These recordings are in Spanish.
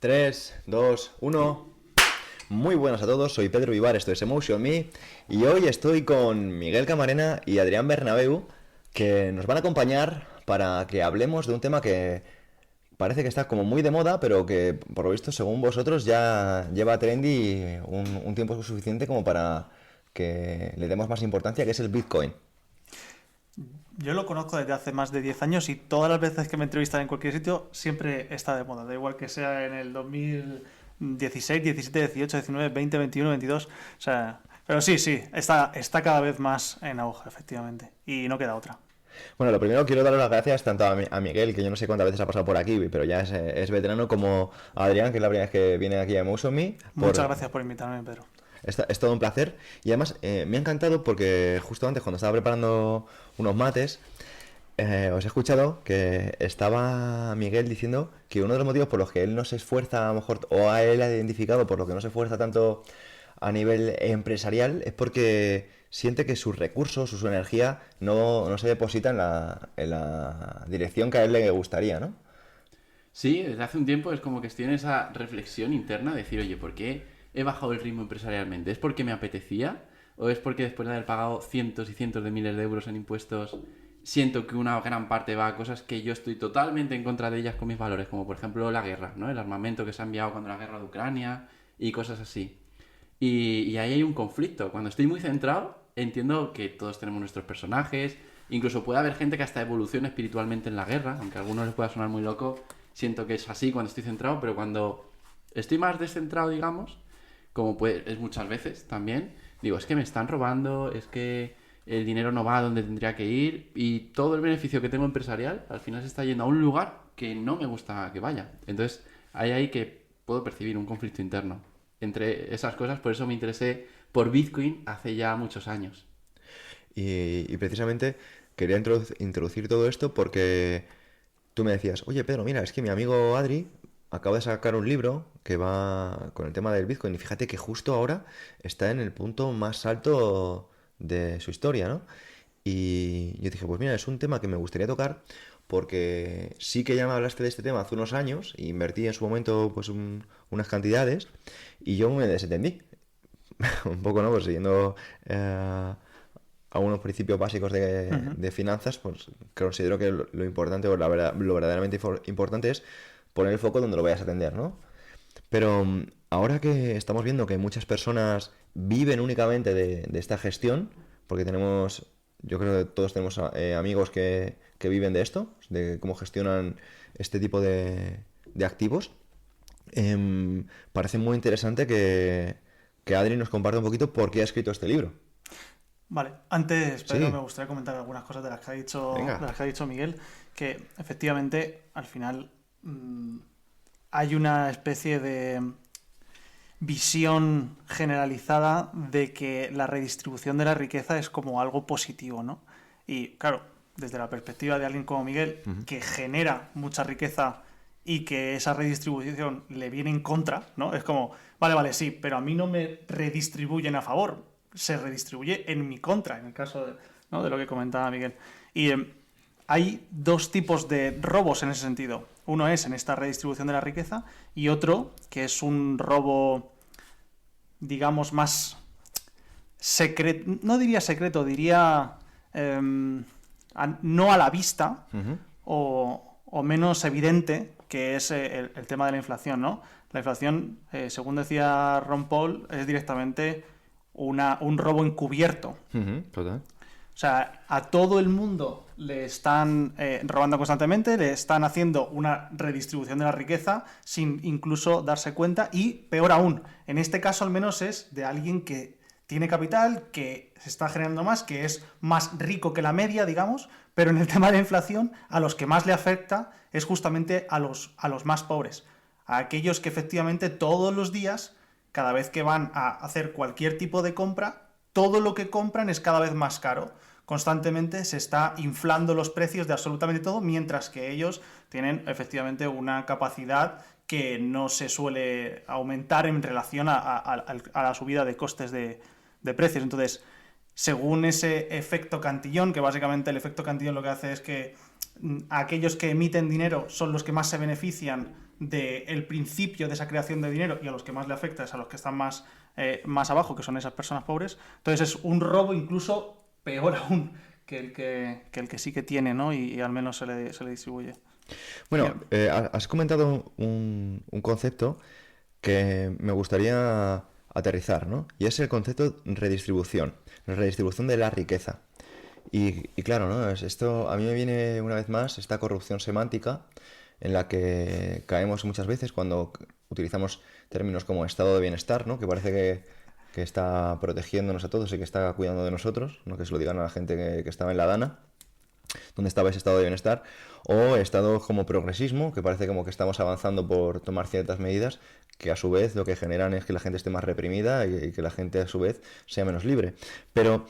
3, 2, 1. Muy buenas a todos, soy Pedro Vivar, esto es Emotion Me y hoy estoy con Miguel Camarena y Adrián Bernabeu que nos van a acompañar para que hablemos de un tema que parece que está como muy de moda, pero que por lo visto, según vosotros, ya lleva trendy un tiempo suficiente como para que le demos más importancia, que es el Bitcoin. Yo lo conozco desde hace más de 10 años y todas las veces que me entrevistan en cualquier sitio siempre está de moda. Da igual que sea en el 2016, 17, 18, 19, 20, 21, 22. O sea, pero sí, está cada vez más en auge, efectivamente. Y no queda otra. Bueno, lo primero quiero dar las gracias tanto a Miguel, que yo no sé cuántas veces ha pasado por aquí, pero ya es veterano, como a Adrián, que es la primera vez que viene aquí a Emotion Me. Muchas gracias por invitarme, Pedro. Es todo un placer y además me ha encantado porque justo antes cuando estaba preparando unos mates os he escuchado que estaba Miguel diciendo que uno de los motivos por los que él no se esfuerza a lo mejor o a él ha identificado por lo que no se esfuerza tanto a nivel empresarial es porque siente que sus recursos, su energía no se deposita en la dirección que a él le gustaría, ¿no? Sí, desde hace un tiempo es como que estoy en esa reflexión interna de decir, oye, ¿por qué he bajado el ritmo empresarialmente? ¿Es porque me apetecía? ¿O es porque después de haber pagado cientos y cientos de miles de euros en impuestos, siento que una gran parte va a cosas que yo estoy totalmente en contra de ellas con mis valores? Como por ejemplo la guerra, ¿no? El armamento que se ha enviado cuando la guerra de Ucrania y cosas así. Y ahí hay un conflicto. Cuando estoy muy centrado, entiendo que todos tenemos nuestros personajes. Incluso puede haber gente que hasta evoluciona espiritualmente en la guerra, aunque a algunos les pueda sonar muy loco. Siento que es así cuando estoy centrado, pero cuando estoy más descentrado, digamos, como es muchas veces también, digo, es que me están robando, es que el dinero no va a donde tendría que ir y todo el beneficio que tengo empresarial al final se está yendo a un lugar que no me gusta que vaya. Entonces, hay ahí que puedo percibir un conflicto interno entre esas cosas, por eso me interesé por Bitcoin hace ya muchos años. Y precisamente quería introducir todo esto porque tú me decías, oye Pedro, mira, es que mi amigo Adri acaba de sacar un libro que va con el tema del Bitcoin y fíjate que justo ahora está en el punto más alto de su historia, ¿no? Y yo dije, pues mira, es un tema que me gustaría tocar porque sí que ya me hablaste de este tema hace unos años y invertí en su momento pues unas cantidades y yo me desentendí. Un poco, ¿no? Pues siguiendo algunos principios básicos de finanzas, pues considero que lo importante o lo verdaderamente importante es poner el foco donde lo vayas a atender, ¿no? Pero ahora que estamos viendo que muchas personas viven únicamente de esta gestión, porque yo creo que todos tenemos amigos que viven de esto, de cómo gestionan este tipo de activos, parece muy interesante que Adri nos comparta un poquito por qué ha escrito este libro. Vale, antes, Pedro, Sí, me gustaría comentar algunas cosas de las que venga. ha dicho Miguel, que efectivamente al final hay una especie de visión generalizada de que la redistribución de la riqueza es como algo positivo, ¿no? Y claro, desde la perspectiva de alguien como Miguel, que genera mucha riqueza y que esa redistribución le viene en contra, ¿no? Es como, vale, sí, pero a mí no me redistribuyen a favor, se redistribuye en mi contra, en el caso de, ¿no?, de lo que comentaba Miguel. Y hay dos tipos de robos en ese sentido. Uno es en esta redistribución de la riqueza y otro que es un robo, digamos, más secreto, no diría secreto, diría no a la vista o menos evidente, que es el tema de la inflación, ¿no? La inflación, según decía Ron Paul, es directamente un robo encubierto. Total. O sea, a todo el mundo le están robando constantemente, le están haciendo una redistribución de la riqueza sin incluso darse cuenta y, peor aún, en este caso al menos es de alguien que tiene capital, que se está generando más, que es más rico que la media, digamos, pero en el tema de la inflación a los que más le afecta es justamente a los más pobres, a aquellos que efectivamente todos los días, cada vez que van a hacer cualquier tipo de compra, todo lo que compran es cada vez más caro. Constantemente se está inflando los precios de absolutamente todo, mientras que ellos tienen efectivamente una capacidad que no se suele aumentar en relación a la subida de costes de precios. Entonces, según ese efecto Cantillon, que básicamente el efecto Cantillon lo que hace es que aquellos que emiten dinero son los que más se benefician del principio de esa creación de dinero, y a los que más le afecta es a los que están más abajo, que son esas personas pobres. Entonces es un robo incluso peor aún que el que sí que tiene, ¿no? Y al menos se le distribuye. Bueno, has comentado un concepto que me gustaría aterrizar, ¿no? Y es el concepto redistribución, la redistribución de la riqueza. Y claro, ¿no? Esto a mí me viene una vez más esta corrupción semántica en la que caemos muchas veces cuando utilizamos términos como estado de bienestar, ¿no? Que parece que está protegiéndonos a todos y que está cuidando de nosotros, no que se lo digan a la gente que estaba en la Dana, donde estaba ese estado de bienestar, o estado como progresismo, que parece como que estamos avanzando por tomar ciertas medidas que a su vez lo que generan es que la gente esté más reprimida y que la gente a su vez sea menos libre. Pero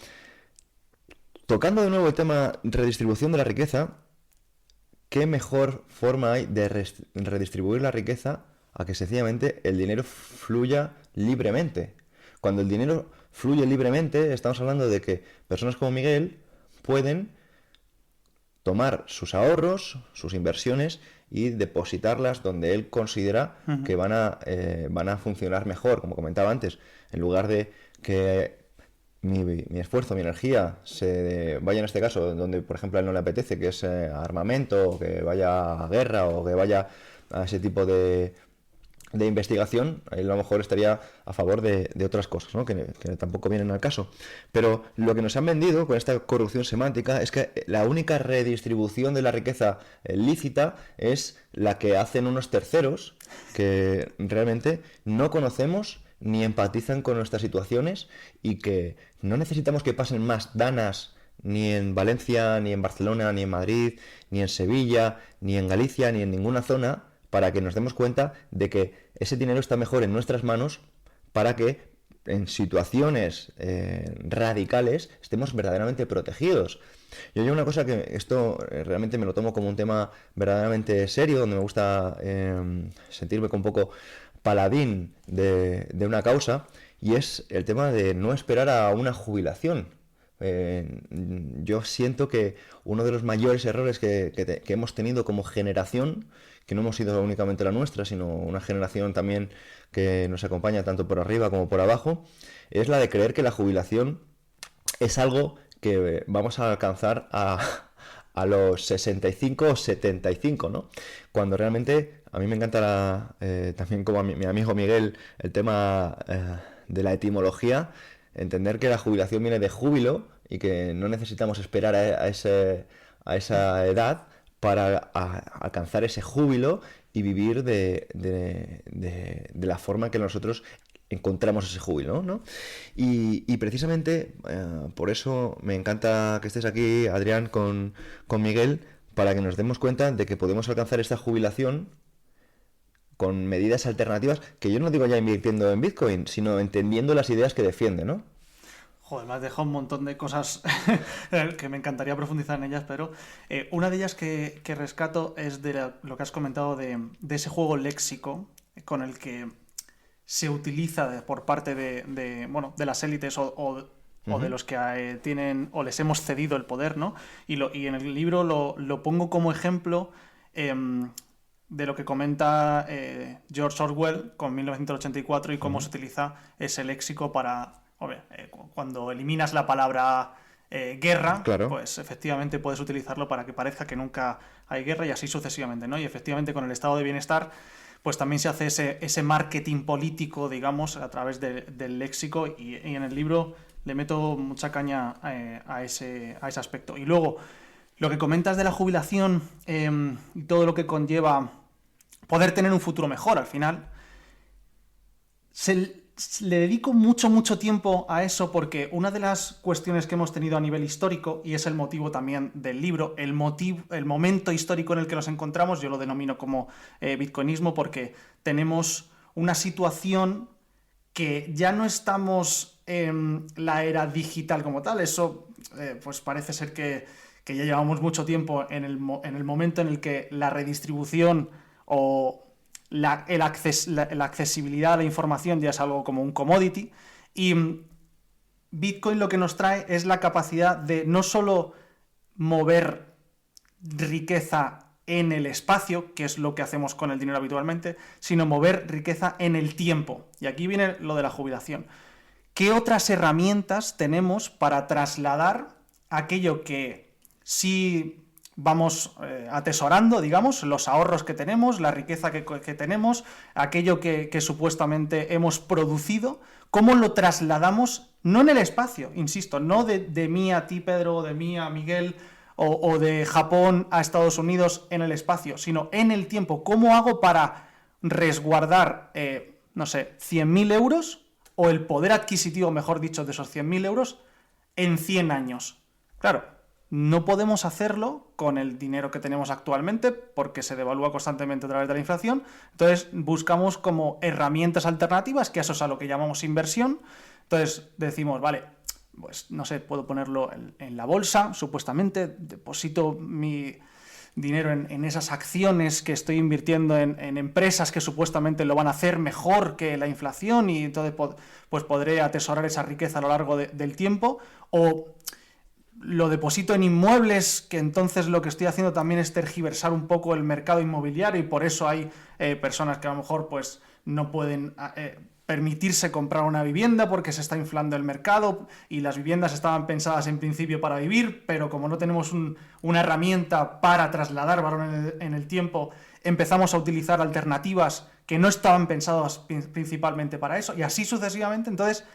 tocando de nuevo el tema redistribución de la riqueza, ¿qué mejor forma hay de redistribuir la riqueza a que sencillamente el dinero fluya libremente? Cuando el dinero fluye libremente, estamos hablando de que personas como Miguel pueden tomar sus ahorros, sus inversiones y depositarlas donde él considera que van a funcionar mejor. Como comentaba antes, en lugar de que mi esfuerzo, mi energía se vaya en este caso donde, por ejemplo, a él no le apetece, que es armamento, o que vaya a guerra, o que vaya a ese tipo de investigación, él a lo mejor estaría a favor de otras cosas, ¿no? que tampoco vienen al caso. Pero lo que nos han vendido con esta corrupción semántica es que la única redistribución de la riqueza lícita es la que hacen unos terceros que realmente no conocemos ni empatizan con nuestras situaciones y que no necesitamos que pasen más danas ni en Valencia, ni en Barcelona, ni en Madrid, ni en Sevilla, ni en Galicia, ni en ninguna zona para que nos demos cuenta de que ese dinero está mejor en nuestras manos para que en situaciones radicales estemos verdaderamente protegidos. Yo hay una cosa que esto realmente me lo tomo como un tema verdaderamente serio, donde me gusta sentirme con un poco paladín de una causa, y es el tema de no esperar a una jubilación. Yo siento que uno de los mayores errores que hemos tenido como generación, que no hemos sido únicamente la nuestra, sino una generación también que nos acompaña tanto por arriba como por abajo, es la de creer que la jubilación es algo que vamos a alcanzar a los 65 o 75, ¿no? Cuando realmente a mí me encanta también como a mi amigo Miguel el tema de la etimología, entender que la jubilación viene de júbilo y que no necesitamos esperar a esa edad para alcanzar ese júbilo y vivir de la forma que nosotros encontramos ese júbilo, ¿no? Y precisamente por eso me encanta que estés aquí, Adrián, con Miguel, para que nos demos cuenta de que podemos alcanzar esta jubilación con medidas alternativas, que yo no digo ya invirtiendo en Bitcoin, sino entendiendo las ideas que defiende, ¿no? Joder, me has dejado un montón de cosas que me encantaría profundizar en ellas, pero una de ellas que rescato es de lo que has comentado de ese juego léxico con el que se utiliza por parte de las élites o de los que tienen o les hemos cedido el poder, ¿no? Y en el libro lo pongo como ejemplo de lo que comenta George Orwell con 1984 y cómo se utiliza ese léxico para... cuando eliminas la palabra guerra, claro, pues efectivamente puedes utilizarlo para que parezca que nunca hay guerra y así sucesivamente, ¿no? Y efectivamente con el estado de bienestar pues también se hace ese marketing político, digamos, a través del léxico y en el libro le meto mucha caña a ese aspecto. Y luego, lo que comentas de la jubilación y todo lo que conlleva poder tener un futuro mejor al final, le dedico mucho tiempo a eso porque una de las cuestiones que hemos tenido a nivel histórico, y es el motivo también del libro, el momento histórico en el que nos encontramos, yo lo denomino como bitcoinismo, porque tenemos una situación que ya no estamos en la era digital como tal. Eso pues parece ser que ya llevamos mucho tiempo en el momento en el que la redistribución o la accesibilidad a la información ya es algo como un commodity, y Bitcoin lo que nos trae es la capacidad de no solo mover riqueza en el espacio, que es lo que hacemos con el dinero habitualmente, sino mover riqueza en el tiempo. Y aquí viene lo de la jubilación. ¿Qué otras herramientas tenemos para trasladar aquello que sí vamos atesorando, digamos, los ahorros que tenemos, la riqueza que tenemos, aquello que supuestamente hemos producido, cómo lo trasladamos, no en el espacio, insisto, no de mí a ti, Pedro, o de mí a Miguel, o de Japón a Estados Unidos en el espacio, sino en el tiempo? ¿Cómo hago para resguardar, no sé, 100.000 euros, o el poder adquisitivo, mejor dicho, de esos 100.000 euros en 100 años? Claro, no podemos hacerlo con el dinero que tenemos actualmente porque se devalúa constantemente a través de la inflación. Entonces buscamos como herramientas alternativas, que eso es a lo que llamamos inversión. Entonces decimos, vale, pues no sé, puedo ponerlo en la bolsa, supuestamente, deposito mi dinero en esas acciones que estoy invirtiendo en empresas que supuestamente lo van a hacer mejor que la inflación, y entonces pues podré atesorar esa riqueza a lo largo del tiempo. O lo deposito en inmuebles, que entonces lo que estoy haciendo también es tergiversar un poco el mercado inmobiliario, y por eso hay personas que a lo mejor pues no pueden permitirse comprar una vivienda porque se está inflando el mercado, y las viviendas estaban pensadas en principio para vivir, pero como no tenemos una herramienta para trasladar valor en el tiempo, empezamos a utilizar alternativas que no estaban pensadas principalmente para eso, y así sucesivamente. Entonces,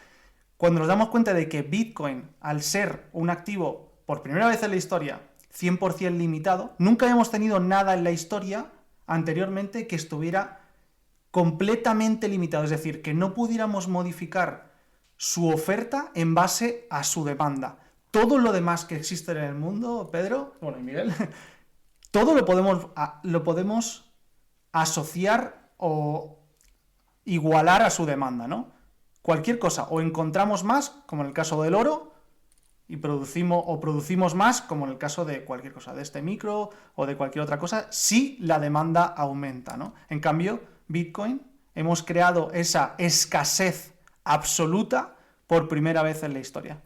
cuando nos damos cuenta de que Bitcoin, al ser un activo por primera vez en la historia 100% limitado, nunca habíamos tenido nada en la historia anteriormente que estuviera completamente limitado, es decir, que no pudiéramos modificar su oferta en base a su demanda. Todo lo demás que existe en el mundo, Pedro, bueno, y Miguel, todo lo podemos asociar o igualar a su demanda, ¿no? Cualquier cosa, o encontramos más, como en el caso del oro, y producimos más, como en el caso de cualquier cosa, de este micro o de cualquier otra cosa, si la demanda aumenta, ¿no? En cambio, Bitcoin, hemos creado esa escasez absoluta por primera vez en la historia.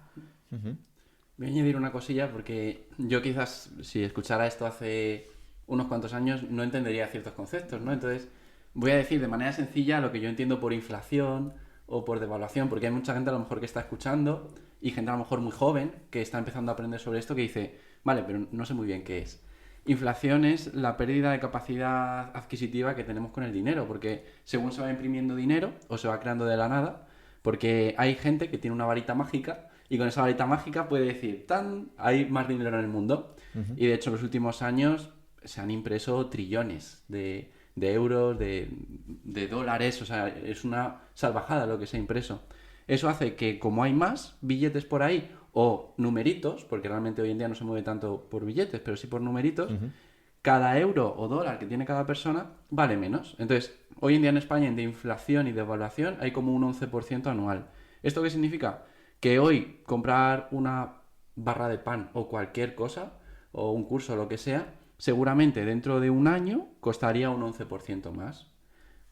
Voy a añadir una cosilla, porque yo quizás, si escuchara esto hace unos cuantos años, no entendería ciertos conceptos, ¿no? Entonces, voy a decir de manera sencilla lo que yo entiendo por inflación o por devaluación, porque hay mucha gente a lo mejor que está escuchando, y gente a lo mejor muy joven que está empezando a aprender sobre esto, que dice, vale, pero no sé muy bien qué es. Inflación es la pérdida de capacidad adquisitiva que tenemos con el dinero, porque según se va imprimiendo dinero o se va creando de la nada, porque hay gente que tiene una varita mágica, y con esa varita mágica puede decir, ¡tan! Hay más dinero en el mundo. Y de hecho en los últimos años se han impreso trillones de euros, de dólares, o sea, es una salvajada lo que se ha impreso. Eso hace que, como hay más billetes por ahí, o numeritos, porque realmente hoy en día no se mueve tanto por billetes, pero sí por numeritos, cada euro o dólar que tiene cada persona vale menos. Entonces, hoy en día en España, de inflación y devaluación, hay como un 11% anual. ¿Esto qué significa? Que hoy comprar una barra de pan o cualquier cosa, o un curso o lo que sea, seguramente dentro de un año costaría un 11% más,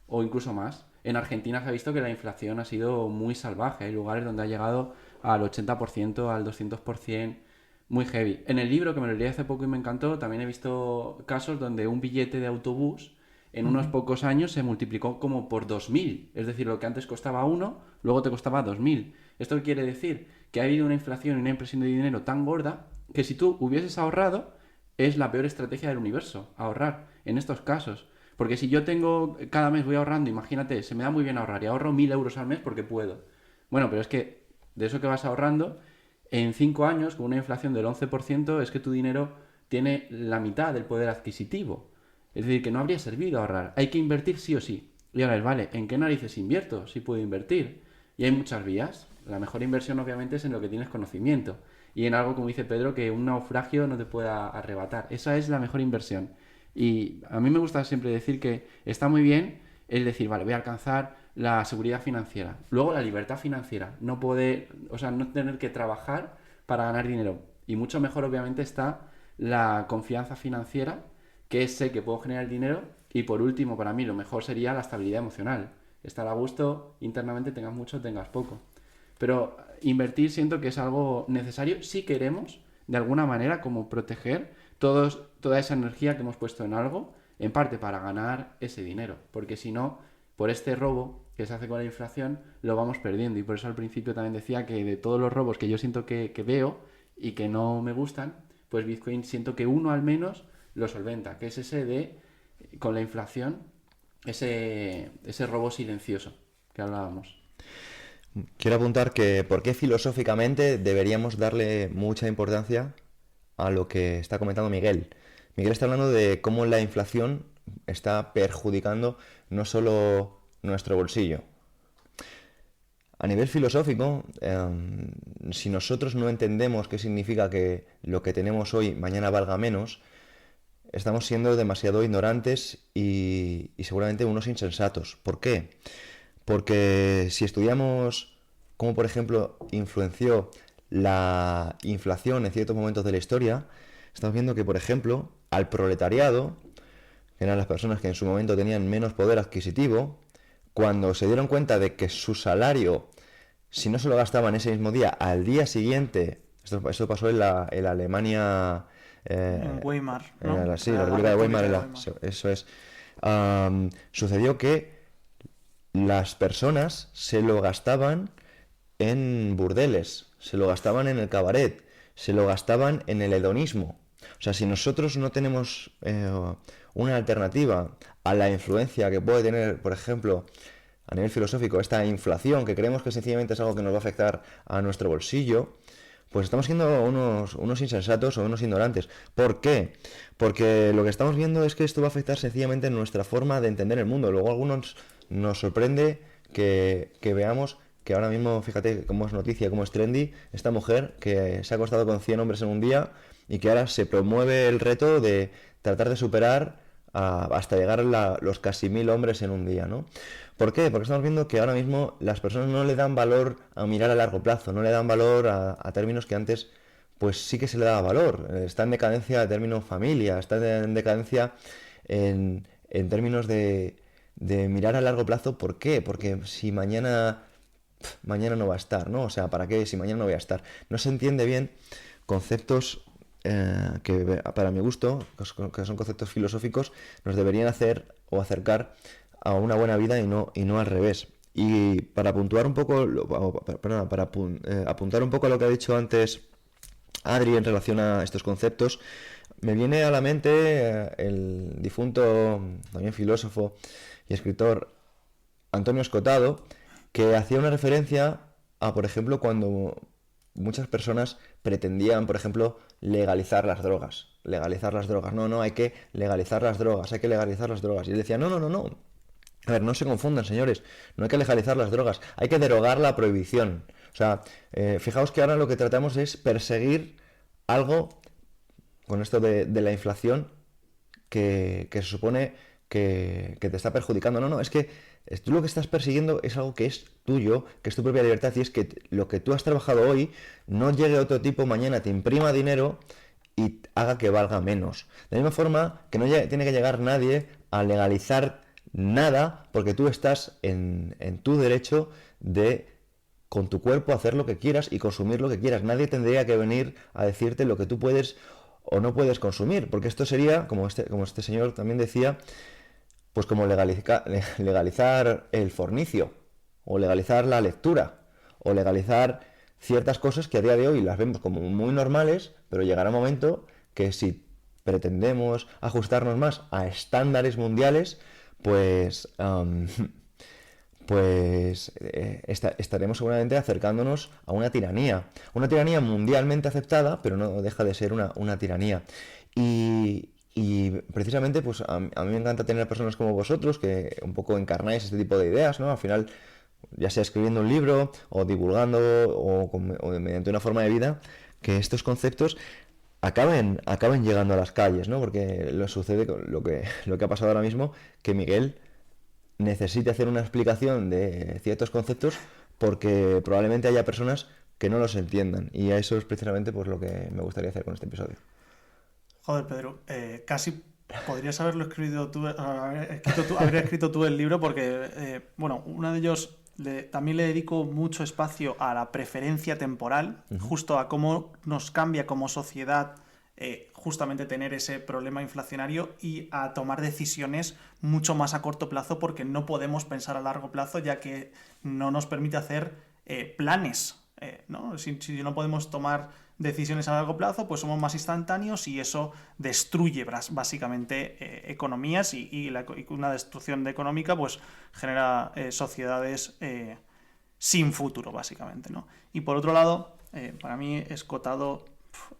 o incluso más. En Argentina se ha visto que la inflación ha sido muy salvaje. Hay lugares donde ha llegado al 80%, al 200%, muy heavy. En el libro, que me lo leí hace poco y me encantó, también he visto casos donde un billete de autobús en unos pocos años se multiplicó como por 2.000. Es decir, lo que antes costaba 1, luego te costaba 2.000. ¿Esto quiere decir? Que ha habido una inflación y una impresión de dinero tan gorda que si tú hubieses ahorrado, es la peor estrategia del universo, ahorrar en estos casos. Porque si yo tengo, cada mes voy ahorrando, imagínate, se me da muy bien ahorrar y ahorro 1.000 euros al mes porque puedo. Bueno, pero es que de eso que vas ahorrando, en 5 años, con una inflación del 11%, es que tu dinero tiene la mitad del poder adquisitivo. Es decir, que no habría servido ahorrar. Hay que invertir sí o sí. Y ahora, vale, ¿en qué narices invierto? Sí puedo invertir. Y hay muchas vías. La mejor inversión, obviamente, es en lo que tienes conocimiento. Y en algo, como dice Pedro, que un naufragio no te pueda arrebatar. Esa es la mejor inversión. Y a mí me gusta siempre decir que está muy bien el decir, vale, voy a alcanzar la seguridad financiera. Luego la libertad financiera. No poder, o sea, no tener que trabajar para ganar dinero. Y mucho mejor, obviamente, está la confianza financiera, que es sé que puedo generar dinero. Y por último, para mí, lo mejor sería la estabilidad emocional. Estar a gusto internamente, tengas mucho, tengas poco. Pero invertir siento que es algo necesario si queremos, de alguna manera, como proteger toda esa energía que hemos puesto en algo, en parte para ganar ese dinero. Porque si no, por este robo que se hace con la inflación, lo vamos perdiendo. Y por eso al principio también decía que de todos los robos que yo siento que veo y que no me gustan, pues Bitcoin siento que uno al menos lo solventa, que es ese de, con la inflación, ese robo silencioso que hablábamos. Quiero apuntar que por qué filosóficamente deberíamos darle mucha importancia a lo que está comentando Miguel. Miguel está hablando de cómo la inflación está perjudicando no solo nuestro bolsillo. A nivel filosófico, si nosotros no entendemos qué significa que lo que tenemos hoy mañana valga menos, estamos siendo demasiado ignorantes y seguramente unos insensatos. ¿Por qué? Porque si estudiamos cómo, por ejemplo, influenció la inflación en ciertos momentos de la historia, estamos viendo que, por ejemplo, al proletariado, que eran las personas que en su momento tenían menos poder adquisitivo, cuando se dieron cuenta de que su salario, si no se lo gastaban ese mismo día, al día siguiente, esto pasó en la Alemania... En Weimar, ¿no? Sí, la República de Weimar, eso es. Sucedió que las personas se lo gastaban en burdeles, se lo gastaban en el cabaret, se lo gastaban en el hedonismo. O sea, si nosotros no tenemos una alternativa a la influencia que puede tener, por ejemplo, a nivel filosófico, esta inflación, que creemos que sencillamente es algo que nos va a afectar a nuestro bolsillo, pues estamos siendo unos insensatos o unos ignorantes. ¿Por qué? Porque lo que estamos viendo es que esto va a afectar sencillamente nuestra forma de entender el mundo. Luego a algunos nos sorprende que veamos que ahora mismo, fíjate cómo es noticia, cómo es trendy, esta mujer que se ha acostado con 100 hombres en un día y que ahora se promueve el reto de tratar de superar hasta llegar a los casi 1000 hombres en un día, ¿no? ¿Por qué? Porque estamos viendo que ahora mismo las personas no le dan valor a mirar a largo plazo, no le dan valor a términos que antes pues sí que se le daba valor. Está en decadencia el término familia, está en decadencia en términos de mirar a largo plazo. ¿Por qué? Porque si mañana no va a estar, ¿no? O sea, ¿para qué si mañana no voy a estar? No se entiende bien conceptos que para mi gusto, que son conceptos filosóficos, nos deberían hacer o acercar a una buena vida y no al revés. Y para puntuar un poco, apuntar un poco a lo que ha dicho antes Adri en relación a estos conceptos, me viene a la mente el difunto, también filósofo y escritor Antonio Escotado, que hacía una referencia a, por ejemplo, cuando muchas personas pretendían, por ejemplo, legalizar las drogas. Legalizar las drogas. No, hay que legalizar las drogas, hay que legalizar las drogas. Y él decía, no. A ver, no se confundan, señores. No hay que legalizar las drogas, hay que derogar la prohibición. O sea, fijaos que ahora lo que tratamos es perseguir algo, con esto de la inflación, que se supone que te está perjudicando. No, es que tú lo que estás persiguiendo es algo que es tuyo, que es tu propia libertad, y es que lo que tú has trabajado hoy no llegue otro tipo mañana, te imprima dinero y haga que valga menos. De la misma forma que no tiene que llegar nadie a legalizar nada, porque tú estás en tu derecho de, con tu cuerpo, hacer lo que quieras y consumir lo que quieras. Nadie tendría que venir a decirte lo que tú puedes o no puedes consumir, porque esto sería, como este señor también decía, pues como legalizar el fornicio, o legalizar la lectura, o legalizar ciertas cosas que a día de hoy las vemos como muy normales, pero llegará un momento que si pretendemos ajustarnos más a estándares mundiales, pues estaremos seguramente acercándonos a una tiranía mundialmente aceptada, pero no deja de ser una tiranía. Y precisamente, pues a mí me encanta tener personas como vosotros que un poco encarnáis este tipo de ideas, ¿no? Al final, ya sea escribiendo un libro o divulgando o mediante una forma de vida, que estos conceptos acaben llegando a las calles, ¿no? Porque sucede lo que ha pasado ahora mismo, que Miguel necesite hacer una explicación de ciertos conceptos porque probablemente haya personas que no los entiendan. Y a eso es precisamente pues lo que me gustaría hacer con este episodio. Joder, Pedro, casi podrías haberlo escrito tú, haber escrito tú el libro, porque, bueno, uno de ellos también le dedico mucho espacio a la preferencia temporal, justo a cómo nos cambia como sociedad justamente tener ese problema inflacionario y a tomar decisiones mucho más a corto plazo, porque no podemos pensar a largo plazo, ya que no nos permite hacer planes, ¿no? Si no podemos tomar decisiones a largo plazo, pues somos más instantáneos y eso destruye básicamente economías y una destrucción económica pues genera sociedades sin futuro, básicamente, ¿no? Y por otro lado, para mí Escotado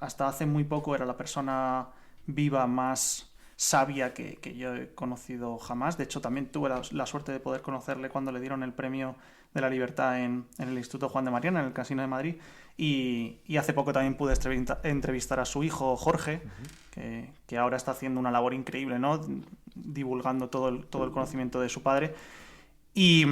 hasta hace muy poco era la persona viva más sabia que yo he conocido jamás. De hecho, también tuve la suerte de poder conocerle cuando le dieron el premio de la Libertad en el Instituto Juan de Mariana, en el Casino de Madrid. Y hace poco también pude entrevistar a su hijo, Jorge, que ahora está haciendo una labor increíble, ¿no? Divulgando todo el conocimiento de su padre. Y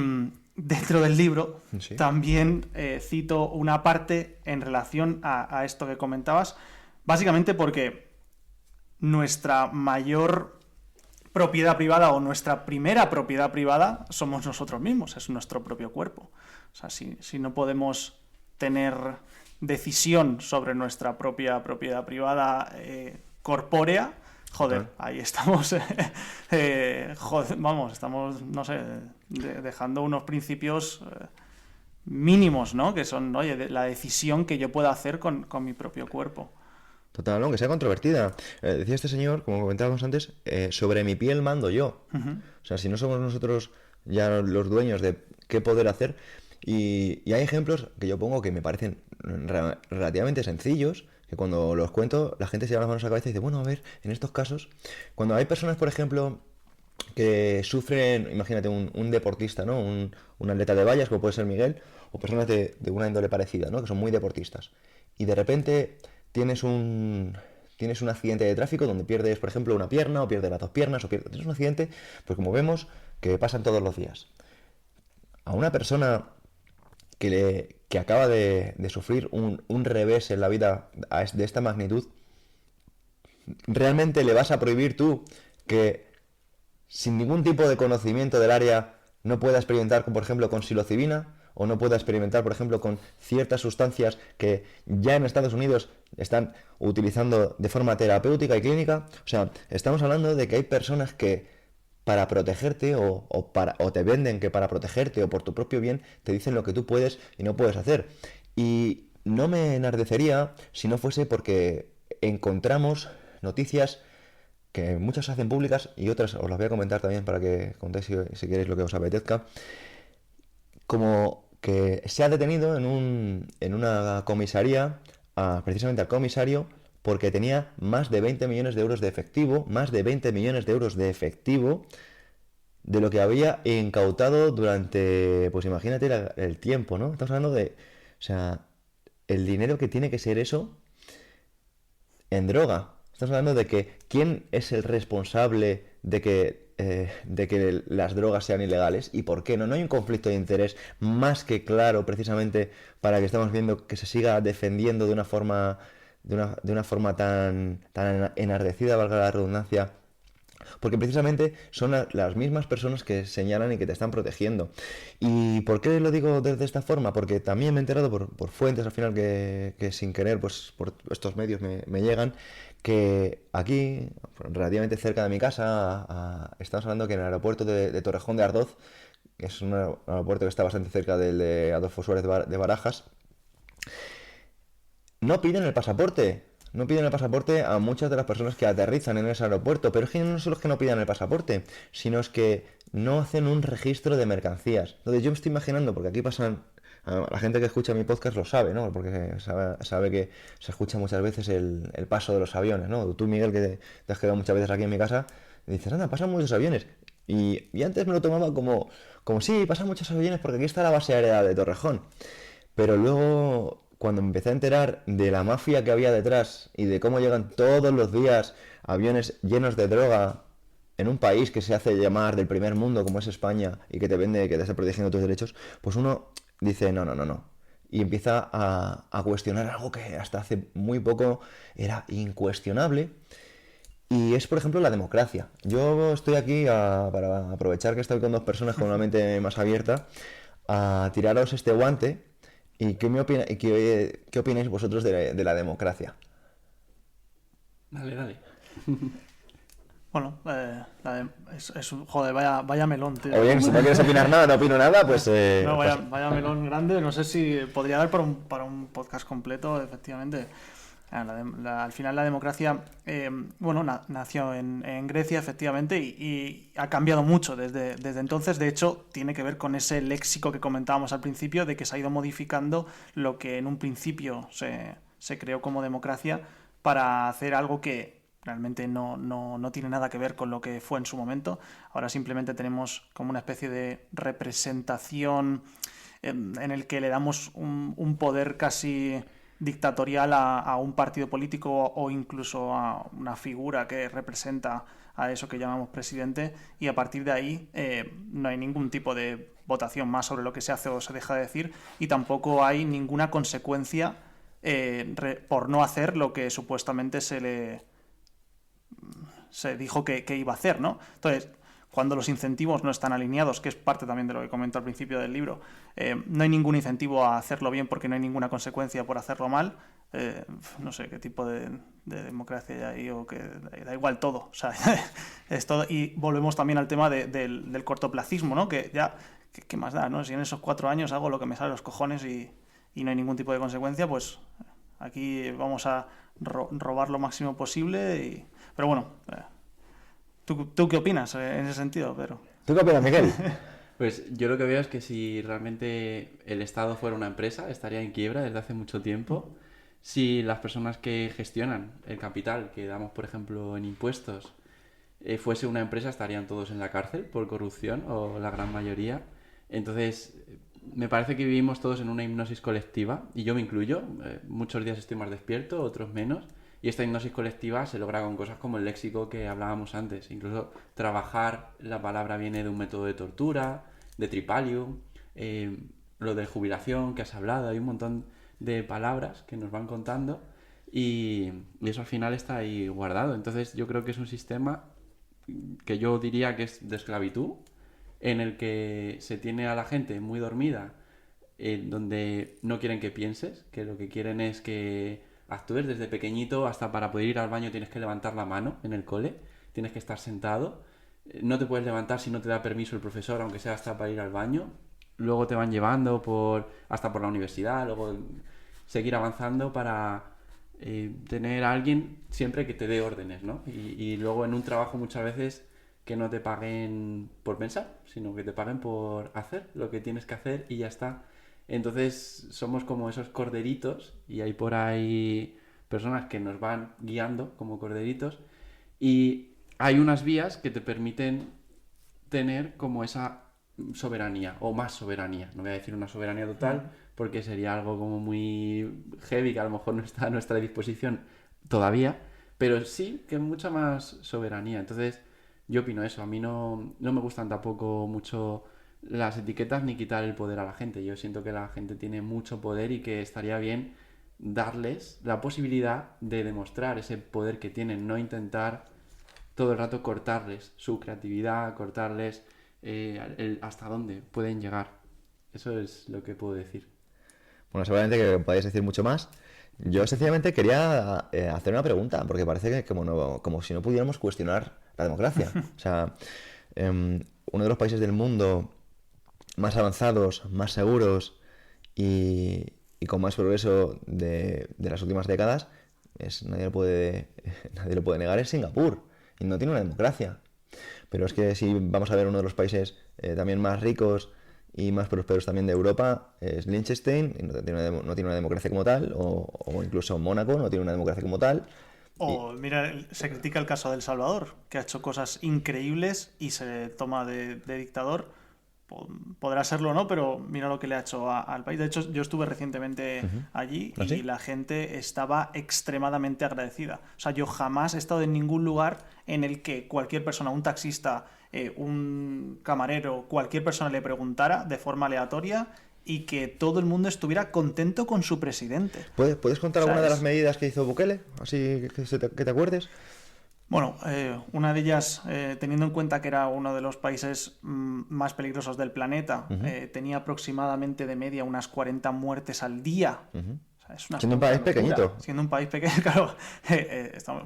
dentro del libro Sí. también cito una parte en relación a esto que comentabas, básicamente porque nuestra mayor propiedad privada o nuestra primera propiedad privada somos nosotros mismos, es nuestro propio cuerpo. O sea, si no podemos tener decisión sobre nuestra propia propiedad privada corpórea, joder, ahí estamos, joder, vamos, estamos, no sé, dejando unos principios mínimos, ¿no? Que son, oye, la decisión que yo pueda hacer con mi propio cuerpo. Total, aunque sea controvertida. Decía este señor, como comentábamos antes, sobre mi piel mando yo. O sea, si no somos nosotros ya los dueños de qué poder hacer. Y hay ejemplos que yo pongo que me parecen relativamente sencillos, que cuando los cuento la gente se lleva las manos a la cabeza y dice, bueno, a ver, en estos casos, cuando hay personas, por ejemplo, que sufren, imagínate, un deportista, ¿no? Un atleta de vallas, como puede ser Miguel, o personas de una índole parecida, ¿no? Que son muy deportistas. Y de repente tienes un accidente de tráfico donde pierdes, por ejemplo, una pierna, o pierdes las dos piernas, tienes un accidente, pues como vemos, que pasan todos los días. A una persona que acaba de sufrir un revés en la vida de esta magnitud, ¿realmente le vas a prohibir tú que sin ningún tipo de conocimiento del área no pueda experimentar, por ejemplo, con psilocibina? O no pueda experimentar, por ejemplo, con ciertas sustancias que ya en Estados Unidos están utilizando de forma terapéutica y clínica. O sea, estamos hablando de que hay personas que para protegerte o te venden que para protegerte o por tu propio bien te dicen lo que tú puedes y no puedes hacer. Y no me enardecería si no fuese porque encontramos noticias que muchas se hacen públicas y otras os las voy a comentar también para que contéis si queréis lo que os apetezca, como que se ha detenido en una comisaría precisamente al comisario porque tenía más de 20 millones de euros de efectivo, de lo que había incautado durante, pues imagínate el tiempo, ¿no? Estamos hablando de, o sea, el dinero que tiene que ser eso en droga. Estamos hablando de que quién es el responsable de que las drogas sean ilegales y por qué no. No hay un conflicto de interés más que claro precisamente para que estamos viendo que se siga defendiendo de una forma tan enardecida, valga la redundancia, porque precisamente son las mismas personas que señalan y que te están protegiendo. ¿Y por qué lo digo desde esta forma? Porque también me he enterado por fuentes al final que sin querer, pues por estos medios me llegan, que aquí, relativamente cerca de mi casa, estamos hablando que en el aeropuerto de Torrejón de Ardoz, que es un aeropuerto que está bastante cerca del de Adolfo Suárez de Barajas, no piden el pasaporte. No piden el pasaporte a muchas de las personas que aterrizan en ese aeropuerto. Pero es que no solo es que no pidan el pasaporte, sino es que no hacen un registro de mercancías. Entonces yo me estoy imaginando, porque aquí pasan... La gente que escucha mi podcast lo sabe, ¿no? Porque sabe que se escucha muchas veces el paso de los aviones, ¿no? Tú, Miguel, que te has quedado muchas veces aquí en mi casa, dices, anda, pasan muchos aviones. Y antes me lo tomaba como sí, pasan muchos aviones porque aquí está la base aérea de Torrejón. Pero luego, cuando me empecé a enterar de la mafia que había detrás y de cómo llegan todos los días aviones llenos de droga en un país que se hace llamar del primer mundo como es España y que te vende que te está protegiendo tus derechos, pues uno dice no. Y empieza a cuestionar algo que hasta hace muy poco era incuestionable. Y es, por ejemplo, la democracia. Yo estoy aquí para aprovechar que estoy con dos personas con una mente más abierta, a tiraros este guante. ¿Y qué opináis vosotros de la democracia? Dale, dale. Bueno, joder, vaya melón, tío. O bien, si no quieres opinar nada, no opino nada, pues... No, pues- vaya melón grande. No sé si podría dar para un podcast completo, efectivamente. Al final la democracia, nació en Grecia, efectivamente, y ha cambiado mucho desde entonces. De hecho, tiene que ver con ese léxico que comentábamos al principio, de que se ha ido modificando lo que en un principio se creó como democracia para hacer algo que realmente no tiene nada que ver con lo que fue en su momento. Ahora simplemente tenemos como una especie de representación en el que le damos un poder casi dictatorial a un partido político o incluso a una figura que representa a eso que llamamos presidente, y a partir de ahí no hay ningún tipo de votación más sobre lo que se hace o se deja de decir, y tampoco hay ninguna consecuencia por no hacer lo que supuestamente se dijo que iba a hacer, ¿no? Entonces, cuando los incentivos no están alineados, que es parte también de lo que comento al principio del libro, no hay ningún incentivo a hacerlo bien porque no hay ninguna consecuencia por hacerlo mal. No sé qué tipo de democracia hay ahí, o que da igual todo. O sea, es todo. Y volvemos también al tema del cortoplacismo, ¿no? Que ya, ¿qué más da, no? Si en esos 4 años hago lo que me sale a los cojones y no hay ningún tipo de consecuencia, pues aquí vamos a robar lo máximo posible. Pero bueno, ¿tú qué opinas en ese sentido, Pedro? ¿Tú qué opinas, Miguel? Pues yo lo que veo es que si realmente el Estado fuera una empresa, estaría en quiebra desde hace mucho tiempo. Si las personas que gestionan el capital que damos, por ejemplo, en impuestos, fuese una empresa, estarían todos en la cárcel por corrupción, o la gran mayoría. Entonces, me parece que vivimos todos en una hipnosis colectiva, y yo me incluyo. Muchos días estoy más despierto, otros menos. Y esta hipnosis colectiva se logra con cosas como el léxico que hablábamos antes. Incluso trabajar, la palabra viene de un método de tortura, de tripalium, lo de jubilación que has hablado. Hay un montón de palabras que nos van contando, y eso al final está ahí guardado. Entonces yo creo que es un sistema que yo diría que es de esclavitud, en el que se tiene a la gente muy dormida, donde no quieren que pienses, que lo que quieren es que actúes desde pequeñito. Hasta para poder ir al baño tienes que levantar la mano en el cole, tienes que estar sentado, no te puedes levantar si no te da permiso el profesor, aunque sea hasta para ir al baño. Luego te van llevando hasta por la universidad, luego seguir avanzando para tener a alguien siempre que te dé órdenes, ¿no? Y luego en un trabajo muchas veces que no te paguen por pensar, sino que te paguen por hacer lo que tienes que hacer y ya está. Entonces somos como esos corderitos, y hay por ahí personas que nos van guiando como corderitos, y hay unas vías que te permiten tener como esa soberanía, o más soberanía. No voy a decir una soberanía total porque sería algo como muy heavy, que a lo mejor no está a nuestra disposición todavía, pero sí que mucha más soberanía. Entonces yo opino eso. A mí no me gustan tampoco mucho las etiquetas ni quitar el poder a la gente. Yo siento que la gente tiene mucho poder y que estaría bien darles la posibilidad de demostrar ese poder que tienen, no intentar todo el rato cortarles su creatividad, cortarles hasta dónde pueden llegar. Eso es lo que puedo decir. Bueno, seguramente que podéis decir mucho más. Yo sencillamente quería hacer una pregunta, porque parece que como si no pudiéramos cuestionar la democracia. O sea, uno de los países del mundo más avanzados, más seguros y con más progreso de las últimas décadas, nadie lo puede negar, es Singapur, y no tiene una democracia. Pero es que si vamos a ver uno de los países también más ricos y más prósperos también de Europa, es Liechtenstein, y no tiene una democracia como tal, o incluso Mónaco no tiene una democracia como tal. O mira, se critica el caso de El Salvador, que ha hecho cosas increíbles y se toma de dictador. Podrá serlo o no, pero mira lo que le ha hecho al país. De hecho, yo estuve recientemente allí ¿Ah, y sí? la gente estaba extremadamente agradecida. O sea, yo jamás he estado en ningún lugar en el que cualquier persona, un taxista, un camarero, cualquier persona le preguntara de forma aleatoria y que todo el mundo estuviera contento con su presidente. ¿Puedes contar O sea, alguna de las medidas que hizo Bukele? Así que te acuerdes. Bueno, una de ellas, teniendo en cuenta que era uno de los países más peligrosos del planeta, tenía aproximadamente de media unas 40 muertes al día. O sea, es una Siendo un país locura. pequeñito. Siendo un país pequeño, claro.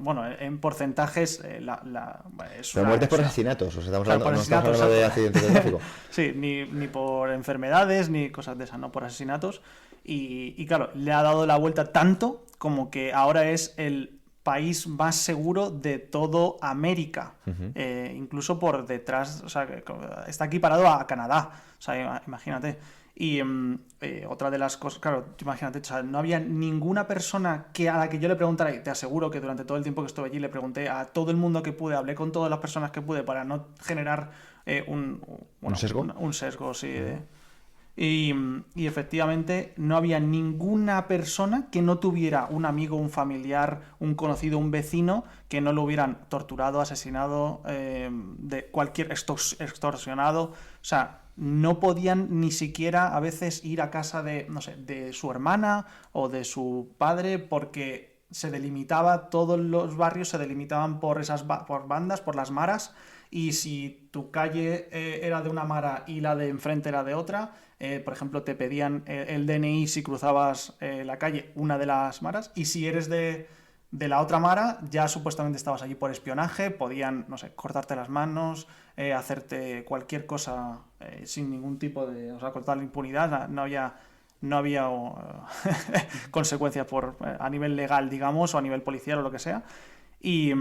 Bueno, en porcentajes es Pero una... muertes por es una- asesinatos, o sea, estamos Claro, hablando, por no estamos asesinatos, hablando de exacto. accidentes de tráfico. Sí, ni por enfermedades ni cosas de esas, no por asesinatos. Y claro, le ha dado la vuelta tanto como que ahora es el país más seguro de todo América. Incluso por detrás, o sea, está equiparado a Canadá. O sea, imagínate. Y otra de las cosas, claro, imagínate, o sea, no había ninguna persona a la que yo le preguntara, y te aseguro que durante todo el tiempo que estuve allí le pregunté a todo el mundo que pude, hablé con todas las personas que pude para no generar ¿Un sesgo? Un sesgo, sí. Y efectivamente no había ninguna persona que no tuviera un amigo, un familiar, un conocido, un vecino que no lo hubieran torturado, asesinado, de cualquier extorsionado. O sea, no podían ni siquiera a veces ir a casa de, no sé, de su hermana o de su padre porque se delimitaba, todos los barrios se delimitaban por por bandas, por las maras, y si tu calle era de una mara y la de enfrente era de otra, por ejemplo, te pedían el DNI si cruzabas la calle, una de las maras, y si eres de la otra mara, ya supuestamente estabas allí por espionaje, podían, no sé, cortarte las manos, hacerte cualquier cosa sin ningún tipo de... O sea, cortar la impunidad, no había consecuencias a nivel legal, digamos, o a nivel policial o lo que sea. Y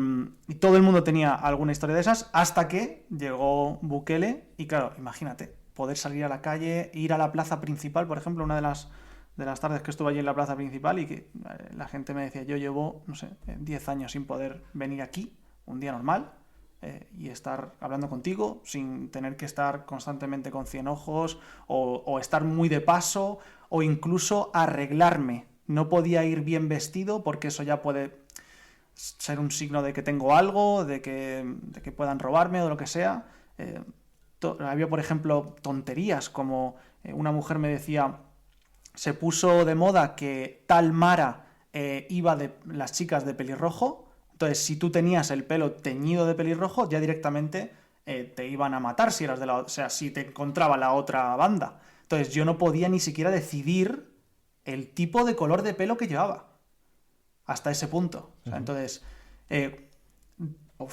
todo el mundo tenía alguna historia de esas hasta que llegó Bukele y claro, imagínate, poder salir a la calle, ir a la plaza principal, por ejemplo, una de las tardes que estuve allí en la plaza principal y que la gente me decía, yo llevo, no sé, 10 años sin poder venir aquí, un día normal, y estar hablando contigo sin tener que estar constantemente con 100 ojos o estar muy de paso o incluso arreglarme. No podía ir bien vestido porque eso ya puede ser un signo de que tengo algo, de que puedan robarme o lo que sea. Había, por ejemplo, tonterías como una mujer me decía, se puso de moda que tal Mara iba de las chicas de pelirrojo, entonces si tú tenías el pelo teñido de pelirrojo, ya directamente te iban a matar si eras de o sea, si te encontraba la otra banda. Entonces yo no podía ni siquiera decidir el tipo de color de pelo que llevaba. Hasta ese punto. O sea, entonces,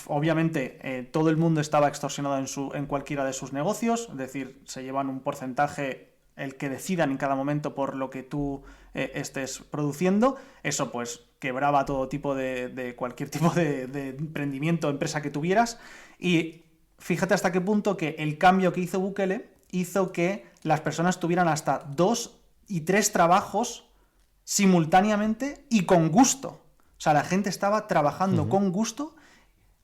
obviamente, todo el mundo estaba extorsionado en cualquiera de sus negocios, es decir, se llevan un porcentaje, el que decidan en cada momento por lo que tú estés produciendo. Eso, pues, quebraba todo tipo de cualquier tipo de emprendimiento, empresa que tuvieras. Y fíjate hasta qué punto que el cambio que hizo Bukele hizo que las personas tuvieran hasta 2 y 3 trabajos simultáneamente y con gusto. O sea, la gente estaba trabajando con gusto,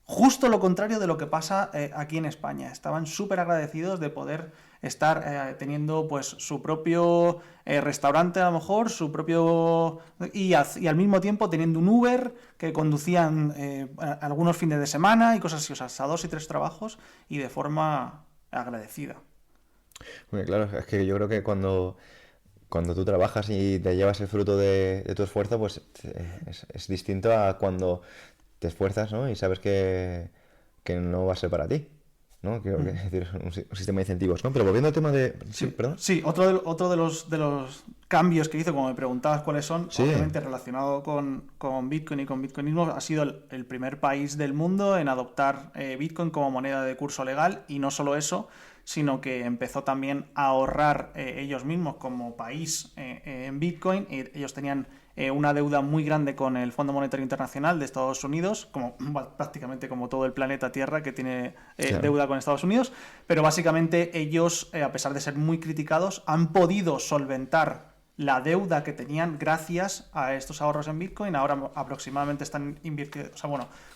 justo lo contrario de lo que pasa aquí en España. Estaban súper agradecidos de poder estar teniendo pues su propio restaurante a lo mejor, su propio... Y al mismo tiempo teniendo un Uber que conducían algunos fines de semana y cosas así. O sea, hasta 2 y 3 trabajos y de forma agradecida. Bueno, claro, es que yo creo que cuando tú trabajas y te llevas el fruto de tu esfuerzo, pues es distinto a cuando te esfuerzas, ¿no? Y sabes que no va a ser para ti, ¿no? Quiero decir, un sistema de incentivos, ¿no? Pero volviendo al tema de... Sí, perdón. Sí, otro de los cambios que hizo, como me preguntabas cuáles son, Sí. obviamente relacionado con Bitcoin y con bitcoinismo, ha sido el primer país del mundo en adoptar Bitcoin como moneda de curso legal, y no solo eso, sino que empezó también a ahorrar ellos mismos como país en Bitcoin. Ellos tenían una deuda muy grande con el Fondo Monetario Internacional de Estados Unidos, como prácticamente como todo el planeta Tierra que tiene Claro. deuda con Estados Unidos, pero básicamente ellos, a pesar de ser muy criticados, han podido solventar la deuda que tenían gracias a estos ahorros en Bitcoin. Ahora aproximadamente están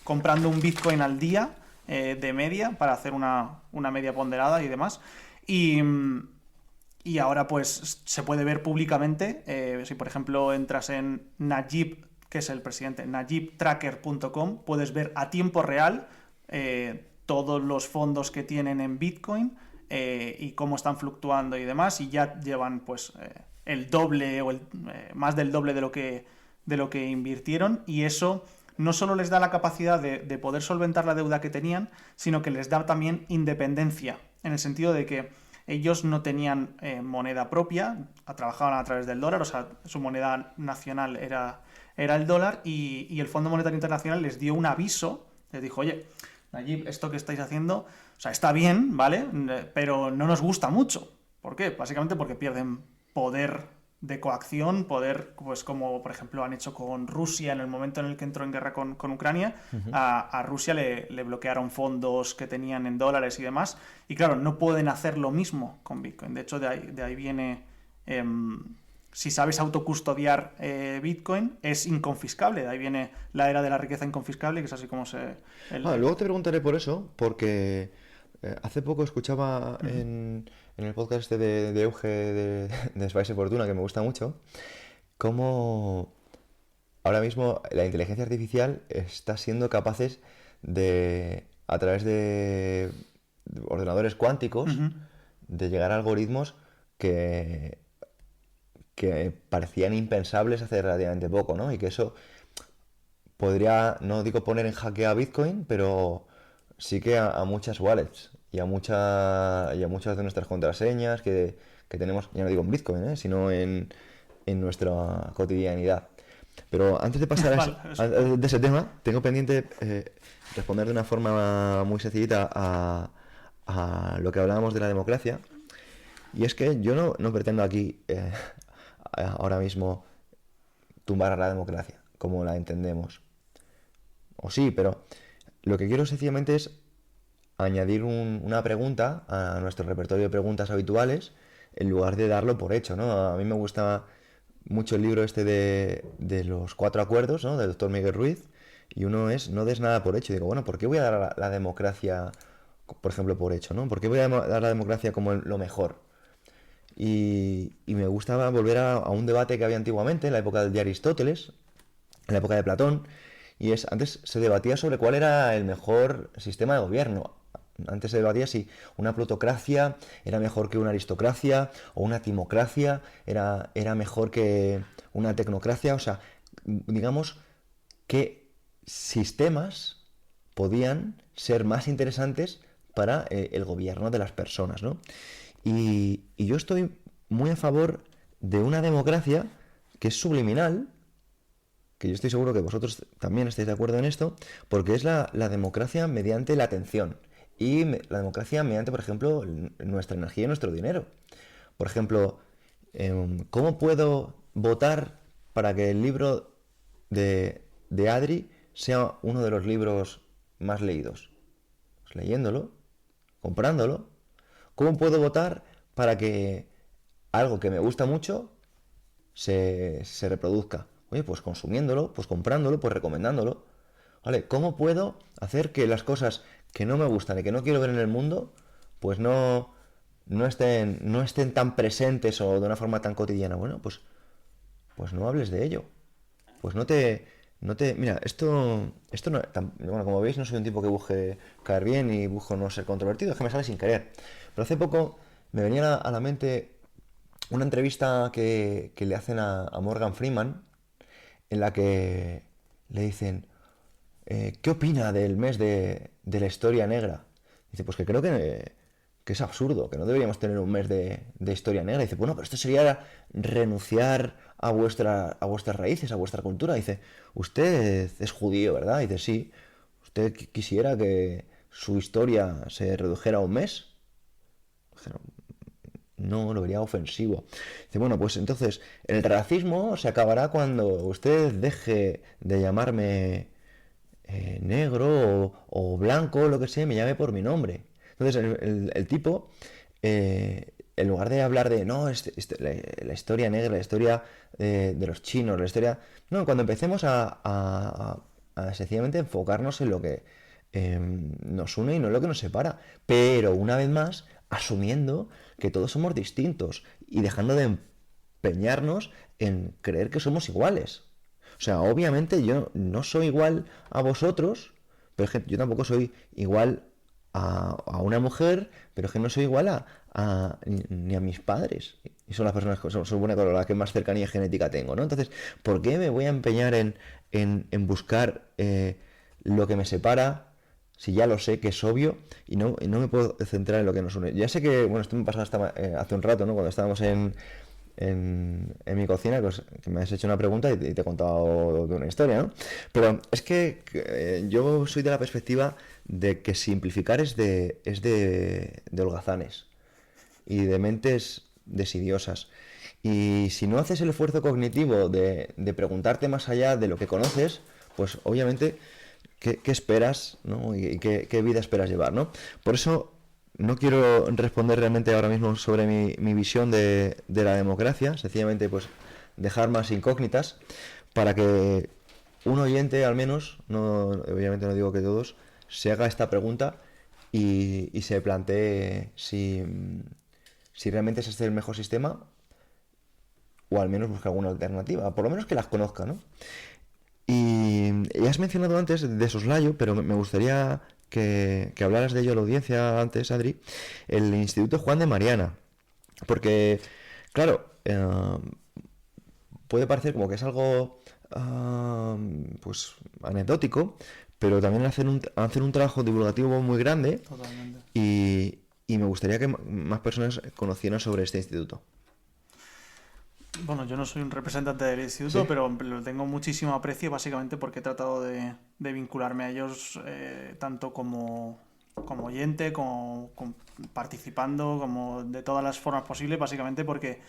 comprando un Bitcoin al día de media para hacer una media ponderada y demás. Y ahora pues se puede ver públicamente, si por ejemplo entras en Najib, que es el presidente, najibtracker.com, puedes ver a tiempo real todos los fondos que tienen en Bitcoin y cómo están fluctuando y demás, y ya llevan pues el doble o más del doble de lo que invirtieron, y eso no solo les da la capacidad de poder solventar la deuda que tenían, sino que les da también independencia, en el sentido de que ellos no tenían moneda propia, trabajaban a través del dólar, o sea, su moneda nacional era el dólar, y el Fondo Monetario Internacional les dio un aviso, les dijo, oye, Nayib, esto que estáis haciendo, o sea, está bien, ¿vale? Pero no nos gusta mucho. ¿Por qué? Básicamente porque pierden poder de coacción, poder, pues como por ejemplo han hecho con Rusia en el momento en el que entró en guerra con Ucrania. A Rusia le bloquearon fondos que tenían en dólares y demás, y claro, no pueden hacer lo mismo con Bitcoin. De hecho, de ahí viene... si sabes autocustodiar Bitcoin, es inconfiscable. De ahí viene la era de la riqueza inconfiscable, que es así como se... Luego te preguntaré por eso, porque hace poco escuchaba en el podcast este de Euge de Spice Fortuna, que me gusta mucho, cómo ahora mismo la inteligencia artificial está siendo capaces de, a través de ordenadores cuánticos, de llegar a algoritmos que parecían impensables hace relativamente poco, ¿no? Y que eso podría, no digo poner en jaque a Bitcoin, pero sí que a muchas wallets y a muchas de nuestras contraseñas que tenemos, ya no digo en Bitcoin, sino en nuestra cotidianidad. Pero antes de pasar de ese tema, tengo pendiente responder de una forma muy sencillita a lo que hablábamos de la democracia. Y es que yo no pretendo aquí ahora mismo tumbar a la democracia, como la entendemos. O sí, pero lo que quiero sencillamente es añadir una pregunta a nuestro repertorio de preguntas habituales en lugar de darlo por hecho, ¿no? A mí me gusta mucho el libro este de los 4 acuerdos, ¿no? Del doctor Miguel Ruiz, y uno es no des nada por hecho. Digo, bueno, ¿por qué voy a dar la democracia, por ejemplo, por hecho, ¿no? ¿Por qué voy a dar la democracia como lo mejor? Y me gusta volver a un debate que había antiguamente, en la época de Aristóteles, en la época de Platón, y antes se debatía sobre cuál era el mejor sistema de gobierno. Antes se debatía si una plutocracia era mejor que una aristocracia, o una timocracia era mejor que una tecnocracia. O sea, digamos, qué sistemas podían ser más interesantes para el gobierno de las personas, ¿no? Y yo estoy muy a favor de una democracia que es subliminal, que yo estoy seguro que vosotros también estáis de acuerdo en esto, porque es la democracia mediante la atención y la democracia mediante, por ejemplo, nuestra energía y nuestro dinero. Por ejemplo, ¿cómo puedo votar para que el libro de Adri sea uno de los libros más leídos? Pues leyéndolo, comprándolo. ¿Cómo puedo votar para que algo que me gusta mucho se reproduzca? Oye, pues consumiéndolo, pues comprándolo, pues recomendándolo. ¿Vale? ¿Cómo puedo hacer que las cosas que no me gustan y que no quiero ver en el mundo, pues no estén tan presentes o de una forma tan cotidiana? Bueno, pues no hables de ello. Pues mira, esto no, bueno, como veis, no soy un tipo que busque caer bien y busco no ser controvertido, es que me sale sin querer. Pero hace poco me venía a la mente una entrevista que le hacen a Morgan Freeman, en la que le dicen, ¿qué opina del mes de la historia negra? Dice, pues que creo que es absurdo, que no deberíamos tener un mes de historia negra. Dice, bueno, pero esto sería renunciar a vuestras raíces, a vuestra cultura. Dice, usted es judío, ¿verdad? Dice, sí. ¿Usted quisiera que su historia se redujera a un mes? No, lo vería ofensivo. Dice, bueno, pues entonces el racismo se acabará cuando usted deje de llamarme negro o blanco, lo que sea, me llame por mi nombre. Entonces el tipo, en lugar de hablar de, no, la historia negra, la historia de los chinos, la historia... No, cuando empecemos a sencillamente enfocarnos en lo que nos une y no en lo que nos separa. Pero una vez más, asumiendo que todos somos distintos y dejando de empeñarnos en creer que somos iguales. O sea, obviamente yo no soy igual a vosotros, pero es que yo tampoco soy igual a una mujer, pero es que no soy igual ni a mis padres. Y son las personas que supone con las que más cercanía genética tengo, ¿no? Entonces, ¿por qué me voy a empeñar en buscar lo que me separa si ya lo sé, que es obvio, y no me puedo centrar en lo que nos une? Ya sé que, bueno, esto me pasó hace un rato, ¿no? Cuando estábamos en mi cocina, que me has hecho una pregunta y te he contado de una historia, ¿no? Pero es que yo soy de la perspectiva de que simplificar es de holgazanes y de mentes desidiosas. Y si no haces el esfuerzo cognitivo de preguntarte más allá de lo que conoces, pues obviamente, ¿qué esperas, ¿no? Y qué vida esperas llevar, ¿no? Por eso no quiero responder realmente ahora mismo sobre mi visión de la democracia, sencillamente pues dejar más incógnitas para que un oyente al menos, no, obviamente no digo que todos, se haga esta pregunta y se plantee si realmente ese es el mejor sistema o al menos busque alguna alternativa, por lo menos que las conozca, ¿no? Y has mencionado antes de soslayo, pero me gustaría que hablaras de ello a la audiencia antes, Adri, el Instituto Juan de Mariana. Porque, claro, puede parecer como que es algo pues anecdótico, pero también hacen un trabajo divulgativo muy grande Totalmente. y me gustaría que más personas conocieran sobre este instituto. Bueno, yo no soy un representante del instituto, ¿Sí? pero lo tengo muchísimo aprecio básicamente porque he tratado de vincularme a ellos tanto como oyente, como participando, como de todas las formas posibles, básicamente porque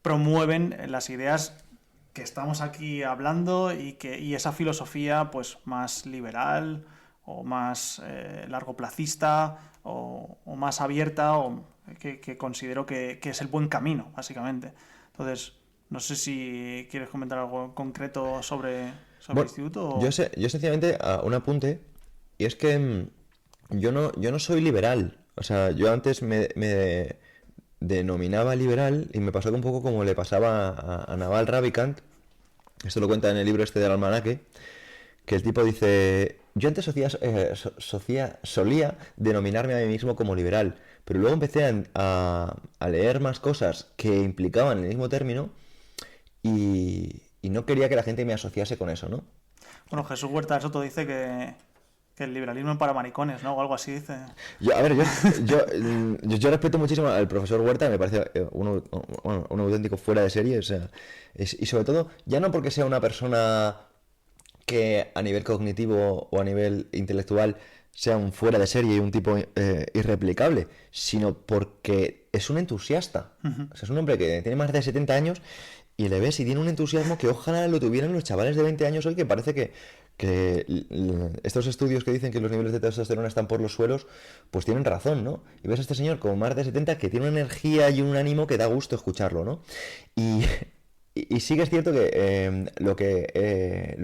promueven las ideas que estamos aquí hablando y esa filosofía pues más liberal o más largoplacista o más abierta o que considero que es el buen camino, básicamente. Entonces, no sé si quieres comentar algo en concreto sobre el Bueno, instituto yo o... sé, yo sencillamente un apunte, y es que yo no soy liberal. O sea, yo antes me denominaba liberal y me pasó un poco como le pasaba a Naval Ravikant. Esto lo cuenta en el libro este del almanaque, que el tipo dice, yo antes solía denominarme a mí mismo como liberal, pero luego empecé a leer más cosas que implicaban el mismo término y no quería que la gente me asociase con eso, ¿no? Bueno, Jesús Huerta de Soto dice que el liberalismo es para maricones, ¿no? O algo así dice. A ver, yo respeto muchísimo al profesor Huerta, me parece un auténtico fuera de serie, o sea, y sobre todo, ya no porque sea una persona que a nivel cognitivo o a nivel intelectual sea un fuera de serie y un tipo irreplicable, sino porque es un entusiasta. O sea, es un hombre que tiene más de 70 años y le ves y tiene un entusiasmo que ojalá lo tuvieran los chavales de 20 años hoy, que parece que estos estudios que dicen que los niveles de testosterona están por los suelos, pues tienen razón, ¿no? Y ves a este señor con más de 70 que tiene una energía y un ánimo que da gusto escucharlo, ¿no? Y, y sí que es cierto que lo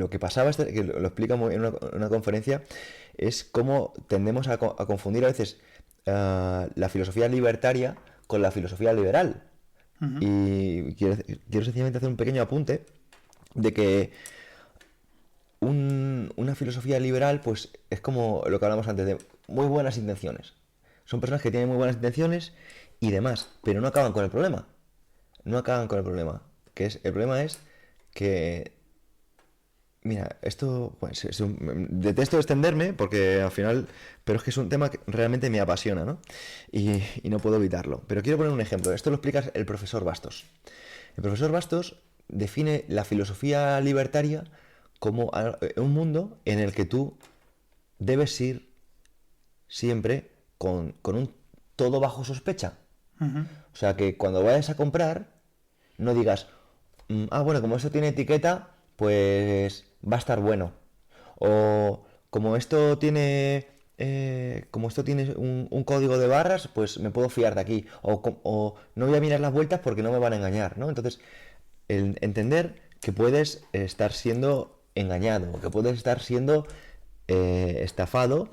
que pasaba, que lo explica en una conferencia, es cómo tendemos a confundir a veces la filosofía libertaria con la filosofía liberal. Ujú. Y quiero sencillamente hacer un pequeño apunte de que una filosofía liberal, pues es como lo que hablamos antes, de muy buenas intenciones. Son personas que tienen muy buenas intenciones y demás, pero no acaban con el problema. No acaban con el problema. El problema es que, mira, esto, pues, detesto extenderme porque al final, pero es que es un tema que realmente me apasiona, ¿no? Y no puedo evitarlo. Pero quiero poner un ejemplo. Esto lo explica el profesor Bastos. El profesor Bastos define la filosofía libertaria como un mundo en el que tú debes ir siempre con un todo bajo sospecha. Ujú. O sea, que cuando vayas a comprar, no digas, bueno, como esto tiene etiqueta, pues va a estar bueno. O como esto tiene un código de barras, pues me puedo fiar de aquí. O no voy a mirar las vueltas porque no me van a engañar, ¿no? Entonces, el entender que puedes estar siendo engañado, que puedes estar siendo estafado,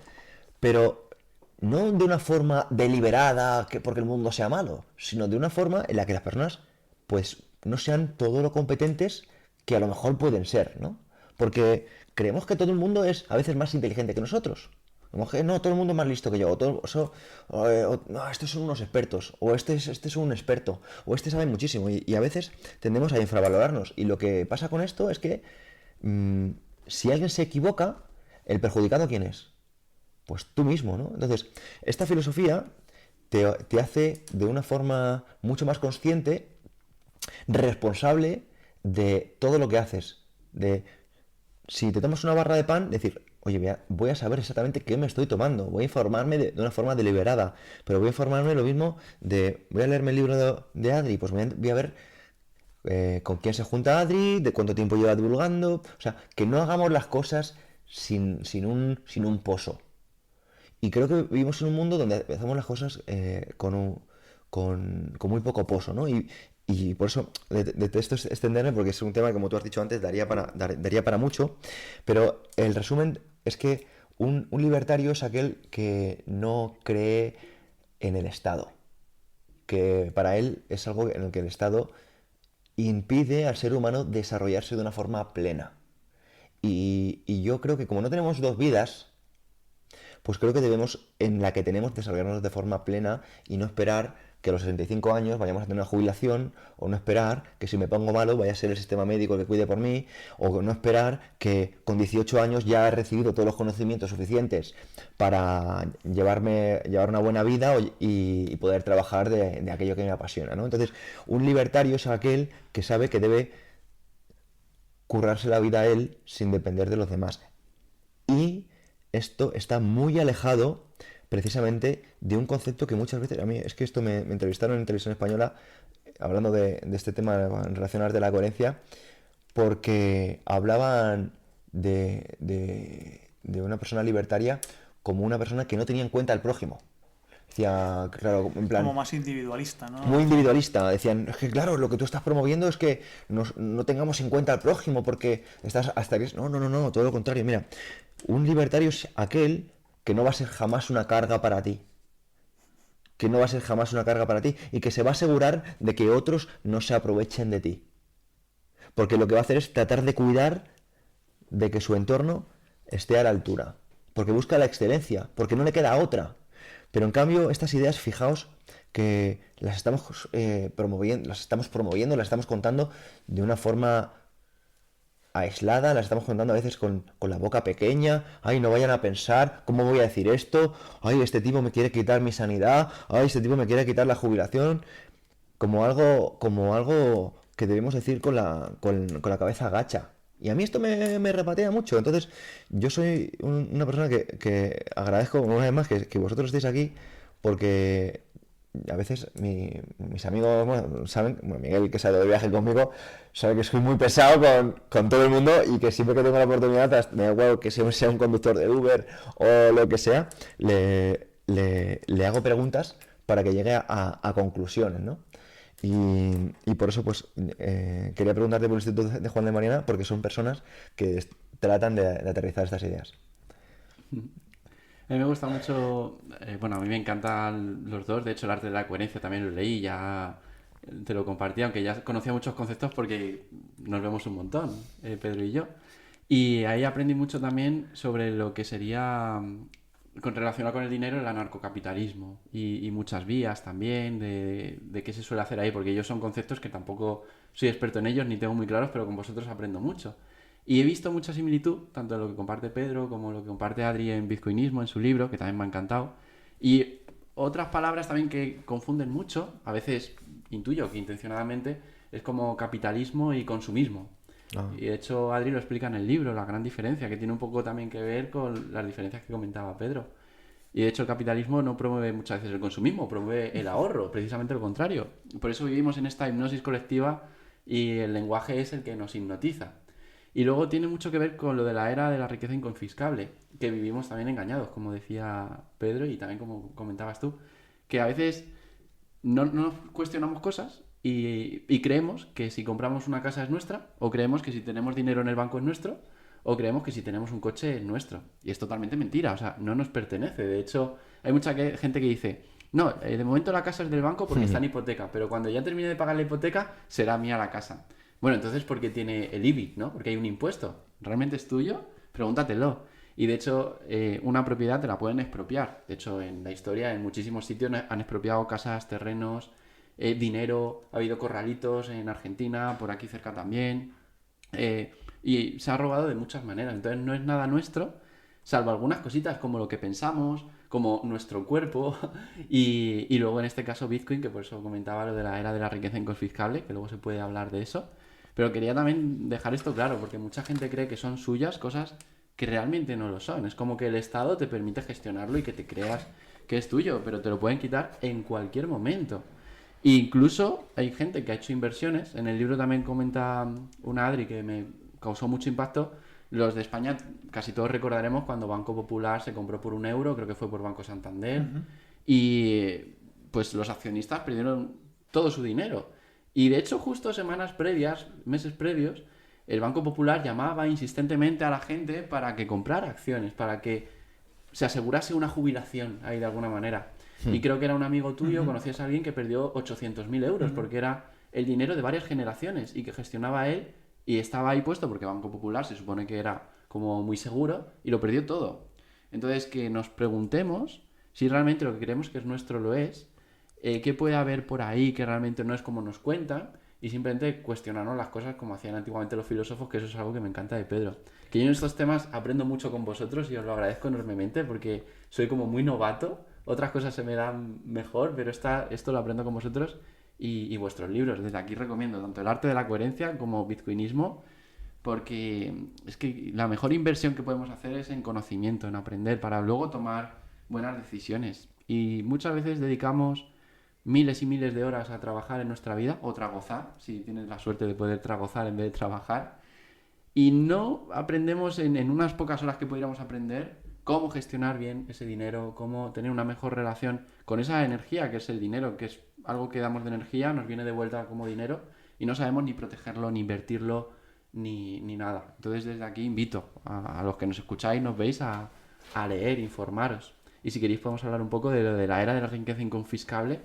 pero no de una forma deliberada porque el mundo sea malo, sino de una forma en la que las personas pues no sean todo lo competentes que a lo mejor pueden ser, ¿no? Porque creemos que todo el mundo es a veces más inteligente que nosotros. Como que no, todo el mundo es más listo que yo. No, estos son unos expertos. O este es un experto. O este sabe muchísimo. Y a veces tendemos a infravalorarnos. Y lo que pasa con esto es que si alguien se equivoca, ¿El perjudicado quién es? Pues tú mismo, ¿no? Entonces, esta filosofía te hace de una forma mucho más consciente, responsable de todo lo que haces. De si te tomas una barra de pan, decir, oye, voy a saber exactamente qué me estoy tomando, voy a informarme de una forma deliberada, pero voy a informarme lo mismo voy a leerme el libro de Adri, pues voy a ver con quién se junta Adri, de cuánto tiempo lleva divulgando, o sea, que no hagamos las cosas sin un pozo. Y creo que vivimos en un mundo donde hacemos las cosas con muy poco pozo, ¿no? Y por eso detesto extenderme porque es un tema que, como tú has dicho antes, daría para mucho. Pero el resumen es que un libertario es aquel que no cree en el Estado. Que para él es algo en el que el Estado impide al ser humano desarrollarse de una forma plena. Y yo creo que como no tenemos dos vidas, pues creo que debemos, en la que tenemos, desarrollarnos de forma plena y no esperar que a los 65 años vayamos a tener una jubilación, o no esperar que si me pongo malo vaya a ser el sistema médico el que cuide por mí, o no esperar que con 18 años ya he recibido todos los conocimientos suficientes para llevar una buena vida y poder trabajar de aquello que me apasiona, ¿no? Entonces, un libertario es aquel que sabe que debe currarse la vida a él sin depender de los demás. Y esto está muy alejado precisamente de un concepto que muchas veces, a mí es que esto me entrevistaron en televisión española hablando de este tema en relación a de la coherencia, porque hablaban de una persona libertaria como una persona que no tenía en cuenta al prójimo. Decía, claro, en plan, Como más individualista, muy ¿no? individualista. Decían, es que claro, lo que tú estás promoviendo es que no tengamos en cuenta al prójimo porque estás hasta que... No, no, no, no, todo lo contrario. Mira, un libertario es aquel que no va a ser jamás una carga para ti. Que no va a ser jamás una carga para ti y que se va a asegurar de que otros no se aprovechen de ti. Porque lo que va a hacer es tratar de cuidar de que su entorno esté a la altura. Porque busca la excelencia, porque no le queda otra. Pero en cambio, estas ideas, fijaos que las estamos promoviendo, las estamos contando de una forma aislada, las estamos contando a veces con la boca pequeña. Ay, no vayan a pensar, ¿cómo voy a decir esto? Ay, este tipo me quiere quitar mi sanidad. Ay, este tipo me quiere quitar la jubilación. Como algo que debemos decir con la cabeza gacha. Y a mí esto me repatea mucho. Entonces, yo soy una persona que agradezco una vez más que vosotros estéis aquí, porque a veces mis amigos, bueno, saben, bueno, Miguel, que se ha ido de viaje conmigo, sabe que soy muy pesado con todo el mundo y que siempre que tengo la oportunidad, me da igual que sea un conductor de Uber o lo que sea, le hago preguntas para que llegue a conclusiones, ¿no? Y por eso, pues, quería preguntarte por el Instituto de Juan de Mariana, porque son personas que tratan de aterrizar estas ideas. A mí me gusta mucho, bueno, a mí me encantan los dos, de hecho el arte de la coherencia también lo leí, ya te lo compartí, aunque ya conocía muchos conceptos porque nos vemos un montón, Pedro y yo. Y ahí aprendí mucho también sobre lo que sería, con relacionado con el dinero, el anarcocapitalismo y muchas vías también de qué se suele hacer ahí, porque ellos son conceptos que tampoco soy experto en ellos ni tengo muy claros, pero con vosotros aprendo mucho. Y he visto mucha similitud, tanto en lo que comparte Pedro como lo que comparte Adri en Bitcoinismo, en su libro, que también me ha encantado. Y otras palabras también que confunden mucho, a veces intuyo que intencionadamente, es como capitalismo y consumismo. Ah. Y de hecho Adri lo explica en el libro, la gran diferencia, que tiene un poco también que ver con las diferencias que comentaba Pedro. Y de hecho el capitalismo no promueve muchas veces el consumismo, promueve el ahorro, precisamente lo contrario. Por eso vivimos en esta hipnosis colectiva y el lenguaje es el que nos hipnotiza. Y luego tiene mucho que ver con lo de la era de la riqueza inconfiscable, que vivimos también engañados, como decía Pedro y también como comentabas tú, que a veces no nos cuestionamos cosas y creemos que si compramos una casa es nuestra, o creemos que si tenemos dinero en el banco es nuestro, o creemos que si tenemos un coche es nuestro. Y es totalmente mentira, o sea, no nos pertenece. De hecho, hay mucha gente que dice, no, de momento la casa es del banco porque está en hipoteca, pero cuando ya termine de pagar la hipoteca será mía la casa. Bueno, entonces, ¿por qué tiene el IBI, no? Porque hay un impuesto. ¿Realmente es tuyo? Pregúntatelo. Y de hecho, una propiedad te la pueden expropiar. De hecho, en la historia, en muchísimos sitios han expropiado casas, terrenos, dinero. Ha habido corralitos en Argentina, por aquí cerca también. Y se ha robado de muchas maneras. Entonces, no es nada nuestro, salvo algunas cositas como lo que pensamos, como nuestro cuerpo, y luego en este caso Bitcoin, que por eso comentaba lo de la era de la riqueza inconfiscable, que luego se puede hablar de eso. Pero quería también dejar esto claro, porque mucha gente cree que son suyas cosas que realmente no lo son. Es como que el Estado te permite gestionarlo y que te creas que es tuyo, pero te lo pueden quitar en cualquier momento. E incluso hay gente que ha hecho inversiones. En el libro también comenta una Adri que me causó mucho impacto. Los de España, casi todos recordaremos cuando Banco Popular se compró por 1 euro, creo que fue por Banco Santander, y pues los accionistas perdieron todo su dinero. Y de hecho, justo semanas previas, meses previos, el Banco Popular llamaba insistentemente a la gente para que comprara acciones, para que se asegurase una jubilación ahí de alguna manera. Y creo que era un amigo tuyo, conocías a alguien que perdió 800.000 euros, porque era el dinero de varias generaciones y que gestionaba él y estaba ahí puesto porque Banco Popular se supone que era como muy seguro y lo perdió todo. Entonces, que nos preguntemos si realmente lo que creemos que es nuestro lo es, qué puede haber por ahí que realmente no es como nos cuentan, y simplemente cuestionarnos las cosas como hacían antiguamente los filósofos, que eso es algo que me encanta de Pedro. Que yo en estos temas aprendo mucho con vosotros y os lo agradezco enormemente porque soy como muy novato, otras cosas se me dan mejor, pero esto lo aprendo con vosotros y vuestros libros. Desde aquí recomiendo tanto El arte de la coherencia como Bitcoinismo, porque es que la mejor inversión que podemos hacer es en conocimiento, en aprender, para luego tomar buenas decisiones. Y muchas veces dedicamos miles y miles de horas a trabajar en nuestra vida, o tragozar, si tienes la suerte de poder tragozar en vez de trabajar, y no aprendemos en unas pocas horas que pudiéramos aprender cómo gestionar bien ese dinero, cómo tener una mejor relación con esa energía que es el dinero, que es algo que damos de energía, nos viene de vuelta como dinero, y no sabemos ni protegerlo, ni invertirlo, ni nada. Entonces desde aquí invito a los que nos escucháis, nos veis, a leer, informaros. Y si queréis podemos hablar un poco de lo de la era de la riqueza inconfiscable,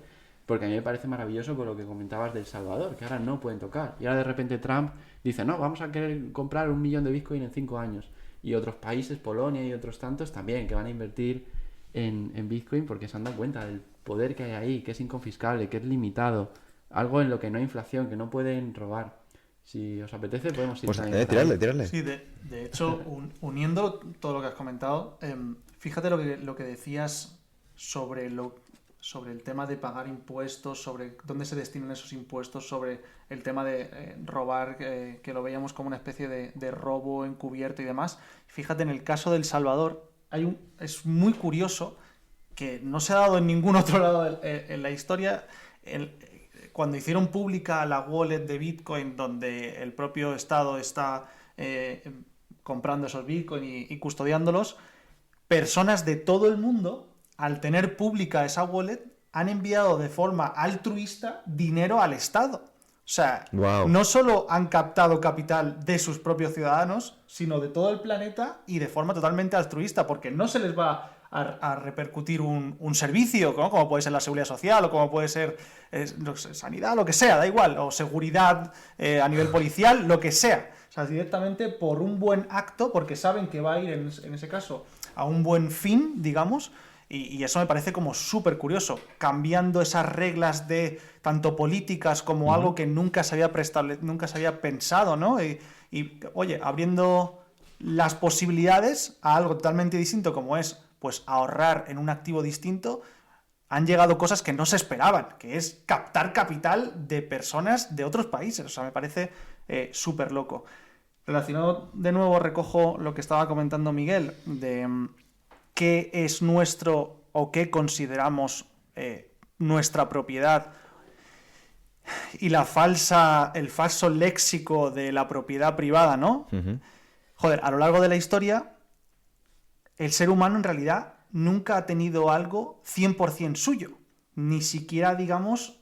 porque a mí me parece maravilloso con lo que comentabas de El Salvador, que ahora no pueden tocar. Y ahora de repente Trump dice, no, vamos a querer comprar 1 millón de Bitcoin en 5 años. Y otros países, Polonia y otros tantos también, que van a invertir en Bitcoin porque se han dado cuenta del poder que hay ahí, que es inconfiscable, que es limitado, algo en lo que no hay inflación, que no pueden robar. Si os apetece podemos ir Pues también por tirarle, ahí. tirarle. Sí, de hecho, uniendo todo lo que has comentado, fíjate lo que decías sobre el tema de pagar impuestos, sobre dónde se destinan esos impuestos, sobre el tema de robar, que lo veíamos como una especie de robo encubierto y demás. Fíjate, en el caso de El Salvador, es muy curioso que no se ha dado en ningún otro lado en la historia. Cuando hicieron pública la wallet de Bitcoin, donde el propio Estado está comprando esos Bitcoin y custodiándolos, personas de todo el mundo, al tener pública esa wallet, han enviado de forma altruista dinero al Estado. O sea, Wow. no solo han captado capital de sus propios ciudadanos, sino de todo el planeta y de forma totalmente altruista, porque no se les va a repercutir un servicio, ¿no? Como puede ser la seguridad social o como puede ser no sé, sanidad, lo que sea, da igual, o seguridad a nivel policial, lo que sea. O sea, directamente por un buen acto, porque saben que va a ir en ese caso a un buen fin, digamos. Y eso me parece como súper curioso, cambiando esas reglas de tanto políticas como algo que nunca se había pensado, ¿no? Y, oye, abriendo las posibilidades a algo totalmente distinto como es pues ahorrar en un activo distinto, han llegado cosas que no se esperaban, que es captar capital de personas de otros países. O sea, me parece súper loco. Relacionado, de nuevo, recojo lo que estaba comentando Miguel, de qué es nuestro o qué consideramos nuestra propiedad y el falso léxico de la propiedad privada, ¿no? Joder, a lo largo de la historia, el ser humano en realidad nunca ha tenido algo 100% suyo, ni siquiera, digamos,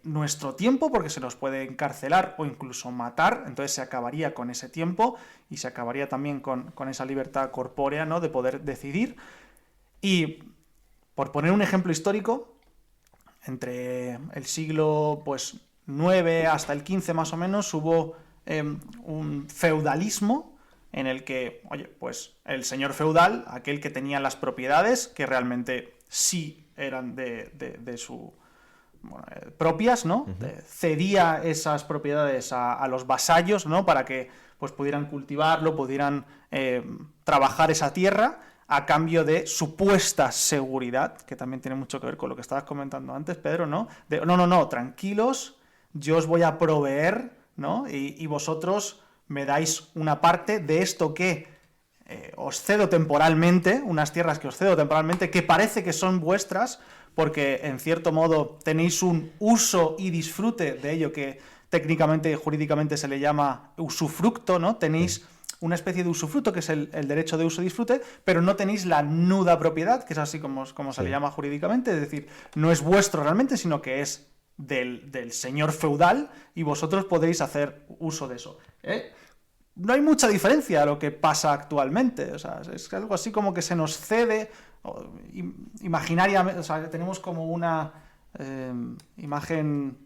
nuestro tiempo, porque se nos puede encarcelar o incluso matar, entonces se acabaría con ese tiempo y se acabaría también con esa libertad corpórea, ¿no?, de poder decidir. Y, por poner un ejemplo histórico, entre el siglo pues, 9 hasta el 15 más o menos, hubo un feudalismo en el que, oye, pues el señor feudal, aquel que tenía las propiedades, que realmente sí eran de su... propias, ¿no? Cedía esas propiedades a los vasallos, ¿no? Para que pues pudieran cultivarlo, pudieran trabajar esa tierra a cambio de supuesta seguridad, que también tiene mucho que ver con lo que estabas comentando antes, Pedro, ¿no? De, no, tranquilos, yo os voy a proveer, ¿no? Y vosotros me dais una parte de esto que os cedo temporalmente, unas tierras que os cedo temporalmente, que parece que son vuestras, porque en cierto modo tenéis un uso y disfrute de ello que técnicamente y jurídicamente se le llama usufructo, ¿no? Tenéis una especie de usufructo, que es el derecho de uso y disfrute, pero no tenéis la nuda propiedad, que es así como se le llama jurídicamente, es decir, no es vuestro realmente, sino que es del señor feudal y vosotros podéis hacer uso de eso. No hay mucha diferencia a lo que pasa actualmente, o sea, es algo así como que se nos cede imaginariamente, o sea, tenemos como una imagen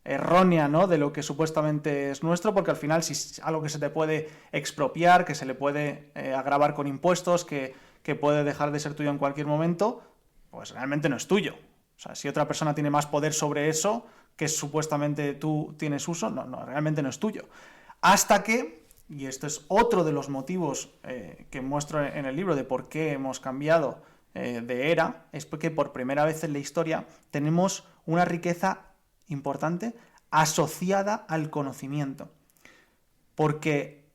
errónea, ¿no?, de lo que supuestamente es nuestro, porque al final si es algo que se te puede expropiar, que se le puede agravar con impuestos, que puede dejar de ser tuyo en cualquier momento, pues realmente no es tuyo. O sea, si otra persona tiene más poder sobre eso, que supuestamente tú tienes uso, no, realmente no es tuyo. Hasta que, y esto es otro de los motivos que muestro en el libro de por qué hemos cambiado de era, es porque por primera vez en la historia tenemos una riqueza importante asociada al conocimiento. Porque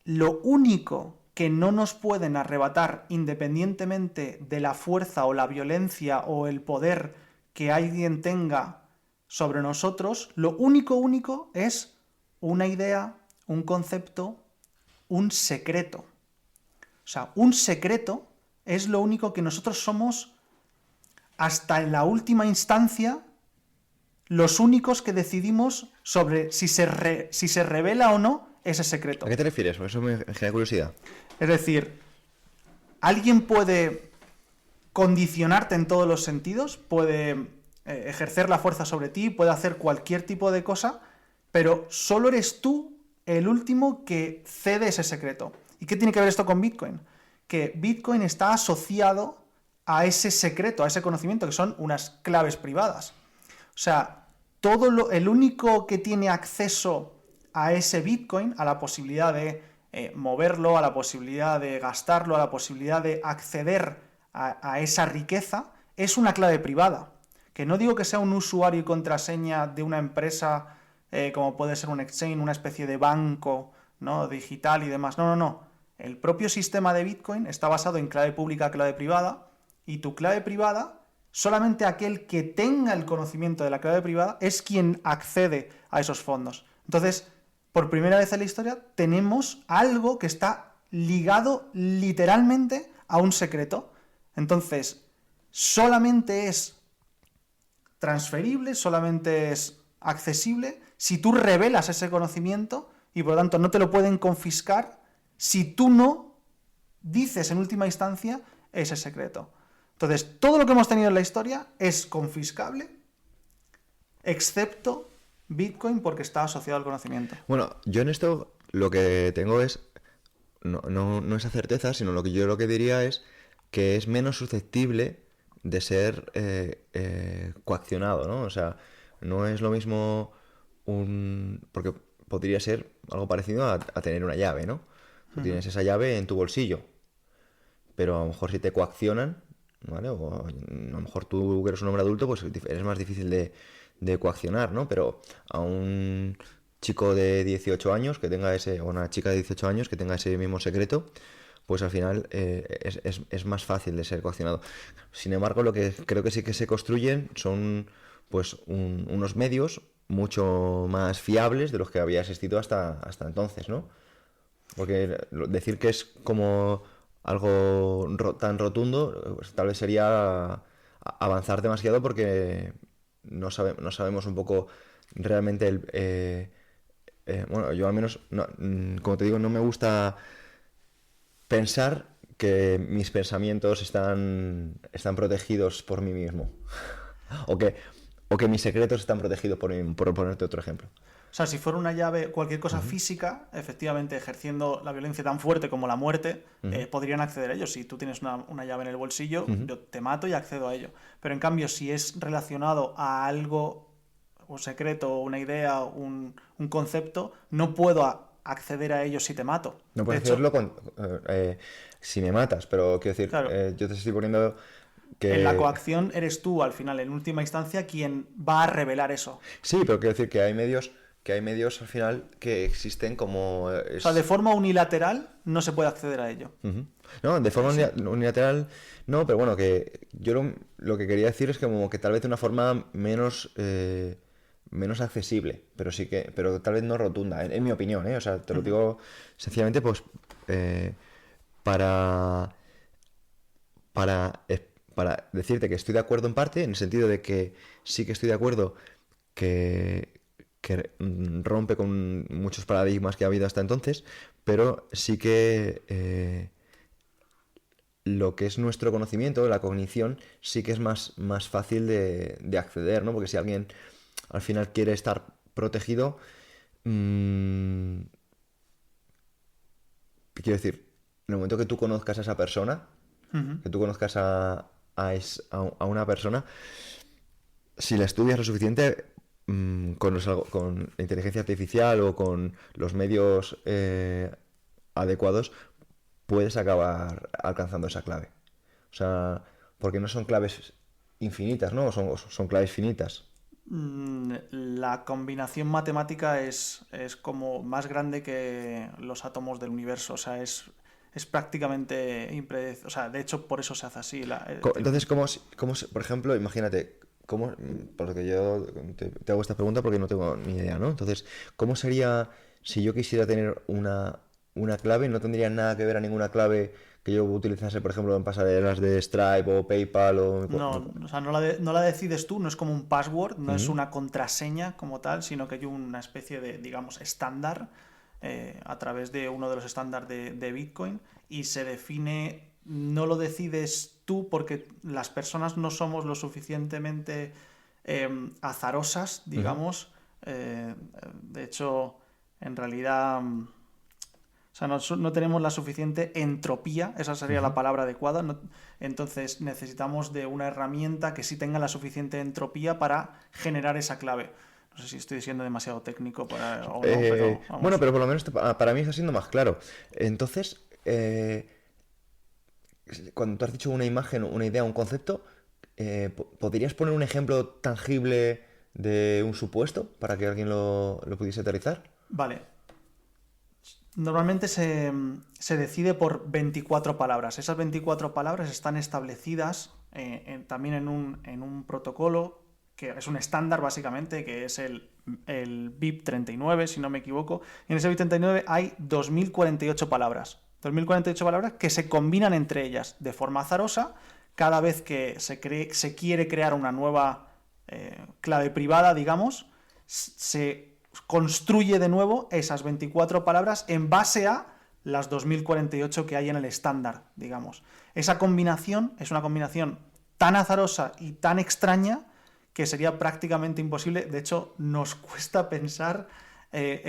lo único que no nos pueden arrebatar, independientemente de la fuerza o la violencia o el poder que alguien tenga sobre nosotros, lo único es una idea, un concepto, un secreto. O sea, un secreto es lo único que nosotros somos, hasta en la última instancia, los únicos que decidimos sobre si se revela o no ese secreto. ¿A qué te refieres? Eso me genera curiosidad. Es decir, alguien puede condicionarte en todos los sentidos, puede ejercer la fuerza sobre ti, puede hacer cualquier tipo de cosa, pero solo eres tú el último que cede ese secreto. ¿Y qué tiene que ver esto con Bitcoin? Que Bitcoin está asociado a ese secreto, a ese conocimiento, que son unas claves privadas. O sea, el único que tiene acceso a ese Bitcoin, a la posibilidad de moverlo, a la posibilidad de gastarlo, a la posibilidad de acceder a esa riqueza, es una clave privada. Que no digo que sea un usuario y contraseña de una empresa como puede ser un exchange, una especie de banco, ¿no?, digital y demás. No. El propio sistema de Bitcoin está basado en clave pública, clave privada, y tu clave privada, solamente aquel que tenga el conocimiento de la clave privada es quien accede a esos fondos. Entonces, por primera vez en la historia, tenemos algo que está ligado literalmente a un secreto. Entonces, solamente es transferible, solamente es accesible si tú revelas ese conocimiento y por lo tanto no te lo pueden confiscar si tú no dices en última instancia ese secreto. Entonces, todo lo que hemos tenido en la historia es confiscable, excepto Bitcoin, porque está asociado al conocimiento. Bueno, yo en esto lo que tengo es, no esa certeza, sino lo que diría es que es menos susceptible de ser coaccionado, ¿no? O sea, no es lo mismo porque podría ser algo parecido a tener una llave, ¿no? Tú tienes esa llave en tu bolsillo, pero a lo mejor si te coaccionan, ¿vale? O a lo mejor tú que eres un hombre adulto, pues eres más difícil de coaccionar, ¿no? Pero a un chico de 18 años que tenga o una chica de 18 años que tenga ese mismo secreto, pues al final es más fácil de ser coaccionado. Sin embargo, lo que creo que sí que se construyen son pues unos medios mucho más fiables de los que había existido hasta entonces, ¿no? Porque decir que es como algo tan rotundo, pues tal vez sería avanzar demasiado porque no sabemos un poco realmente bueno, yo al menos, como te digo, no me gusta pensar que mis pensamientos están protegidos por mí mismo. o que mis secretos están protegidos por ponerte otro ejemplo. O sea, si fuera una llave, cualquier cosa física, efectivamente, ejerciendo la violencia tan fuerte como la muerte, podrían acceder a ello. Si tú tienes una llave en el bolsillo, yo te mato y accedo a ello. Pero en cambio, si es relacionado a algo, un secreto, una idea, un concepto, no puedo acceder a ellos si te mato. No puedes De hecho, hacerlo si me matas, pero quiero decir, claro. yo te estoy poniendo que... En la coacción eres tú, al final, en última instancia, quien va a revelar eso. Sí, pero quiero decir que hay medios al final que existen como... O sea, de forma unilateral no se puede acceder a ello. Ujú. No, de forma unilateral no, pero bueno, que yo lo que quería decir es que como que tal vez de una forma menos accesible, pero tal vez no rotunda, en mi opinión, ¿eh? O sea, te lo digo sencillamente pues para, para decirte que estoy de acuerdo en parte, en el sentido de que sí que estoy de acuerdo que rompe con muchos paradigmas que ha habido hasta entonces, pero sí que lo que es nuestro conocimiento, la cognición, sí que es más fácil de acceder, ¿no? Porque si alguien al final quiere estar protegido, quiero decir, en el momento que tú conozcas a esa persona, que tú conozcas a una persona, si la estudias lo suficiente, con la inteligencia artificial o con los medios adecuados, puedes acabar alcanzando esa clave. O sea, porque no son claves infinitas, ¿no? Son claves finitas. La combinación matemática es como más grande que los átomos del universo. O sea, es prácticamente impredecible. O sea, de hecho, por eso se hace así. Entonces, por ejemplo, imagínate, porque yo te hago esta pregunta porque no tengo ni idea, ¿no? Entonces, ¿cómo sería si yo quisiera tener una clave? No tendría nada que ver a ninguna clave que yo utilizase, por ejemplo, en pasarelas de Stripe o PayPal o... No, o sea, no la decides tú, no es como un password, no es Ujú. una contraseña como tal, sino que hay una especie de, digamos, estándar a través de uno de los estándares de Bitcoin y se define, no lo decides tú porque las personas no somos lo suficientemente azarosas, digamos. De hecho, en realidad... O sea, no tenemos la suficiente entropía, esa sería la palabra adecuada. Entonces necesitamos de una herramienta que sí tenga la suficiente entropía para generar esa clave. No sé si estoy siendo demasiado técnico o no, pero vamos. Bueno, pero por lo menos para mí está siendo más claro. Entonces, cuando tú has dicho una imagen, una idea, un concepto, ¿podrías poner un ejemplo tangible de un supuesto para que alguien lo pudiese aterrizar? Vale. Normalmente se decide por 24 palabras. Esas 24 palabras están establecidas también en un protocolo que es un estándar básicamente, que es el BIP 39, si no me equivoco. Y en ese BIP 39 hay 2048 palabras. 2048 palabras que se combinan entre ellas de forma azarosa cada vez que se quiere crear una nueva clave privada, digamos, se construye de nuevo esas 24 palabras en base a las 2048 que hay en el estándar, digamos. Esa combinación es una combinación tan azarosa y tan extraña que sería prácticamente imposible. De hecho, nos cuesta pensar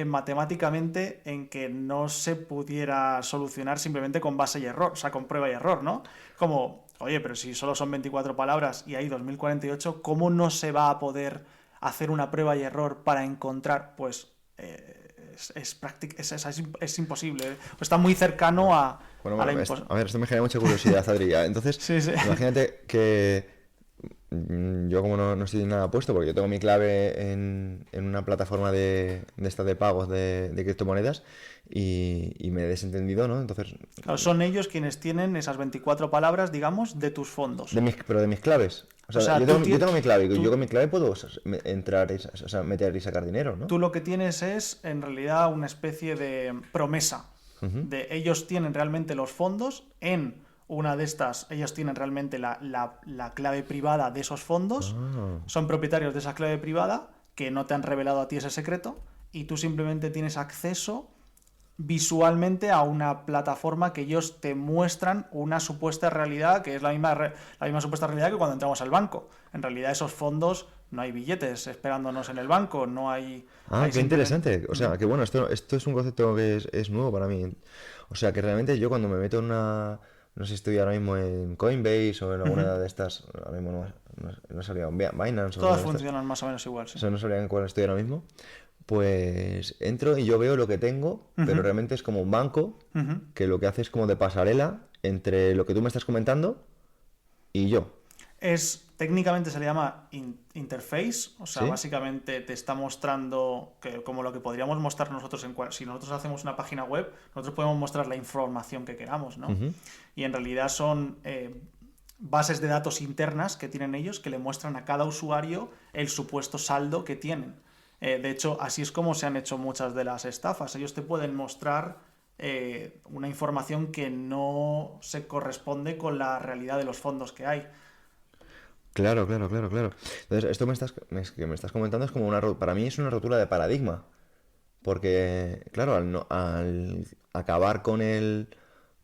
matemáticamente en que no se pudiera solucionar simplemente con base y error, o sea, con prueba y error, ¿no? Como, oye, pero si solo son 24 palabras y hay 2048, ¿cómo no se va a poder hacer una prueba y error para encontrar? Pues es imposible. Está muy cercano a Bueno, la a ver, esto me genera mucha curiosidad, Adri. Entonces, Sí. imagínate que yo como no estoy nada puesto, porque yo tengo mi clave en una plataforma de esta de pagos de criptomonedas y me he desentendido, ¿no? Entonces, Claro, son ellos quienes tienen esas 24 palabras, digamos, de tus fondos. pero de mis claves. O sea, O sea, yo tengo mi clave y tú- yo con mi clave puedo entrar, o sea, meter y sacar dinero, ¿no? Tú lo que tienes es, en realidad, una especie de promesa. De ellos tienen realmente los fondos en una de estas, ellos tienen realmente la clave privada de esos fondos, son propietarios de esa clave privada, que no te han revelado a ti ese secreto, y tú simplemente tienes acceso visualmente a una plataforma que ellos te muestran una supuesta realidad que es la misma supuesta realidad que cuando entramos al banco. En realidad esos fondos no hay billetes esperándonos en el banco, no hay... Ah, hay qué simplemente- interesante. O sea, que bueno, esto es un concepto que es nuevo para mí. O sea, que realmente yo cuando me meto en una... No sé si estoy ahora mismo en Coinbase o en alguna de estas... Ahora mismo no he salido en Binance o Todas alguna de estas. funcionan más o menos igual, sí. O sea, no sabría en cuál estoy ahora mismo. pues entro y yo veo lo que tengo, pero realmente es como un banco que lo que hace es como de pasarela entre lo que tú me estás comentando y yo. Técnicamente se le llama interface, o sea, ¿Sí? básicamente te está mostrando como lo que podríamos mostrar nosotros si nosotros hacemos una página web, nosotros podemos mostrar la información que queramos, ¿no? Y en realidad son bases de datos internas que tienen ellos que le muestran a cada usuario el supuesto saldo que tienen. De hecho, así es como se han hecho muchas de las estafas. Ellos te pueden mostrar una información que no se corresponde con la realidad de los fondos que hay. Claro. Entonces, esto que me estás comentando es como para mí es una rotura de paradigma. Porque, claro, al acabar con el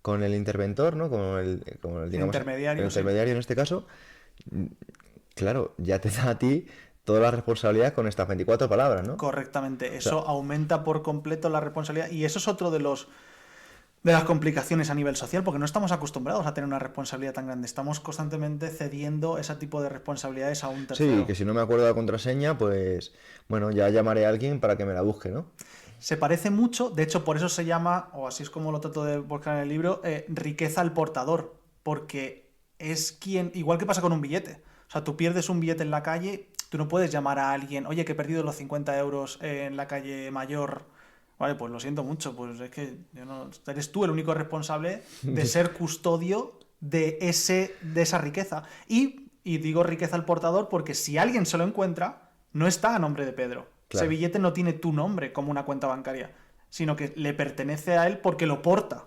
interventor, ¿no? Digamos, Intermediario, el sí. intermediario en este caso, claro, ya te da a ti toda la responsabilidad con estas 24 palabras, ¿no? Correctamente. O sea, Eso aumenta por completo la responsabilidad. Y eso es otro de las complicaciones a nivel social, porque no estamos acostumbrados a tener una responsabilidad tan grande. Estamos constantemente cediendo ese tipo de responsabilidades a un tercero. sí, que si no me acuerdo de la contraseña, pues, bueno, ya llamaré a alguien para que me la busque, ¿no? Se parece mucho, de hecho por eso se llama, o así es como lo trato de buscar en el libro, riqueza al portador, porque es quien, igual que pasa con un billete, o sea, tú pierdes un billete en la calle, tú no puedes llamar a alguien, oye, que he perdido los 50 euros en la calle Mayor, vale, pues lo siento mucho, pues es que eres tú el único responsable de ser custodio de esa riqueza. Y digo riqueza al portador porque si alguien se lo encuentra, no está a nombre de Pedro. Claro. Ese billete no tiene tu nombre como una cuenta bancaria, sino que le pertenece a él porque lo porta.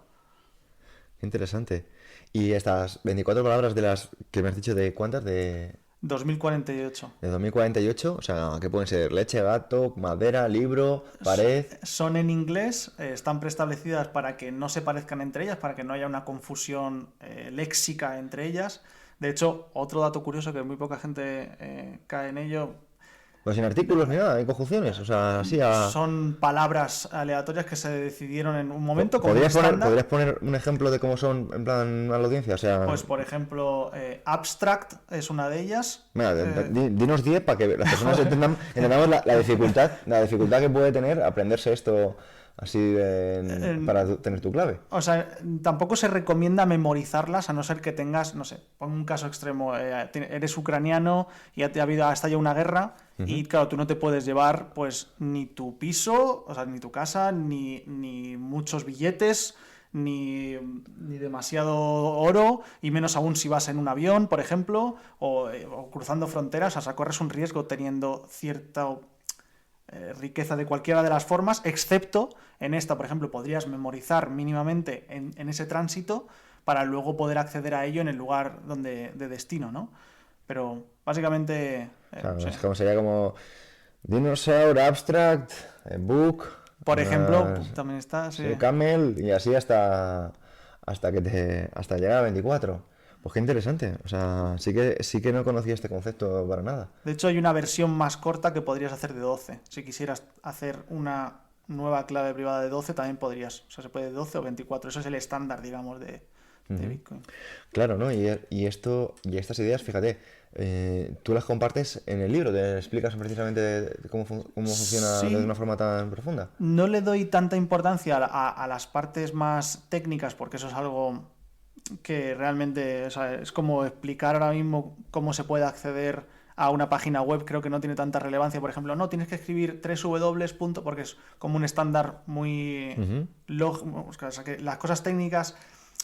Qué interesante. Y estas 24 palabras de las que me has dicho, ¿de cuántas? De 2048. 2048, o sea, ¿qué pueden ser? Leche, gato, madera, libro, pared. Son en inglés, están preestablecidas para que no se parezcan entre ellas, para que no haya una confusión léxica entre ellas. De hecho, otro dato curioso que muy poca gente cae en ello, Pues sin artículos ni nada, en conjunciones, o sea, así son palabras aleatorias que se decidieron en un momento como un ¿Podrías estándar. poner un ejemplo de cómo son, en plan, a la audiencia? O sea, Pues, por ejemplo, abstract es una de ellas. mira, dinos 10 para que las personas entendamos la dificultad que puede tener aprenderse esto así para tener tu clave. O sea, tampoco se recomienda memorizarlas a no ser que tengas, no sé, pon un caso extremo, eres ucraniano y ha estallado una guerra y claro, tú no te puedes llevar pues ni tu piso, o sea, ni tu casa, ni muchos billetes, ni demasiado oro, y menos aún si vas en un avión, por ejemplo, o cruzando fronteras, o sea, corres un riesgo teniendo cierta riqueza de cualquiera de las formas, excepto en esta, por ejemplo, podrías memorizar mínimamente en ese tránsito para luego poder acceder a ello en el lugar de destino, ¿no? Pero básicamente... Claro, sí. es como sería como Dinosaur, Abstract, Book, Por ejemplo, también está... sí, Camel, y así hasta llegar a 24. Pues qué interesante. O sea, sí que no conocía este concepto para nada. De hecho, hay una versión más corta que podrías hacer de 12. Si quisieras hacer una nueva clave privada de 12, también podrías. O sea, se puede de 12 o 24. Eso es el estándar, digamos, de Bitcoin. Claro, ¿no? Y estas ideas, fíjate, tú las compartes en el libro, te explicas precisamente cómo funciona Sí. de una forma tan profunda. No le doy tanta importancia a las partes más técnicas porque eso es algo que realmente, o sea, es como explicar ahora mismo cómo se puede acceder a una página web, creo que no tiene tanta relevancia. Por ejemplo, no, tienes que escribir 3W. Porque es como un estándar muy o sea, que las cosas técnicas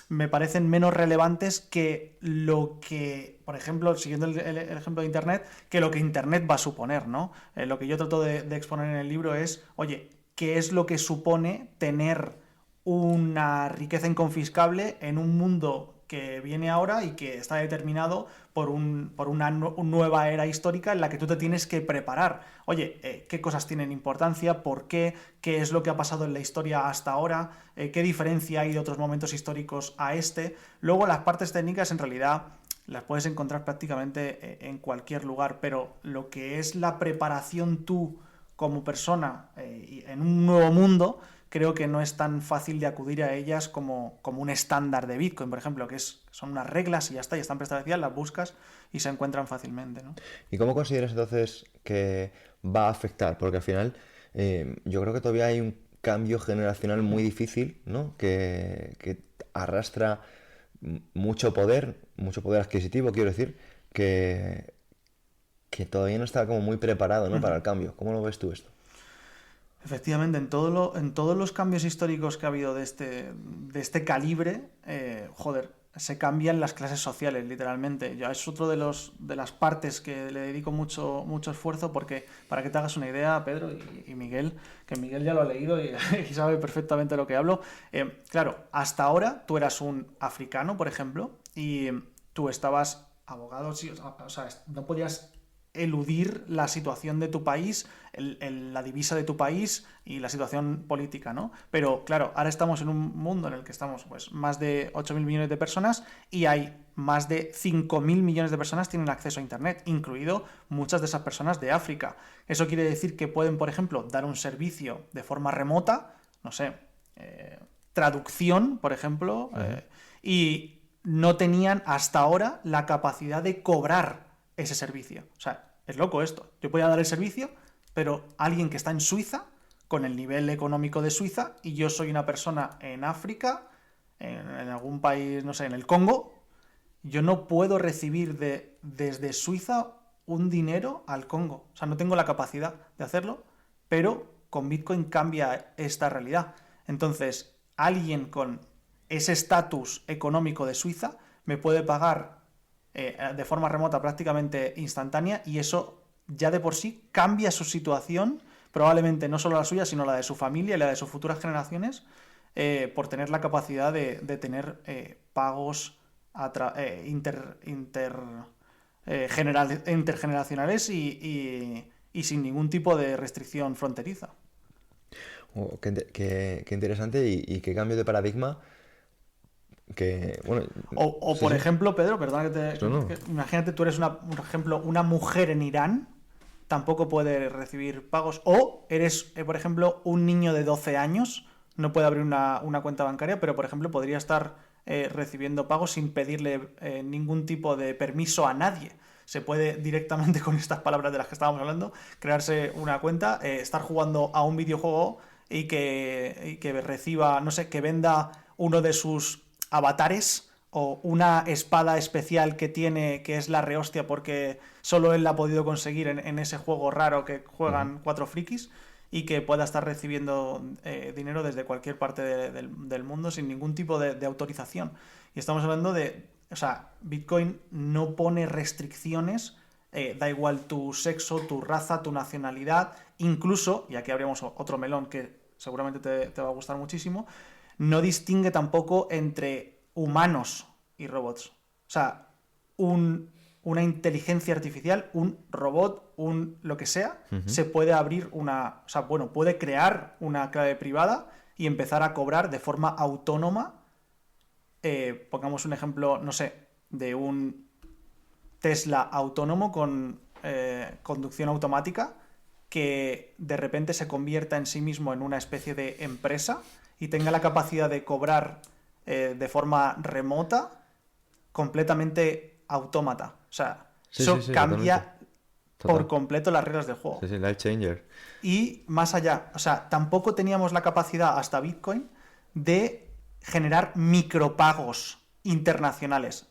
me parecen menos relevantes que lo que, por ejemplo, siguiendo el ejemplo de Internet, que lo que Internet va a suponer, ¿no? Lo que yo trato de exponer en el libro es, oye, ¿qué es lo que supone tener una riqueza inconfiscable en un mundo que viene ahora y que está determinado por una nueva era histórica en la que tú te tienes que preparar? Oye, ¿qué cosas tienen importancia? ¿Por qué? ¿Qué es lo que ha pasado en la historia hasta ahora? ¿Qué diferencia hay de otros momentos históricos a este? Luego, las partes técnicas en realidad las puedes encontrar prácticamente en cualquier lugar, pero lo que es la preparación tú como persona en un nuevo mundo, creo que no es tan fácil de acudir a ellas como un estándar de Bitcoin, por ejemplo, que son unas reglas y ya está, ya están preestablecidas, las buscas y se encuentran fácilmente, ¿no? ¿Y cómo consideras entonces que va a afectar? Porque al final Yo creo que todavía hay un cambio generacional muy difícil, ¿no? Que arrastra mucho poder adquisitivo, quiero decir, que, que todavía no está como muy preparado, ¿no? Para el cambio. ¿Cómo lo ves tú esto? Efectivamente, en todos los cambios históricos que ha habido de este calibre, joder, se cambian las clases sociales, literalmente. Ya es otro de las partes que le dedico mucho esfuerzo, porque para que te hagas una idea, Pedro y Miguel, que Miguel ya lo ha leído y, y sabe perfectamente de lo que hablo. Claro, hasta ahora tú eras un africano, por ejemplo, y tú estabas abogado, sí, o sea, no podías eludir la situación de tu país, la divisa de tu país y la situación política, ¿no? Pero claro, ahora estamos en un mundo en el que estamos pues más de 8.000 millones de personas y hay más de 5.000 millones de personas que tienen acceso a Internet, incluido muchas de esas personas de África. Eso quiere decir que pueden, por ejemplo, dar un servicio de forma remota, no sé, traducción, por ejemplo, y no tenían hasta ahora la capacidad de cobrar ese servicio. O sea, es loco esto. Yo podía dar el servicio, pero alguien que está en Suiza, con el nivel económico de Suiza, y yo soy una persona en África, en algún país, no sé, en el Congo, yo no puedo recibir desde Suiza un dinero al Congo. O sea, no tengo la capacidad de hacerlo, pero con Bitcoin cambia esta realidad. Entonces, alguien con ese estatus económico de Suiza me puede pagar de forma remota prácticamente instantánea, y eso ya de por sí cambia su situación, probablemente no solo la suya, sino la de su familia y la de sus futuras generaciones, por tener la capacidad de tener pagos intergeneracionales y sin ningún tipo de restricción fronteriza. Oh, qué interesante y qué cambio de paradigma que, bueno, O sí, por sí, ejemplo, Pedro, perdona no, no, imagínate, tú eres por ejemplo, una mujer en Irán, tampoco puede recibir pagos. O eres, por ejemplo, un niño de 12 años, no puede abrir una cuenta bancaria, pero por ejemplo podría estar recibiendo pagos sin pedirle ningún tipo de permiso a nadie. Se puede directamente, con estas palabras de las que estábamos hablando, crearse una cuenta, estar jugando a un videojuego y que reciba, no sé, que venda uno de sus avatares o una espada especial que tiene, que es la rehostia porque solo él la ha podido conseguir en ese juego raro que juegan cuatro frikis, y que pueda estar recibiendo dinero desde cualquier parte del mundo sin ningún tipo de autorización. Y estamos hablando o sea, Bitcoin no pone restricciones, da igual tu sexo, tu raza, tu nacionalidad, incluso, y aquí habríamos otro melón que seguramente te va a gustar muchísimo, no distingue tampoco entre humanos y robots. O sea, una inteligencia artificial, un robot, lo que sea, se puede abrir o sea, bueno, puede crear una clave privada y empezar a cobrar de forma autónoma. Pongamos un ejemplo, no sé, de un Tesla autónomo con conducción automática que de repente se convierta en sí mismo en una especie de empresa y tenga la capacidad de cobrar de forma remota, completamente autómata. O sea, sí, eso sí, sí, totalmente, cambia por total, completo las reglas del juego. sí, sí, life changer. Y más allá, o sea, tampoco teníamos la capacidad hasta Bitcoin de generar micropagos internacionales.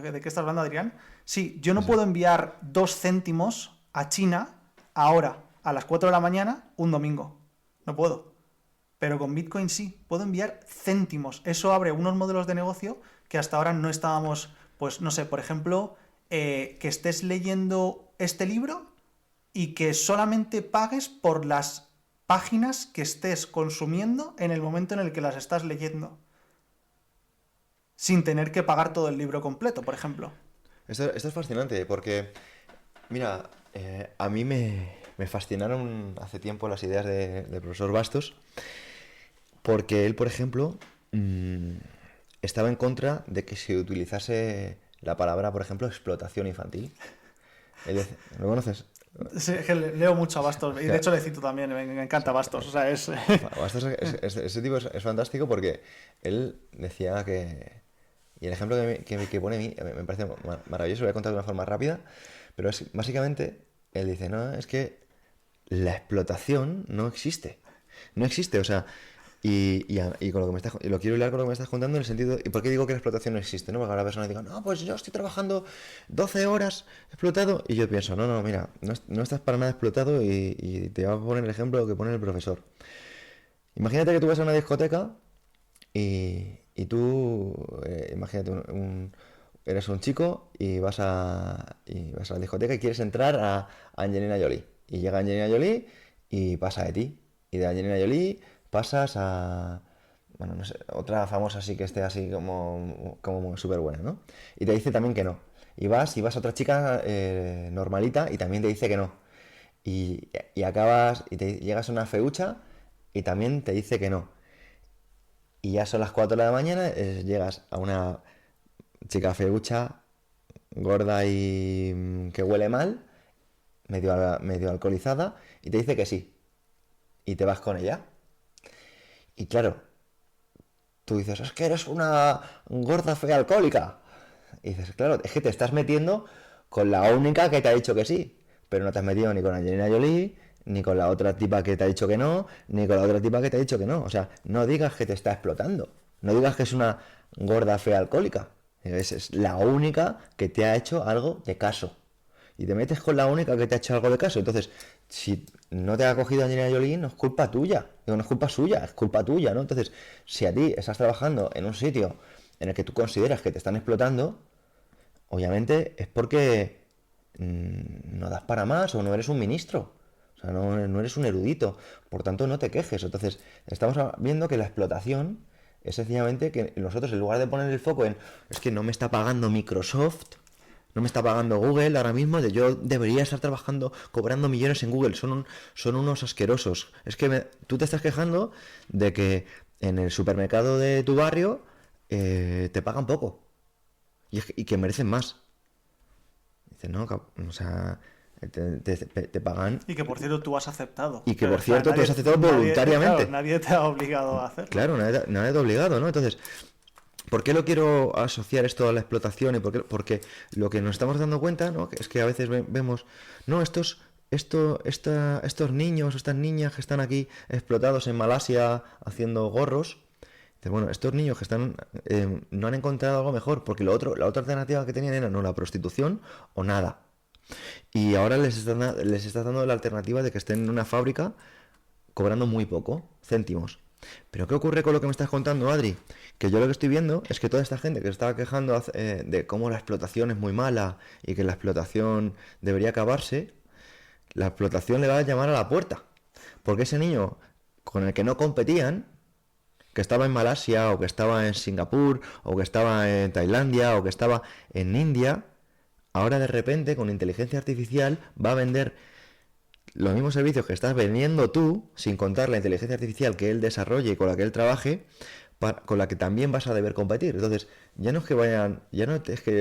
¿De qué estás hablando, Adrián? Sí, yo no Sí, sí. puedo enviar 2 céntimos a China ahora, a las 4 de la mañana, un domingo. No puedo. Pero con Bitcoin sí, puedo enviar céntimos. Eso abre unos modelos de negocio que hasta ahora no estábamos, pues no sé, por ejemplo, que estés leyendo este libro y que solamente pagues por las páginas que estés consumiendo en el momento en el que las estás leyendo, sin tener que pagar todo el libro completo, por ejemplo. Esto es fascinante porque, mira, a mí me fascinaron hace tiempo las ideas del profesor Bastos, porque él, por ejemplo, estaba en contra de que se utilizase la palabra, por ejemplo, explotación infantil. ¿Lo conoces? Sí, es que leo mucho a Bastos y de Que- hecho le cito también, me encanta Bastos. O sea, es. Bastos ese tipo es fantástico porque él decía que... Y el ejemplo que pone a mí me parece maravilloso, lo voy a contar de una forma rápida, pero es básicamente, él dice, no, es que la explotación no existe. No existe, o sea, y con lo que me estás, y lo quiero hilar con lo que me estás contando en el sentido, ¿y por qué digo que la explotación no existe? ¿No? Porque ahora la persona diga, no, pues yo estoy trabajando 12 horas explotado, y yo pienso, no, mira, no estás para nada explotado y te voy a poner el ejemplo que pone el profesor. Imagínate que tú vas a una discoteca y tú, imagínate, eres un chico y vas a la discoteca y quieres entrar a Angelina Jolie. Y llega Angelina Jolie y pasa de ti. Y de Angelina Jolie pasas a, bueno, no sé, otra famosa así que esté así como súper buena, ¿no? Y te dice también que no. Y vas a otra chica normalita y también te dice que no. Y acabas, y te llegas a una feucha y también te dice que no. Y ya son las 4 de la mañana, llegas a una chica feucha, gorda y que huele mal, medio alcoholizada, y te dice que sí. Y te vas con ella. Y claro, tú dices, es que eres una gorda fea alcohólica. Y dices, claro, es que te estás metiendo con la única que te ha dicho que sí. Pero no te has metido ni con Angelina Jolie, ni con la otra tipa que te ha dicho que no, ni con la otra tipa que te ha dicho que no. O sea, no digas que te está explotando. No digas que es una gorda fea alcohólica. Es la única que te ha hecho algo de caso. Y te metes con la única que te ha hecho algo de caso. Entonces, si no te ha cogido Angelina Jolie, no es culpa tuya. Digo, no es culpa suya, es culpa tuya, ¿no? Entonces, si a ti estás trabajando en un sitio en el que tú consideras que te están explotando, obviamente es porque no das para más o no eres un ministro. O sea, no eres un erudito. Por tanto, no te quejes. Entonces, estamos viendo que la explotación es sencillamente que nosotros, en lugar de poner el foco en, es que no me está pagando Microsoft, no me está pagando Google ahora mismo, yo debería estar trabajando, cobrando millones en Google, son unos asquerosos. Es que tú te estás quejando de que en el supermercado de tu barrio te pagan poco y que merecen más. Dices, no, o sea, te pagan. Y que por cierto tú has aceptado. Y que Pero, por cierto tú has aceptado nadie, voluntariamente. claro, nadie te ha obligado a hacerlo. Claro, nadie te ha obligado, ¿no? Entonces, ¿por qué lo quiero asociar esto a la explotación? Porque lo que nos estamos dando cuenta, ¿no? Es que a veces vemos, no, estos niños, estas niñas que están aquí explotados en Malasia haciendo gorros. Bueno, estos niños que están no han encontrado algo mejor, porque la otra alternativa que tenían era no la prostitución o nada. Y ahora les estás dando la alternativa de que estén en una fábrica cobrando muy poco, céntimos. Pero ¿qué ocurre con lo que me estás contando, Adri? Que yo lo que estoy viendo es que toda esta gente que se estaba quejando de cómo la explotación es muy mala y que la explotación debería acabarse, la explotación le va a llamar a la puerta. Porque ese niño con el que no competían, que estaba en Malasia o que estaba en Singapur o que estaba en Tailandia o que estaba en India, ahora de repente con inteligencia artificial va a vender los mismos servicios que estás vendiendo tú, sin contar la inteligencia artificial que él desarrolle y con la que él trabaje, con la que también vas a deber competir. Entonces, ya no es que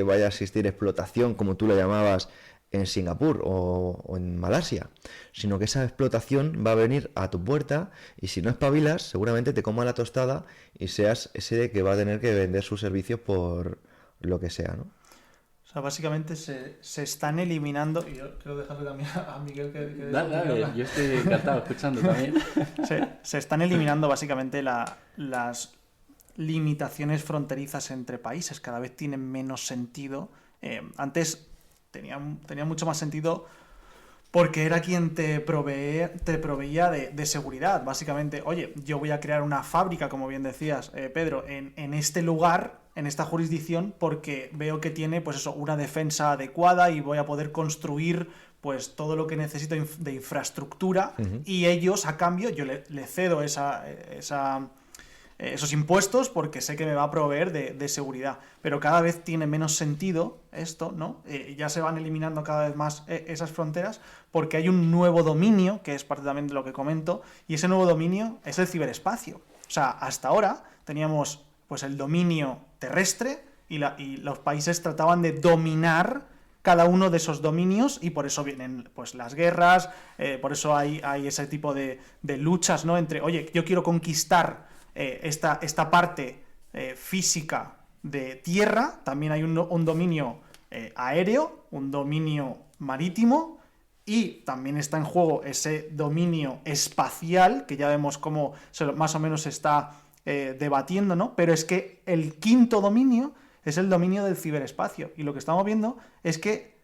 vaya a existir explotación como tú la llamabas en Singapur o en Malasia, sino que esa explotación va a venir a tu puerta y si no espabilas, seguramente te coma la tostada y seas ese que va a tener que vender sus servicios por lo que sea, ¿no? O sea, básicamente se están eliminando, y yo quiero dejarle también a Miguel que Dale, yo estoy encantado escuchando también. se están eliminando básicamente las limitaciones fronterizas entre países, cada vez tienen menos sentido. Antes tenía mucho más sentido porque era quien te proveía de seguridad. Básicamente, oye, yo voy a crear una fábrica, como bien decías, Pedro, en este lugar, en esta jurisdicción, porque veo que tiene, pues eso, una defensa adecuada y voy a poder construir pues todo lo que necesito de infraestructura y ellos, a cambio, yo le cedo esos impuestos porque sé que me va a proveer de seguridad. Pero cada vez tiene menos sentido esto, ¿no? Ya se van eliminando cada vez más esas fronteras porque hay un nuevo dominio, que es parte también de lo que comento, y ese nuevo dominio es el ciberespacio. O sea, hasta ahora teníamos pues el dominio terrestre y los países trataban de dominar cada uno de esos dominios y por eso vienen pues las guerras, por eso hay ese tipo de luchas, ¿no? Entre, oye, yo quiero conquistar esta parte física de tierra, también hay un dominio aéreo, un dominio marítimo y también está en juego ese dominio espacial, que ya vemos cómo más o menos se está debatiendo, ¿no? Pero es que el quinto dominio es el dominio del ciberespacio. Y lo que estamos viendo es que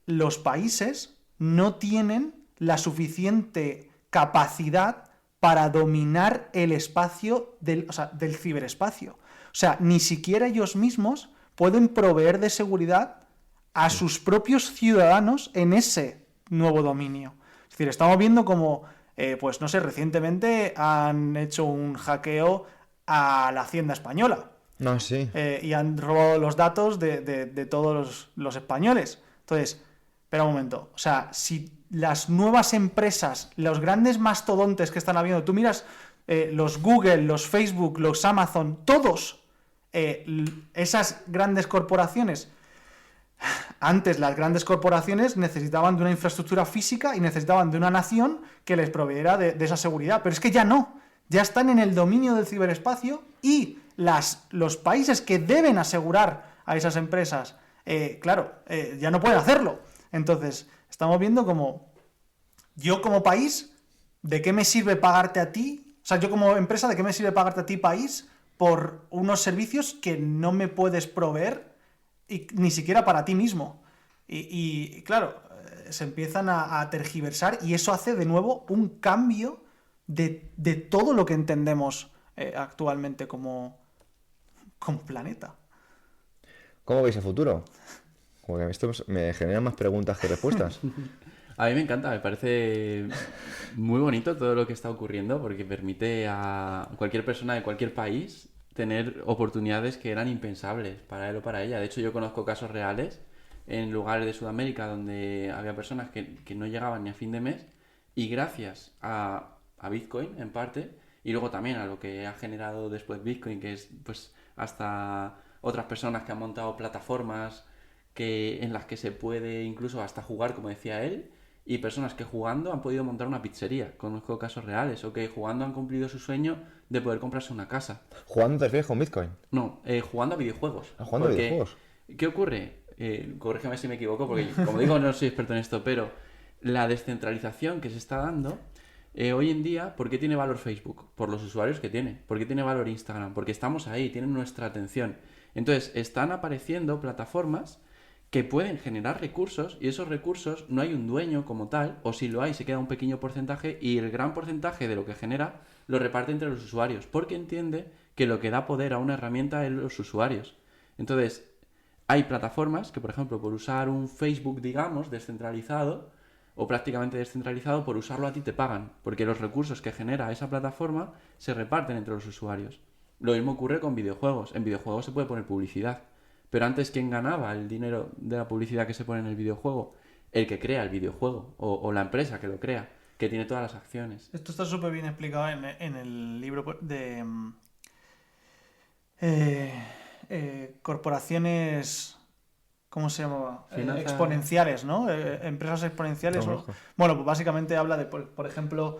los países no tienen la suficiente capacidad para dominar el espacio del ciberespacio. O sea, ni siquiera ellos mismos pueden proveer de seguridad a sus propios ciudadanos en ese nuevo dominio. Es decir, estamos viendo como, pues no sé, recientemente han hecho un hackeo a la Hacienda española. No, sí. Y han robado los datos de todos los españoles. Entonces, espera un momento. O sea, si las nuevas empresas, los grandes mastodontes que están habiendo, tú miras los Google, los Facebook, los Amazon, todos esas grandes corporaciones. Antes las grandes corporaciones necesitaban de una infraestructura física y necesitaban de una nación que les proveyera de esa seguridad. Pero es que ya no. Ya están en el dominio del ciberespacio y los países que deben asegurar a esas empresas, ya no pueden hacerlo. Entonces, estamos viendo como yo como país, ¿de qué me sirve pagarte a ti? O sea, yo como empresa, ¿de qué me sirve pagarte a ti, país, por unos servicios que no me puedes proveer y ni siquiera para ti mismo? Y claro, se empiezan a tergiversar y eso hace de nuevo un cambio de todo lo que entendemos actualmente como planeta. ¿Cómo veis el futuro? Como que esto me genera más preguntas que respuestas. A mí me encanta, me parece muy bonito todo lo que está ocurriendo porque permite a cualquier persona de cualquier país tener oportunidades que eran impensables para él o para ella. De hecho, yo conozco casos reales en lugares de Sudamérica donde había personas que no llegaban ni a fin de mes y gracias a Bitcoin en parte y luego también a lo que ha generado después Bitcoin, que es pues hasta otras personas que han montado plataformas en las que se puede incluso hasta jugar, como decía él, y personas que jugando han podido montar una pizzería. Conozco casos reales, o que jugando han cumplido su sueño de poder comprarse una casa. ¿Jugando te refieres con Bitcoin? No, jugando a videojuegos. ¿Jugando a videojuegos? ¿Qué ocurre? Corrígeme si me equivoco, porque como digo no soy experto en esto, pero la descentralización que se está dando hoy en día, ¿por qué tiene valor Facebook? Por los usuarios que tiene. ¿Por qué tiene valor Instagram? Porque estamos ahí, tienen nuestra atención. Entonces, están apareciendo plataformas que pueden generar recursos y esos recursos no hay un dueño como tal, o si lo hay se queda un pequeño porcentaje y el gran porcentaje de lo que genera lo reparte entre los usuarios, porque entiende que lo que da poder a una herramienta es los usuarios. Entonces, hay plataformas que, por ejemplo, por usar un Facebook, digamos, descentralizado o prácticamente descentralizado, por usarlo a ti te pagan, porque los recursos que genera esa plataforma se reparten entre los usuarios. Lo mismo ocurre con videojuegos. En videojuegos se puede poner publicidad. Pero antes, ¿quién ganaba el dinero de la publicidad que se pone en el videojuego? El que crea el videojuego o la empresa que lo crea, que tiene todas las acciones. Esto está súper bien explicado en el libro de corporaciones, ¿cómo se llamaba? Exponenciales, ¿no? Empresas exponenciales. No, bueno, pues básicamente habla de, por ejemplo,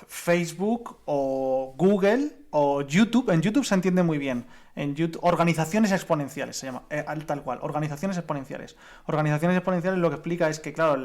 Facebook o Google o YouTube. En YouTube se entiende muy bien. En YouTube, organizaciones exponenciales se llama, tal cual, organizaciones exponenciales. Organizaciones exponenciales lo que explica es que, claro,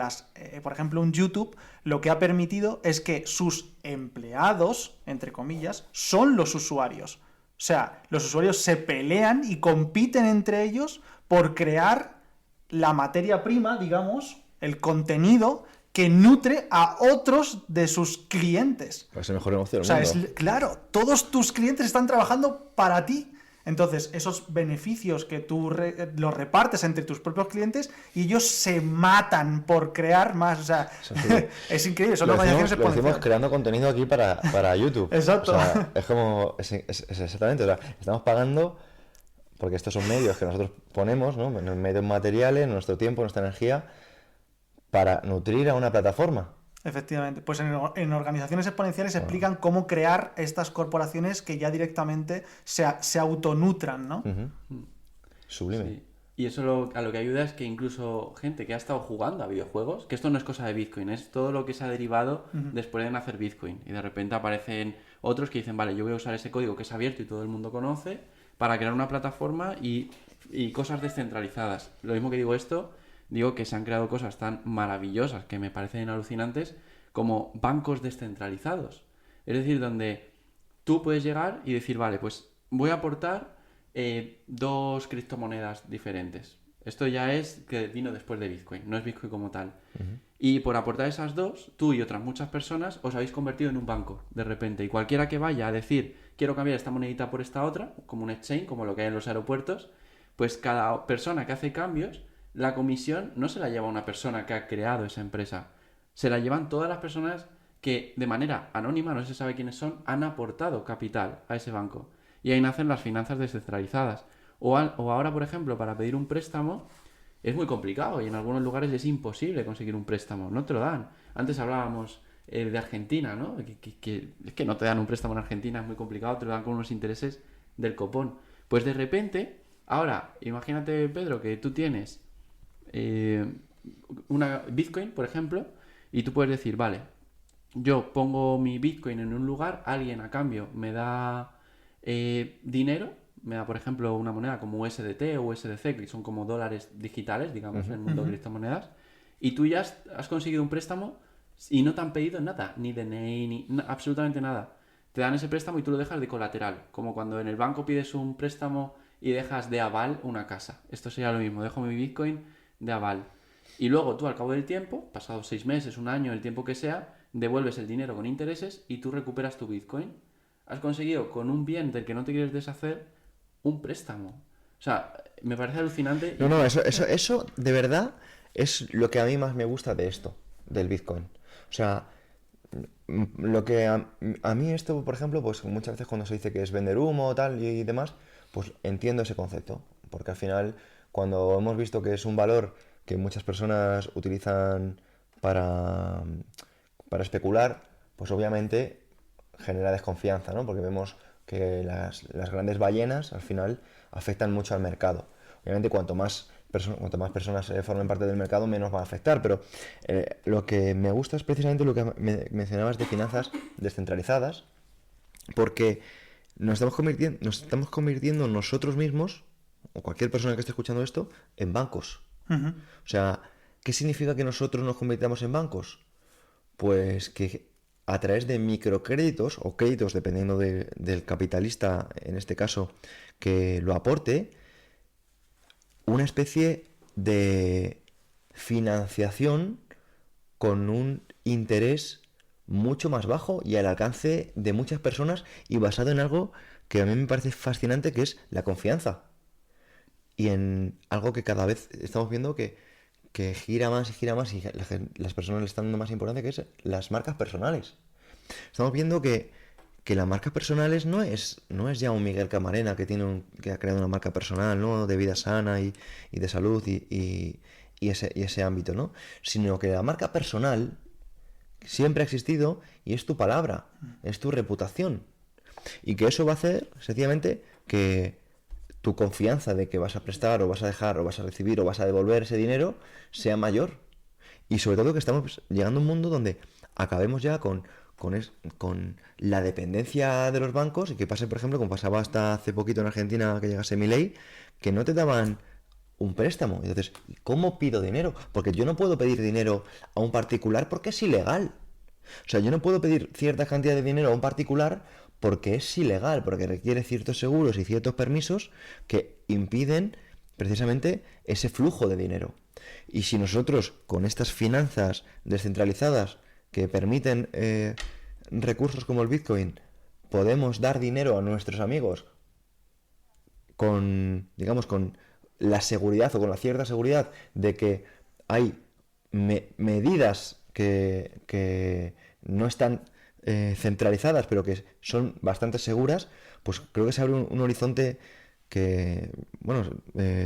por ejemplo, un YouTube lo que ha permitido es que sus empleados, entre comillas, son los usuarios. O sea, los usuarios se pelean y compiten entre ellos por crear la materia prima, digamos, el contenido que nutre a otros de sus clientes. Es el mejor negocio del mundo. Claro, todos tus clientes están trabajando para ti. Entonces, esos beneficios que tú los repartes entre tus propios clientes y ellos se matan por crear más. O sea, es increíble. Son organizaciones exponenciales. Lo hacemos creando contenido aquí para YouTube. Exacto. O sea, es como... Es exactamente. O sea, estamos pagando porque estos son medios que nosotros ponemos, ¿no? Medios materiales, nuestro tiempo, nuestra energía, para nutrir a una plataforma. Efectivamente. Pues en organizaciones exponenciales explican cómo crear estas corporaciones que ya directamente se autonutran, ¿no? Uh-huh. Sublime. Sí. Y eso a lo que ayuda es que incluso gente que ha estado jugando a videojuegos, que esto no es cosa de Bitcoin, es todo lo que se ha derivado después de nacer Bitcoin. Y de repente aparecen otros que dicen, vale, yo voy a usar ese código que es abierto y todo el mundo conoce para crear una plataforma y cosas descentralizadas. Lo mismo que digo esto digo que se han creado cosas tan maravillosas que me parecen alucinantes como bancos descentralizados. Es decir, donde tú puedes llegar y decir, vale, pues voy a aportar 2 criptomonedas diferentes. Esto ya es que vino después de Bitcoin, no es Bitcoin como tal. Y por aportar esas 2, tú y otras muchas personas os habéis convertido en un banco de repente. Y cualquiera que vaya a decir, quiero cambiar esta monedita por esta otra, como un exchange, como lo que hay en los aeropuertos, pues cada persona que hace cambios, la comisión no se la lleva una persona que ha creado esa empresa. Se la llevan todas las personas que de manera anónima, no se sabe quiénes son, han aportado capital a ese banco. Y ahí nacen las finanzas descentralizadas. O ahora, por ejemplo, para pedir un préstamo es muy complicado y en algunos lugares es imposible conseguir un préstamo, no te lo dan. Antes hablábamos de Argentina, ¿no? Es que no te dan un préstamo en Argentina, es muy complicado, te lo dan con unos intereses del copón. Pues de repente, ahora, imagínate, Pedro, que tú tienes una Bitcoin, por ejemplo, y tú puedes decir, vale, yo pongo mi Bitcoin en un lugar, alguien a cambio me da dinero, me da por ejemplo una moneda como USDT o USDC, que son como dólares digitales, digamos, en el mundo de criptomonedas, y tú ya has conseguido un préstamo y no te han pedido nada, ni DNI, ni absolutamente nada. Te dan ese préstamo y tú lo dejas de colateral, como cuando en el banco pides un préstamo y dejas de aval una casa. Esto sería lo mismo, dejo mi Bitcoin de aval. Y luego tú al cabo del tiempo, pasados 6 meses, un año, el tiempo que sea, devuelves el dinero con intereses y tú recuperas tu Bitcoin. Has conseguido con un bien del que no te quieres deshacer un préstamo. O sea, me parece alucinante. No, no, eso de verdad es lo que a mí más me gusta de esto, del Bitcoin. O sea, lo que a mí esto, por ejemplo, pues muchas veces cuando se dice que es vender humo tal y demás, pues entiendo ese concepto. Porque al final, cuando hemos visto que es un valor que muchas personas utilizan para, para especular, pues obviamente genera desconfianza, ¿no? Porque vemos que las grandes ballenas al final afectan mucho al mercado. Obviamente cuanto más personas formen parte del mercado, menos va a afectar, pero lo que me gusta es precisamente lo que mencionabas de finanzas descentralizadas, porque nos estamos convirtiendo nosotros mismos, o cualquier persona que esté escuchando esto, en bancos. O sea, ¿qué significa que nosotros nos convirtamos en bancos? Pues que a través de microcréditos o créditos, dependiendo del capitalista, en este caso, que lo aporte, una especie de financiación con un interés mucho más bajo y al alcance de muchas personas y basado en algo que a mí me parece fascinante, que es la confianza. Y en algo que cada vez estamos viendo que gira más y las personas le están dando más importancia, que es las marcas personales. Estamos viendo que las marcas personales no es ya un Miguel Camarena que ha creado una marca personal, ¿no? De vida sana y de salud y ese ámbito, ¿no? Sino que la marca personal siempre ha existido y es tu palabra, es tu reputación. Y que eso va a hacer, sencillamente, que tu confianza de que vas a prestar o vas a dejar o vas a recibir o vas a devolver ese dinero sea mayor. Y sobre todo que estamos llegando a un mundo donde acabemos ya con la dependencia de los bancos y que pase, por ejemplo, como pasaba hasta hace poquito en Argentina que llegase Milei, que no te daban un préstamo. Entonces, ¿cómo pido dinero? Porque yo no puedo pedir dinero a un particular porque es ilegal. O sea, yo no puedo pedir cierta cantidad de dinero a un particular porque es ilegal, porque requiere ciertos seguros y ciertos permisos que impiden precisamente ese flujo de dinero. Y si nosotros con estas finanzas descentralizadas que permiten recursos como el Bitcoin podemos dar dinero a nuestros amigos con, digamos, con la seguridad o con la cierta seguridad de que hay medidas que no están centralizadas, pero que son bastante seguras, pues creo que se abre un horizonte que, bueno,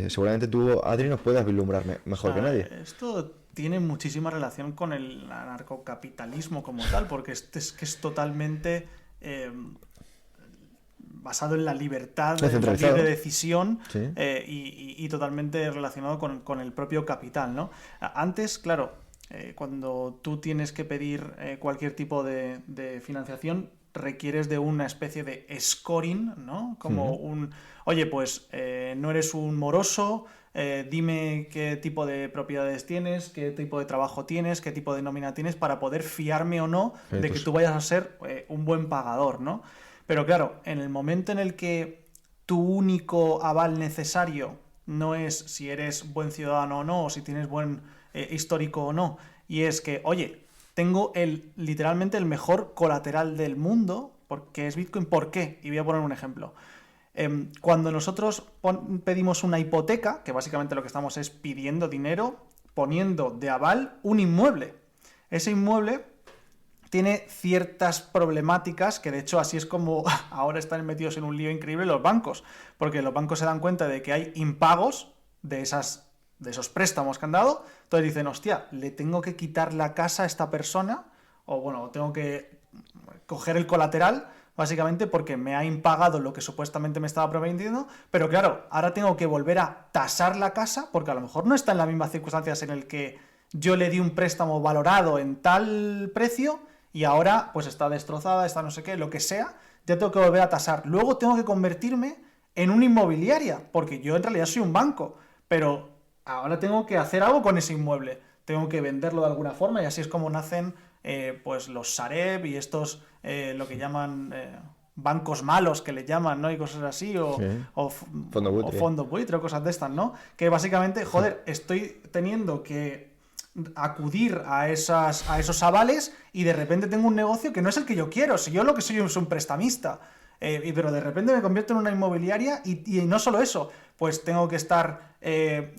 seguramente tú, Adri, nos puedas vislumbrar mejor que nadie. Esto tiene muchísima relación con el anarcocapitalismo como tal, porque es totalmente basado en la libertad, en la libre decisión, sí. Y totalmente relacionado con el propio capital, ¿no? Antes, claro, cuando tú tienes que pedir cualquier tipo de financiación, requieres de una especie de scoring, ¿no? Como oye, pues no eres un moroso, dime qué tipo de propiedades tienes, qué tipo de trabajo tienes, qué tipo de nómina tienes para poder fiarme o no de que tú vayas a ser un buen pagador, ¿no? Pero claro, en el momento en el que tu único aval necesario no es si eres buen ciudadano o no, o si tienes buen histórico o no, y es que, oye, tengo literalmente el mejor colateral del mundo, porque es Bitcoin. ¿Por qué? Y voy a poner un ejemplo. Cuando nosotros pedimos una hipoteca, que básicamente lo que estamos es pidiendo dinero, poniendo de aval un inmueble. Ese inmueble tiene ciertas problemáticas que de hecho así es como ahora están metidos en un lío increíble los bancos, porque los bancos se dan cuenta de que hay impagos de esos préstamos que han dado, entonces dicen, hostia, le tengo que quitar la casa a esta persona, o bueno, tengo que coger el colateral, básicamente porque me ha impagado lo que supuestamente me estaba prometiendo, pero claro, ahora tengo que volver a tasar la casa, porque a lo mejor no está en las mismas circunstancias en el que yo le di un préstamo valorado en tal precio, y ahora pues está destrozada, está no sé qué, lo que sea, ya tengo que volver a tasar. Luego tengo que convertirme en una inmobiliaria, porque yo en realidad soy un banco, pero ahora tengo que hacer algo con ese inmueble. Tengo que venderlo de alguna forma y así es como nacen pues los Sareb y estos, lo que llaman bancos malos, que le llaman, ¿no? Y cosas así, o fondo buitre o cosas de estas, ¿no? Que básicamente, joder, estoy teniendo que acudir a esos avales y de repente tengo un negocio que no es el que yo quiero. Si yo lo que soy es un prestamista, pero de repente me convierto en una inmobiliaria y no solo eso, pues tengo que estar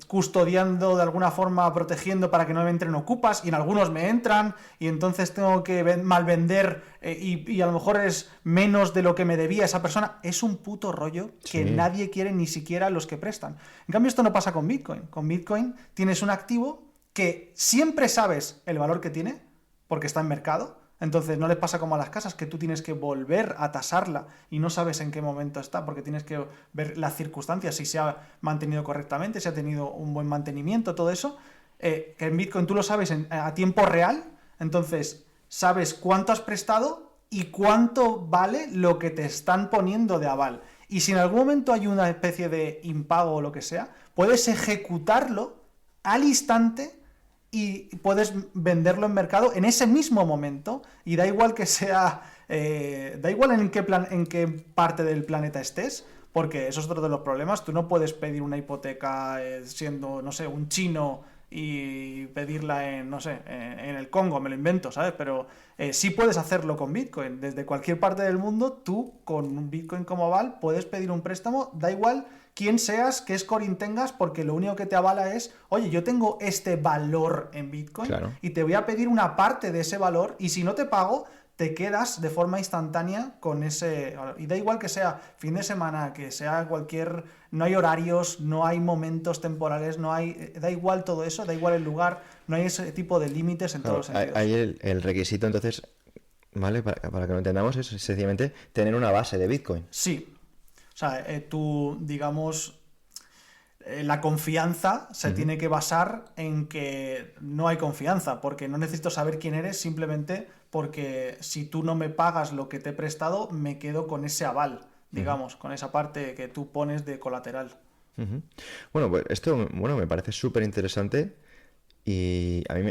custodiando de alguna forma, protegiendo para que no me entren ocupas, y en algunos me entran y entonces tengo que malvender y a lo mejor es menos de lo que me debía esa persona. Es un puto rollo que nadie quiere, ni siquiera los que prestan. En cambio esto no pasa con Bitcoin. Con Bitcoin tienes un activo que siempre sabes el valor que tiene porque está en mercado. Entonces no les pasa como a las casas, que tú tienes que volver a tasarla y no sabes en qué momento está, porque tienes que ver las circunstancias, si se ha mantenido correctamente, si ha tenido un buen mantenimiento, todo eso. Que en Bitcoin tú lo sabes a tiempo real, entonces sabes cuánto has prestado y cuánto vale lo que te están poniendo de aval. Y si en algún momento hay una especie de impago o lo que sea, puedes ejecutarlo al instante y puedes venderlo en mercado en ese mismo momento, y da igual que sea da igual en qué parte del planeta estés, porque eso es otro de los problemas. Tú no puedes pedir una hipoteca siendo, no sé, un chino y pedirla en, no sé, en el Congo, me lo invento, ¿sabes? Pero sí puedes hacerlo con Bitcoin. Desde cualquier parte del mundo, tú con un Bitcoin como aval puedes pedir un préstamo, da igual quién seas, qué scoring tengas, porque lo único que te avala es, oye, yo tengo este valor en Bitcoin, claro, y te voy a pedir una parte de ese valor, y si no te pago, te quedas de forma instantánea con ese valor. Y da igual que sea fin de semana, que sea cualquier... No hay horarios, no hay momentos temporales, no hay... Da igual todo eso, da igual el lugar, no hay ese tipo de límites en todos los sentidos. Hay el requisito, entonces, ¿vale? Para que lo entendamos, es sencillamente tener una base de Bitcoin. Sí. O sea, tú, digamos, la confianza se tiene que basar en que no hay confianza, porque no necesito saber quién eres, simplemente porque si tú no me pagas lo que te he prestado, me quedo con ese aval, digamos, con esa parte que tú pones de colateral. Bueno, pues esto me parece súper interesante. Y a mí,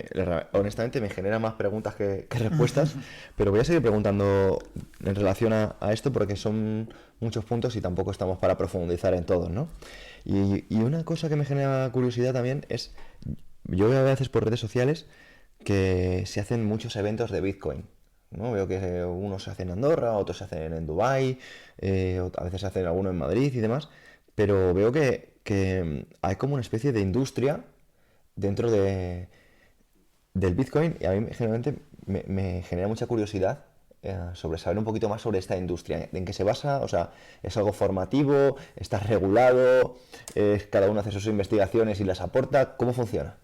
honestamente, me genera más preguntas que respuestas, pero voy a seguir preguntando en relación a esto porque son muchos puntos y tampoco estamos para profundizar en todos, ¿no? Y una cosa que me genera curiosidad también es, yo veo a veces por redes sociales que se hacen muchos eventos de Bitcoin, ¿no? Veo que unos se hacen en Andorra, otros se hacen en Dubái, a veces se hacen alguno en Madrid y demás, pero veo que hay como una especie de industria dentro del Bitcoin, y a mí generalmente me genera mucha curiosidad sobre saber un poquito más sobre esta industria, en qué se basa. O sea, ¿es algo formativo? ¿Está regulado? ¿Cada uno hace sus investigaciones y las aporta? ¿Cómo funciona?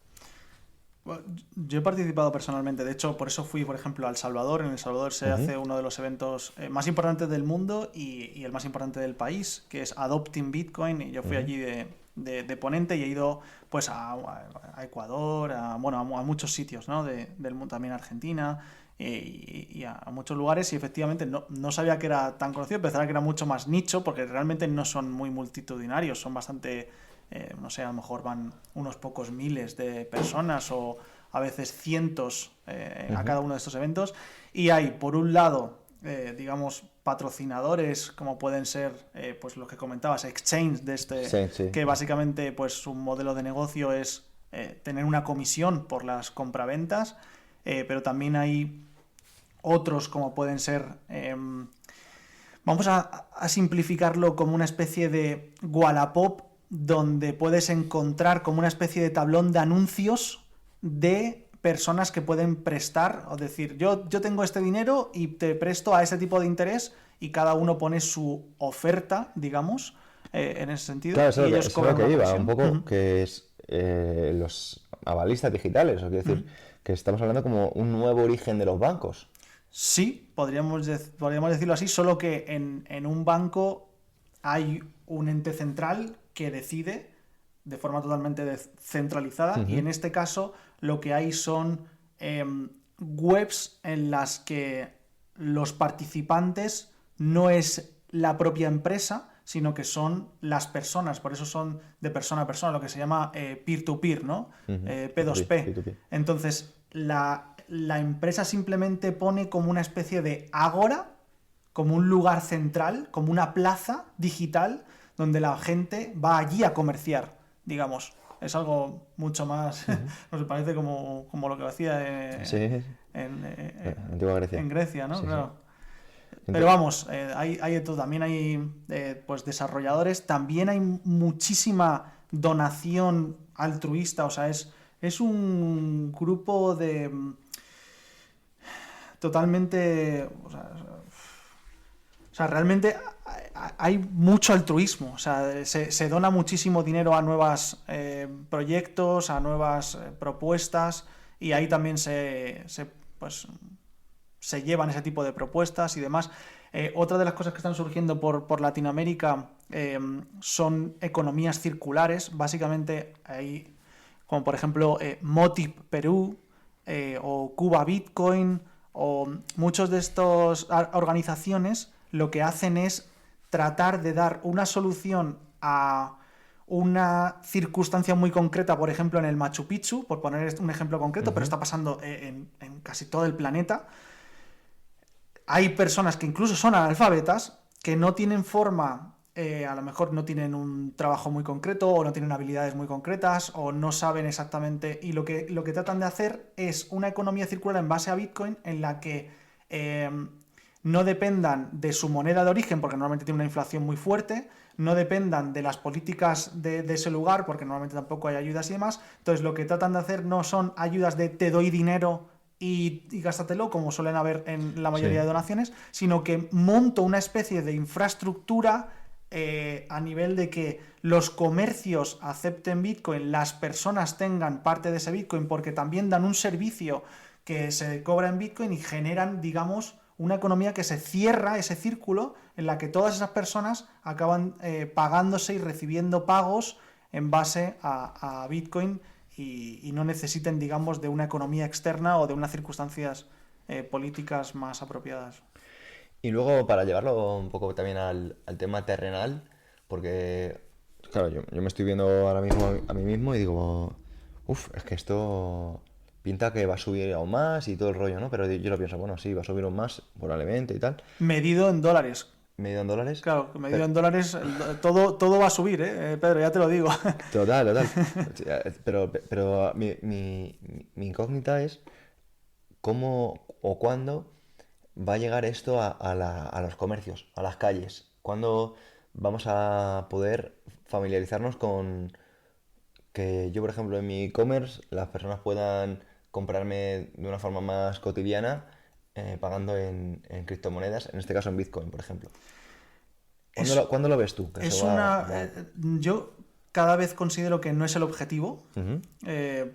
Yo he participado personalmente, de hecho por eso fui, por ejemplo, a El Salvador. En El Salvador se hace uno de los eventos más importantes del mundo y el más importante del país, que es Adopting Bitcoin, y yo fui allí de ponente y he ido pues a Ecuador, a muchos sitios, ¿no? del mundo, también a Argentina y a muchos lugares, y efectivamente no sabía que era tan conocido. Pensaba que era mucho más nicho, porque realmente no son muy multitudinarios, son bastante no sé, a lo mejor van unos pocos miles de personas o a veces cientos a cada uno de estos eventos. Y hay, por un lado, digamos, patrocinadores como pueden ser, pues lo que comentabas, exchange de este, Sí. que básicamente pues su modelo de negocio es tener una comisión por las compraventas, pero también hay otros como pueden ser, vamos a simplificarlo como una especie de Wallapop, donde puedes encontrar como una especie de tablón de anuncios de personas que pueden prestar, o decir, yo tengo este dinero y te presto a ese tipo de interés, y cada uno pone su oferta, digamos, en ese sentido. Claro, eso y ellos es lo cobran que una iba, comisión. un poco, que es los avalistas digitales, o quiero decir, que estamos hablando como un nuevo origen de los bancos. Sí, podríamos decirlo así, solo que en un banco hay un ente central que decide de forma totalmente centralizada, y en este caso lo que hay son webs en las que los participantes no es la propia empresa, sino que son las personas, por eso son de persona a persona, lo que se llama peer-to-peer, ¿no? P2P. P2P. Entonces, la empresa simplemente pone como una especie de ágora, como un lugar central, como una plaza digital, donde la gente va allí a comerciar, digamos. Es algo mucho más, nos parece como lo que hacía Sí. Antigua Grecia. en Grecia, ¿no? Sí, Claro. sí. Pero vamos, hay de todo. También hay pues desarrolladores, también hay muchísima donación altruista, o sea, es un grupo de totalmente, o sea, realmente hay mucho altruismo, o sea, se dona muchísimo dinero a nuevos proyectos, a nuevas propuestas, y ahí también pues, se llevan ese tipo de propuestas y demás. Otra de las cosas que están surgiendo por Latinoamérica son economías circulares. Básicamente hay, como por ejemplo Motip Perú o Cuba Bitcoin, o muchos de estas organizaciones lo que hacen es tratar de dar una solución a una circunstancia muy concreta, por ejemplo en el Machu Picchu, por poner un ejemplo concreto, pero está pasando en casi todo el planeta. Hay personas que incluso son analfabetas, que no tienen forma, a lo mejor no tienen un trabajo muy concreto, o no tienen habilidades muy concretas, o no saben exactamente, y lo que tratan de hacer es una economía circular en base a Bitcoin, en la que no dependan de su moneda de origen, porque normalmente tiene una inflación muy fuerte, no dependan de las políticas de ese lugar, porque normalmente tampoco hay ayudas y demás. Entonces lo que tratan de hacer no son ayudas de te doy dinero y gástatelo, como suelen haber en la mayoría de donaciones, sino que monto una especie de infraestructura a nivel de que los comercios acepten Bitcoin, las personas tengan parte de ese Bitcoin, porque también dan un servicio que se cobra en Bitcoin, y generan, digamos, una economía que se cierra, ese círculo en la que todas esas personas acaban pagándose y recibiendo pagos en base a Bitcoin, y no necesiten, digamos, de una economía externa o de unas circunstancias políticas más apropiadas. Y luego, para llevarlo un poco también al tema terrenal, porque, claro, yo me estoy viendo ahora mismo a mí mismo y digo, es que esto pinta que va a subir aún más y todo el rollo, ¿no? Pero yo lo pienso, bueno, sí, va a subir aún más, probablemente y tal. Medido en dólares. ¿Medido en dólares? Claro, medido en dólares, todo va a subir, Pedro, ya te lo digo. Total. Pero mi incógnita es cómo o cuándo va a llegar esto a los comercios, a las calles. ¿Cuándo vamos a poder familiarizarnos con que yo, por ejemplo, en mi e-commerce las personas puedan comprarme de una forma más cotidiana, pagando en criptomonedas, en este caso en Bitcoin, por ejemplo? ¿Cuándo lo ves tú? Que Es eso va- yo cada vez considero que no es el objetivo, Ujú.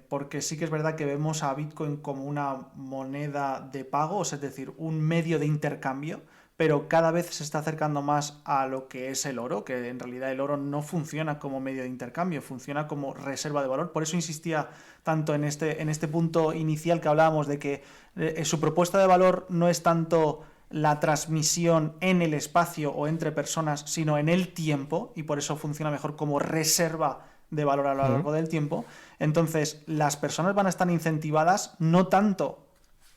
porque sí que es verdad que vemos a Bitcoin como una moneda de pago, es decir, un medio de intercambio, pero cada vez se está acercando más a lo que es el oro, que en realidad el oro no funciona como medio de intercambio, funciona como reserva de valor. Por eso insistía tanto en este punto inicial que hablábamos de que su propuesta de valor no es tanto la transmisión en el espacio o entre personas, sino en el tiempo, y por eso funciona mejor como reserva de valor a lo largo del tiempo. Entonces, las personas van a estar incentivadas no tanto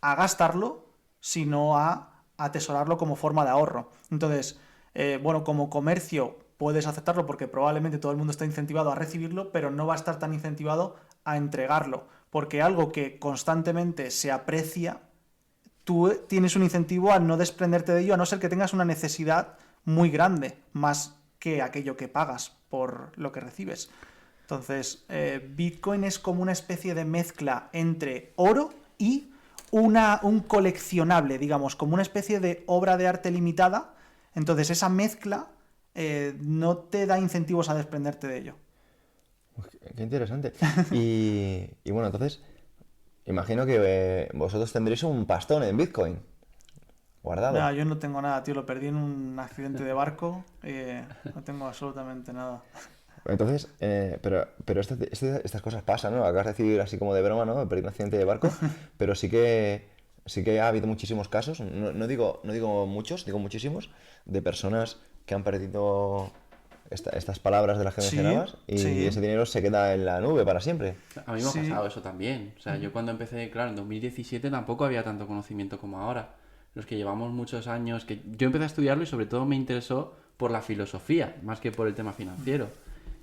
a gastarlo, sino a atesorarlo como forma de ahorro. Entonces, bueno, como comercio puedes aceptarlo porque probablemente todo el mundo está incentivado a recibirlo, pero no va a estar tan incentivado a entregarlo, porque algo que constantemente se aprecia, tú tienes un incentivo a no desprenderte de ello, a no ser que tengas una necesidad muy grande, más que aquello que pagas por lo que recibes. Entonces, Bitcoin es como una especie de mezcla entre oro y un coleccionable, digamos, como una especie de obra de arte limitada. Entonces, esa mezcla no te da incentivos a desprenderte de ello. Qué interesante. Y bueno, entonces, imagino que vosotros tendréis un pastón en Bitcoin guardado. Nada, yo no tengo nada, tío, lo perdí en un accidente de barco, no tengo absolutamente nada. Entonces, pero estas cosas pasan, ¿no? Acabas de decir así como de broma, ¿no? Perdí un accidente de barco, pero sí que ha habido muchísimos casos, no digo muchos, digo muchísimos, de personas que han perdido estas palabras de las que Sí, mencionabas y sí. ese dinero se queda en la nube para siempre. A mí me ha Sí. pasado eso también. O sea, yo cuando empecé, claro, en 2017 tampoco había tanto conocimiento como ahora. Los que llevamos muchos años, que yo empecé a estudiarlo y sobre todo me interesó por la filosofía, más que por el tema financiero.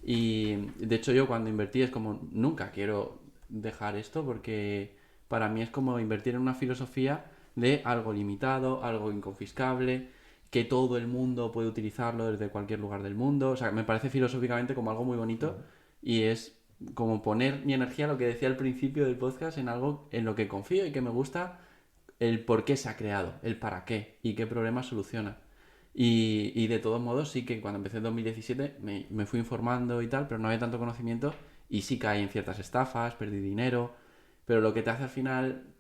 Y de hecho yo cuando invertí es como, nunca quiero dejar esto porque para mí es como invertir en una filosofía de algo limitado, algo inconfiscable, que todo el mundo puede utilizarlo desde cualquier lugar del mundo. O sea, me parece filosóficamente como algo muy bonito y es como poner mi energía, lo que decía al principio del podcast, en algo en lo que confío y que me gusta el por qué se ha creado, el para qué y qué problemas soluciona. Y de todos modos sí que cuando empecé en 2017 me fui informando y tal, pero no había tanto conocimiento y sí caí en ciertas estafas, perdí dinero, pero lo que te hace al final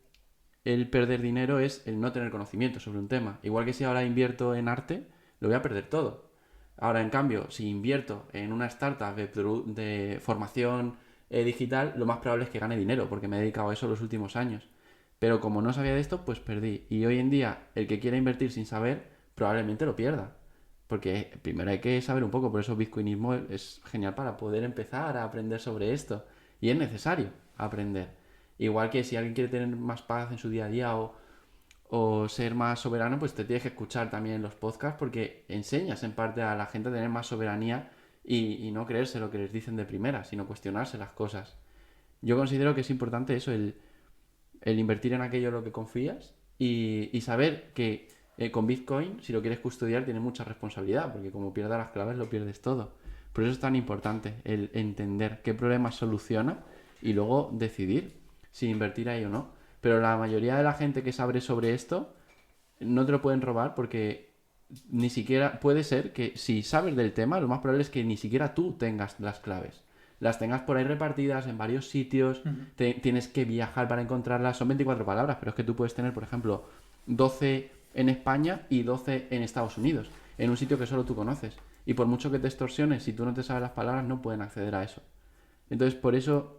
el perder dinero es el no tener conocimiento sobre un tema. Igual que si ahora invierto en arte, lo voy a perder todo. Ahora, en cambio, si invierto en una startup de formación digital, lo más probable es que gane dinero, porque me he dedicado a eso los últimos años. Pero como no sabía de esto, pues perdí. Y hoy en día, el que quiera invertir sin saber, probablemente lo pierda. Porque primero hay que saber un poco, por eso Bitcoinismo es genial para poder empezar a aprender sobre esto. Y es necesario aprender. Igual que si alguien quiere tener más paz en su día a día o ser más soberano, pues te tienes que escuchar también los podcasts porque enseñas en parte a la gente a tener más soberanía y no creerse lo que les dicen de primera, sino cuestionarse las cosas. Yo considero que es importante eso, el invertir en aquello en lo que confías y saber que con Bitcoin, si lo quieres custodiar, tiene mucha responsabilidad, porque como pierdas las claves, lo pierdes todo. Por eso es tan importante el entender qué problemas soluciona y luego decidir si invertir ahí o no. Pero la mayoría de la gente que sabe sobre esto no te lo pueden robar porque ni siquiera puede ser que si sabes del tema, lo más probable es que ni siquiera tú tengas las claves. Las tengas por ahí repartidas en varios sitios, tienes que viajar para encontrarlas. Son 24 palabras, pero es que tú puedes tener, por ejemplo, 12 en España y 12 en Estados Unidos, en un sitio que solo tú conoces. Y por mucho que te extorsiones, si tú no te sabes las palabras, no pueden acceder a eso. Entonces, por eso,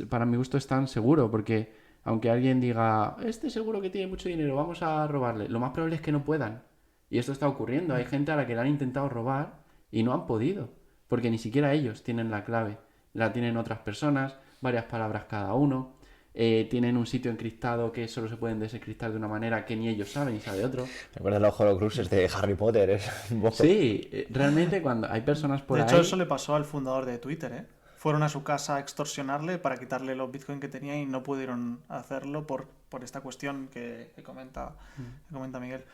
para mi gusto es tan seguro, porque aunque alguien diga, este seguro que tiene mucho dinero, vamos a robarle, lo más probable es que no puedan. Y esto está ocurriendo. Hay gente a la que le han intentado robar y no han podido, porque ni siquiera ellos tienen la clave. La tienen otras personas, varias palabras cada uno. Tienen un sitio encriptado que solo se pueden desencriptar de una manera que ni ellos saben y sabe otro. ¿Te acuerdas de los Horcruxes de Harry Potter? Es un poco... Sí, realmente cuando hay personas por De ahí... hecho, eso le pasó al fundador de Twitter, ¿eh? Fueron a su casa a extorsionarle para quitarle los bitcoins que tenía y no pudieron hacerlo por esta cuestión que comenta Miguel.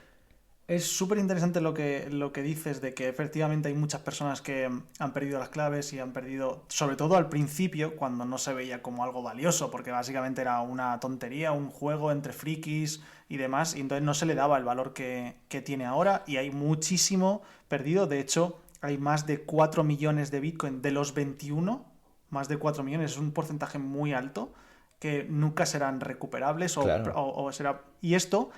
Es súper interesante lo que dices de que efectivamente hay muchas personas que han perdido las claves y han perdido, sobre todo al principio, cuando no se veía como algo valioso, porque básicamente era una tontería, un juego entre frikis y demás, y entonces no se le daba el valor que tiene ahora y hay muchísimo perdido. De hecho, hay más de 4 millones de bitcoin de los 21, más de 4 millones, es un porcentaje muy alto que nunca serán recuperables Claro. o será... Y esto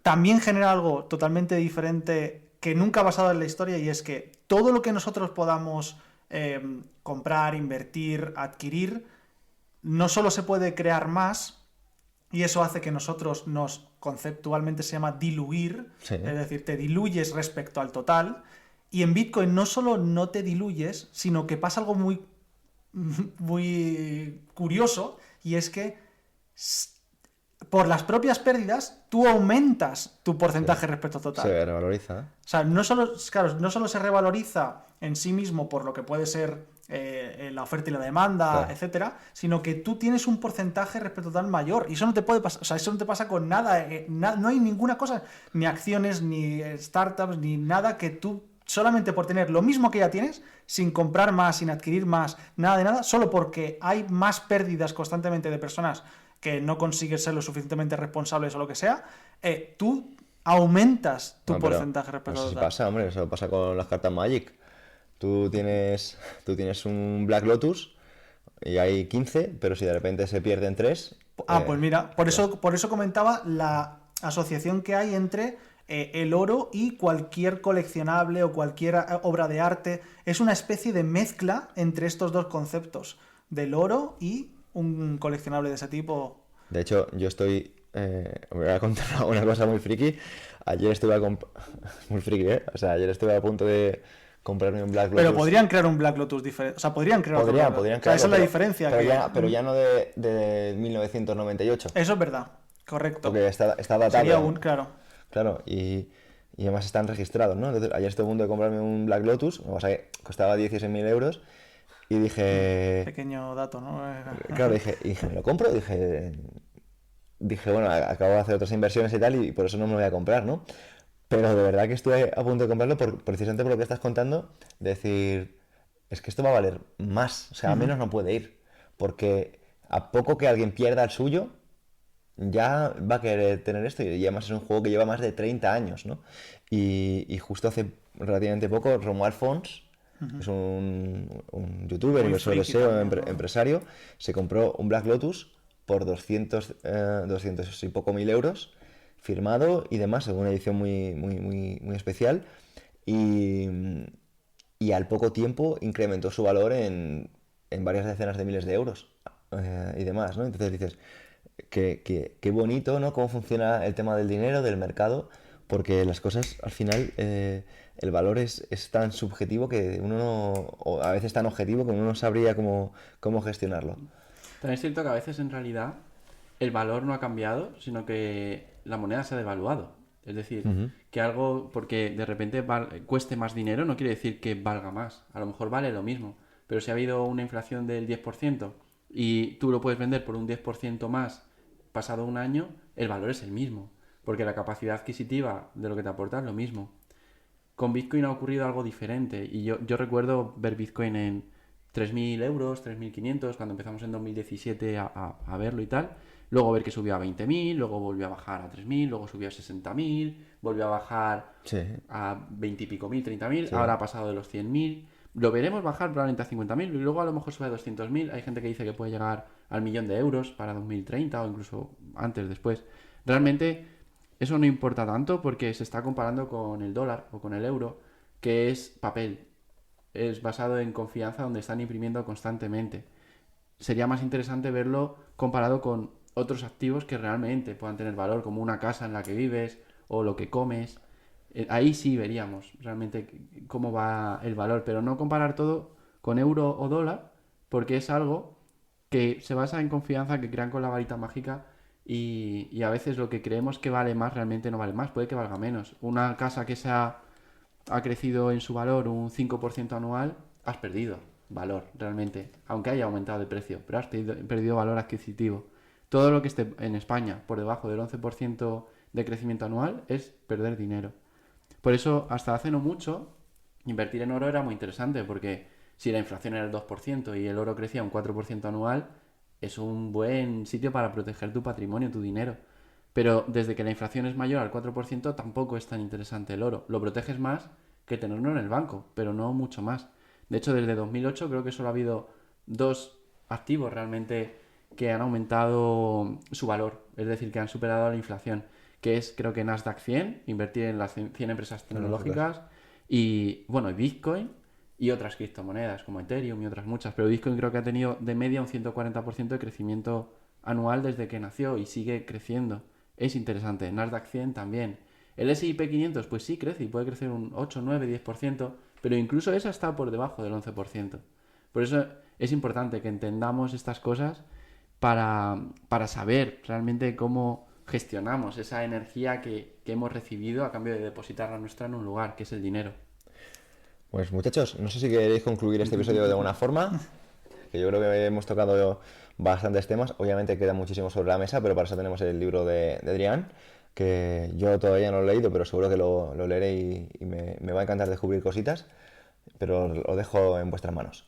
también genera algo totalmente diferente que nunca ha pasado en la historia, y es que todo lo que nosotros podamos comprar, invertir, adquirir, no solo se puede crear más, y eso hace que nosotros conceptualmente se llama diluir, Sí. es decir, te diluyes respecto al total, y en Bitcoin no solo no te diluyes, sino que pasa algo muy muy curioso, y es que por las propias pérdidas tú aumentas tu porcentaje respecto al total. Se revaloriza. O sea, no solo se revaloriza en sí mismo por lo que puede ser la oferta y la demanda, Claro. etcétera, sino que tú tienes un porcentaje respecto total mayor. Y eso no te puede pasar, o sea, eso no te pasa con nada. No hay ninguna cosa, ni acciones, ni startups, ni nada que tú, solamente por tener lo mismo que ya tienes, sin comprar más, sin adquirir más, nada de nada, solo porque hay más pérdidas constantemente de personas que no consiguen ser lo suficientemente responsables o lo que sea, tú aumentas tu No, pero porcentaje respecto eso al sí total. pasa, hombre, eso pasa con las cartas Magic. Tú tienes un Black Lotus y hay 15, pero si de repente se pierden 3, Pues mira, por eso comentaba la asociación que hay entre el oro y cualquier coleccionable o cualquier obra de arte. Es una especie de mezcla entre estos dos conceptos, del oro y un coleccionable de ese tipo. de hecho, yo estoy. Voy a contar una cosa muy friki. Ayer estuve muy friki, ¿eh? O sea, ayer estuve a punto de comprarme un Black Lotus. Pero podrían crear un Black Lotus diferente. O sea, podrían crear otro Black Lotus. Podrían O sea, esa es la crearlo, diferencia. pero ya no de 1998. Eso es verdad, correcto. Porque está datado. Sería claro. Claro, y además están registrados, ¿no? Entonces, ayer estuve a punto de comprarme un Black Lotus, lo que pasa es que costaba 16.000 euros, y dije. Pequeño dato, ¿no? Claro, dije, ¿me lo compro? Dije, bueno, acabo de hacer otras inversiones y tal, y por eso no me lo voy a comprar, ¿no? Pero de verdad que estuve a punto de comprarlo precisamente por lo que estás contando, de decir, es que esto va a valer más, o sea, a menos no puede ir, porque a poco que alguien pierda el suyo, ya va a querer tener esto, y además es un juego que lleva más de 30 años, ¿no? Y justo hace relativamente poco, Romuald Fons, que es un youtuber, Muy inversor de friki SEO, también, ¿no? empresario, se compró un Black Lotus por 200 y poco mil euros, firmado y demás, en una edición muy especial, y, y al poco tiempo incrementó su valor en varias decenas de miles de euros y demás, ¿no? Entonces dices, qué bonito, ¿no? Cómo funciona el tema del dinero, del mercado, porque las cosas al final el valor es tan subjetivo que uno no, o a veces tan objetivo que uno no sabría cómo gestionarlo. También es cierto que a veces en realidad el valor no ha cambiado, sino que la moneda se ha devaluado. Es decir, que algo, porque de repente cueste más dinero, no quiere decir que valga más. A lo mejor vale lo mismo. Pero si ha habido una inflación del 10% y tú lo puedes vender por un 10% más pasado un año, el valor es el mismo. Porque la capacidad adquisitiva de lo que te aporta es lo mismo. Con Bitcoin ha ocurrido algo diferente. Y yo recuerdo ver Bitcoin en 3.000 euros, 3.500, cuando empezamos en 2017 a verlo y tal. Luego ver que subió a 20.000, luego volvió a bajar a 3.000, luego subió a 60.000, volvió a bajar Sí. a 20 y pico mil, 30.000, Sí. ahora ha pasado de los 100.000. Lo veremos bajar probablemente a 50.000 y luego a lo mejor sube a 200.000. Hay gente que dice que puede llegar al 1.000.000 de euros para 2030 o incluso antes, después. Realmente eso no importa tanto porque se está comparando con el dólar o con el euro, que es papel. Es basado en confianza donde están imprimiendo constantemente. Sería más interesante verlo comparado con otros activos que realmente puedan tener valor, como una casa en la que vives o lo que comes. Ahí sí veríamos realmente cómo va el valor, pero no comparar todo con euro o dólar, porque es algo que se basa en confianza, que crean con la varita mágica y a veces lo que creemos que vale más realmente no vale más, puede que valga menos. Una casa que ha crecido en su valor un 5% anual, has perdido valor realmente, aunque haya aumentado de precio, pero has perdido valor adquisitivo. Todo lo que esté en España por debajo del 11% de crecimiento anual es perder dinero. Por eso, hasta hace no mucho, invertir en oro era muy interesante, porque si la inflación era el 2% y el oro crecía un 4% anual, es un buen sitio para proteger tu patrimonio, tu dinero. Pero desde que la inflación es mayor al 4%, tampoco es tan interesante el oro. Lo proteges más que tenerlo en el banco, pero no mucho más. De hecho, desde 2008 creo que solo ha habido 2 activos realmente que han aumentado su valor, es decir, que han superado la inflación, que es creo que Nasdaq 100, invertir en las 100 empresas tecnológicas, y bueno, Bitcoin y otras criptomonedas como Ethereum y otras muchas, pero Bitcoin creo que ha tenido de media un 140% de crecimiento anual desde que nació y sigue creciendo. Es interesante. Nasdaq 100 también. El S&P 500 pues sí crece y puede crecer un 8, 9, 10%, pero incluso esa está por debajo del 11%. Por eso es importante que entendamos estas cosas para saber realmente cómo gestionamos esa energía que hemos recibido a cambio de depositarla nuestra en un lugar, que es el dinero. Pues muchachos, no sé si queréis concluir este episodio de alguna forma, que yo creo que hemos tocado bastantes temas. Obviamente queda muchísimo sobre la mesa, pero para eso tenemos el libro de Adrián, que yo todavía no lo he leído, pero seguro que lo leeré y me va a encantar descubrir cositas, pero lo dejo en vuestras manos.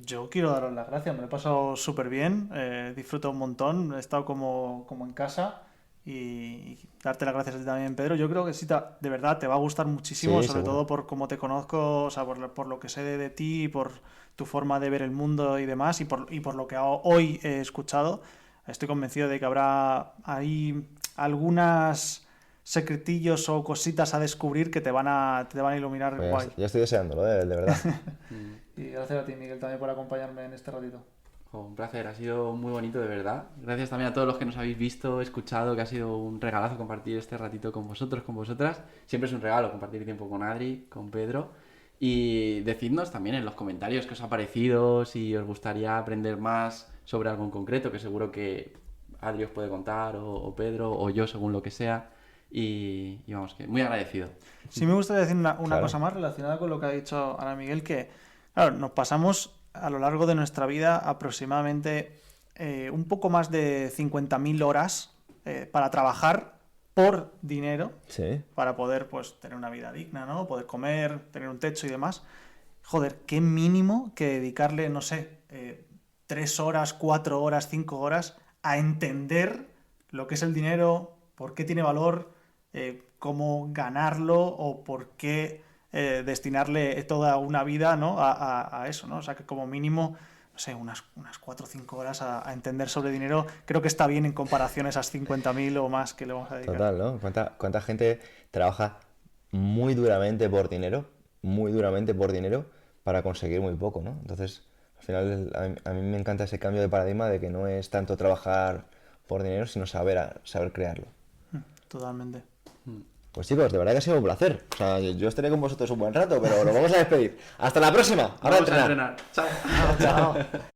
Yo quiero daros las gracias, me lo he pasado súper bien, disfruto un montón, he estado como en casa y darte las gracias a ti también, Pedro. Yo creo que sí, de verdad te va a gustar muchísimo, Sí, sobre seguro. todo por cómo te conozco, o sea, por lo que sé de ti, por tu forma de ver el mundo y demás, y por lo que hoy he escuchado. Estoy convencido de que habrá ahí algunas secretillos o cositas a descubrir que te van a iluminar Pues guay. ya estoy deseándolo, de verdad. Y gracias a ti, Miguel, también por acompañarme en este ratito. Un placer, ha sido muy bonito de verdad. Gracias también a todos los que nos habéis visto, escuchado, que ha sido un regalazo compartir este ratito con vosotros, con vosotras. Siempre es un regalo compartir tiempo con Adri, con Pedro. Y decidnos también en los comentarios qué os ha parecido, si os gustaría aprender más sobre algo en concreto, que seguro que Adri os puede contar, o Pedro, o yo, según lo que sea. Y vamos, que muy agradecido. Sí me gustaría decir una Claro. cosa más relacionada con lo que ha dicho ahora Miguel, que claro, nos pasamos a lo largo de nuestra vida aproximadamente un poco más de 50.000 horas para trabajar por dinero, Sí. para poder pues tener una vida digna, ¿no? Poder comer, tener un techo y demás. Joder, qué mínimo que dedicarle, no sé, 3 horas, 4 horas, 5 horas a entender lo que es el dinero, por qué tiene valor, cómo ganarlo o por qué destinarle toda una vida, ¿no? a eso, ¿no? O sea que como mínimo, no sé, unas 4 o 5 horas a entender sobre dinero, creo que está bien en comparación a esas 50.000 o más que le vamos a dedicar. Total, ¿no? ¿Cuánta gente trabaja muy duramente por dinero para conseguir muy poco, ¿no? Entonces, al final, a mí me encanta ese cambio de paradigma de que no es tanto trabajar por dinero, sino saber crearlo. Totalmente. Pues chicos, de verdad que ha sido un placer. O sea, yo estaré con vosotros un buen rato, pero lo vamos a despedir. ¡Hasta la próxima! Ahora a Vamos a entrenar. entrenar. Chao. Chao.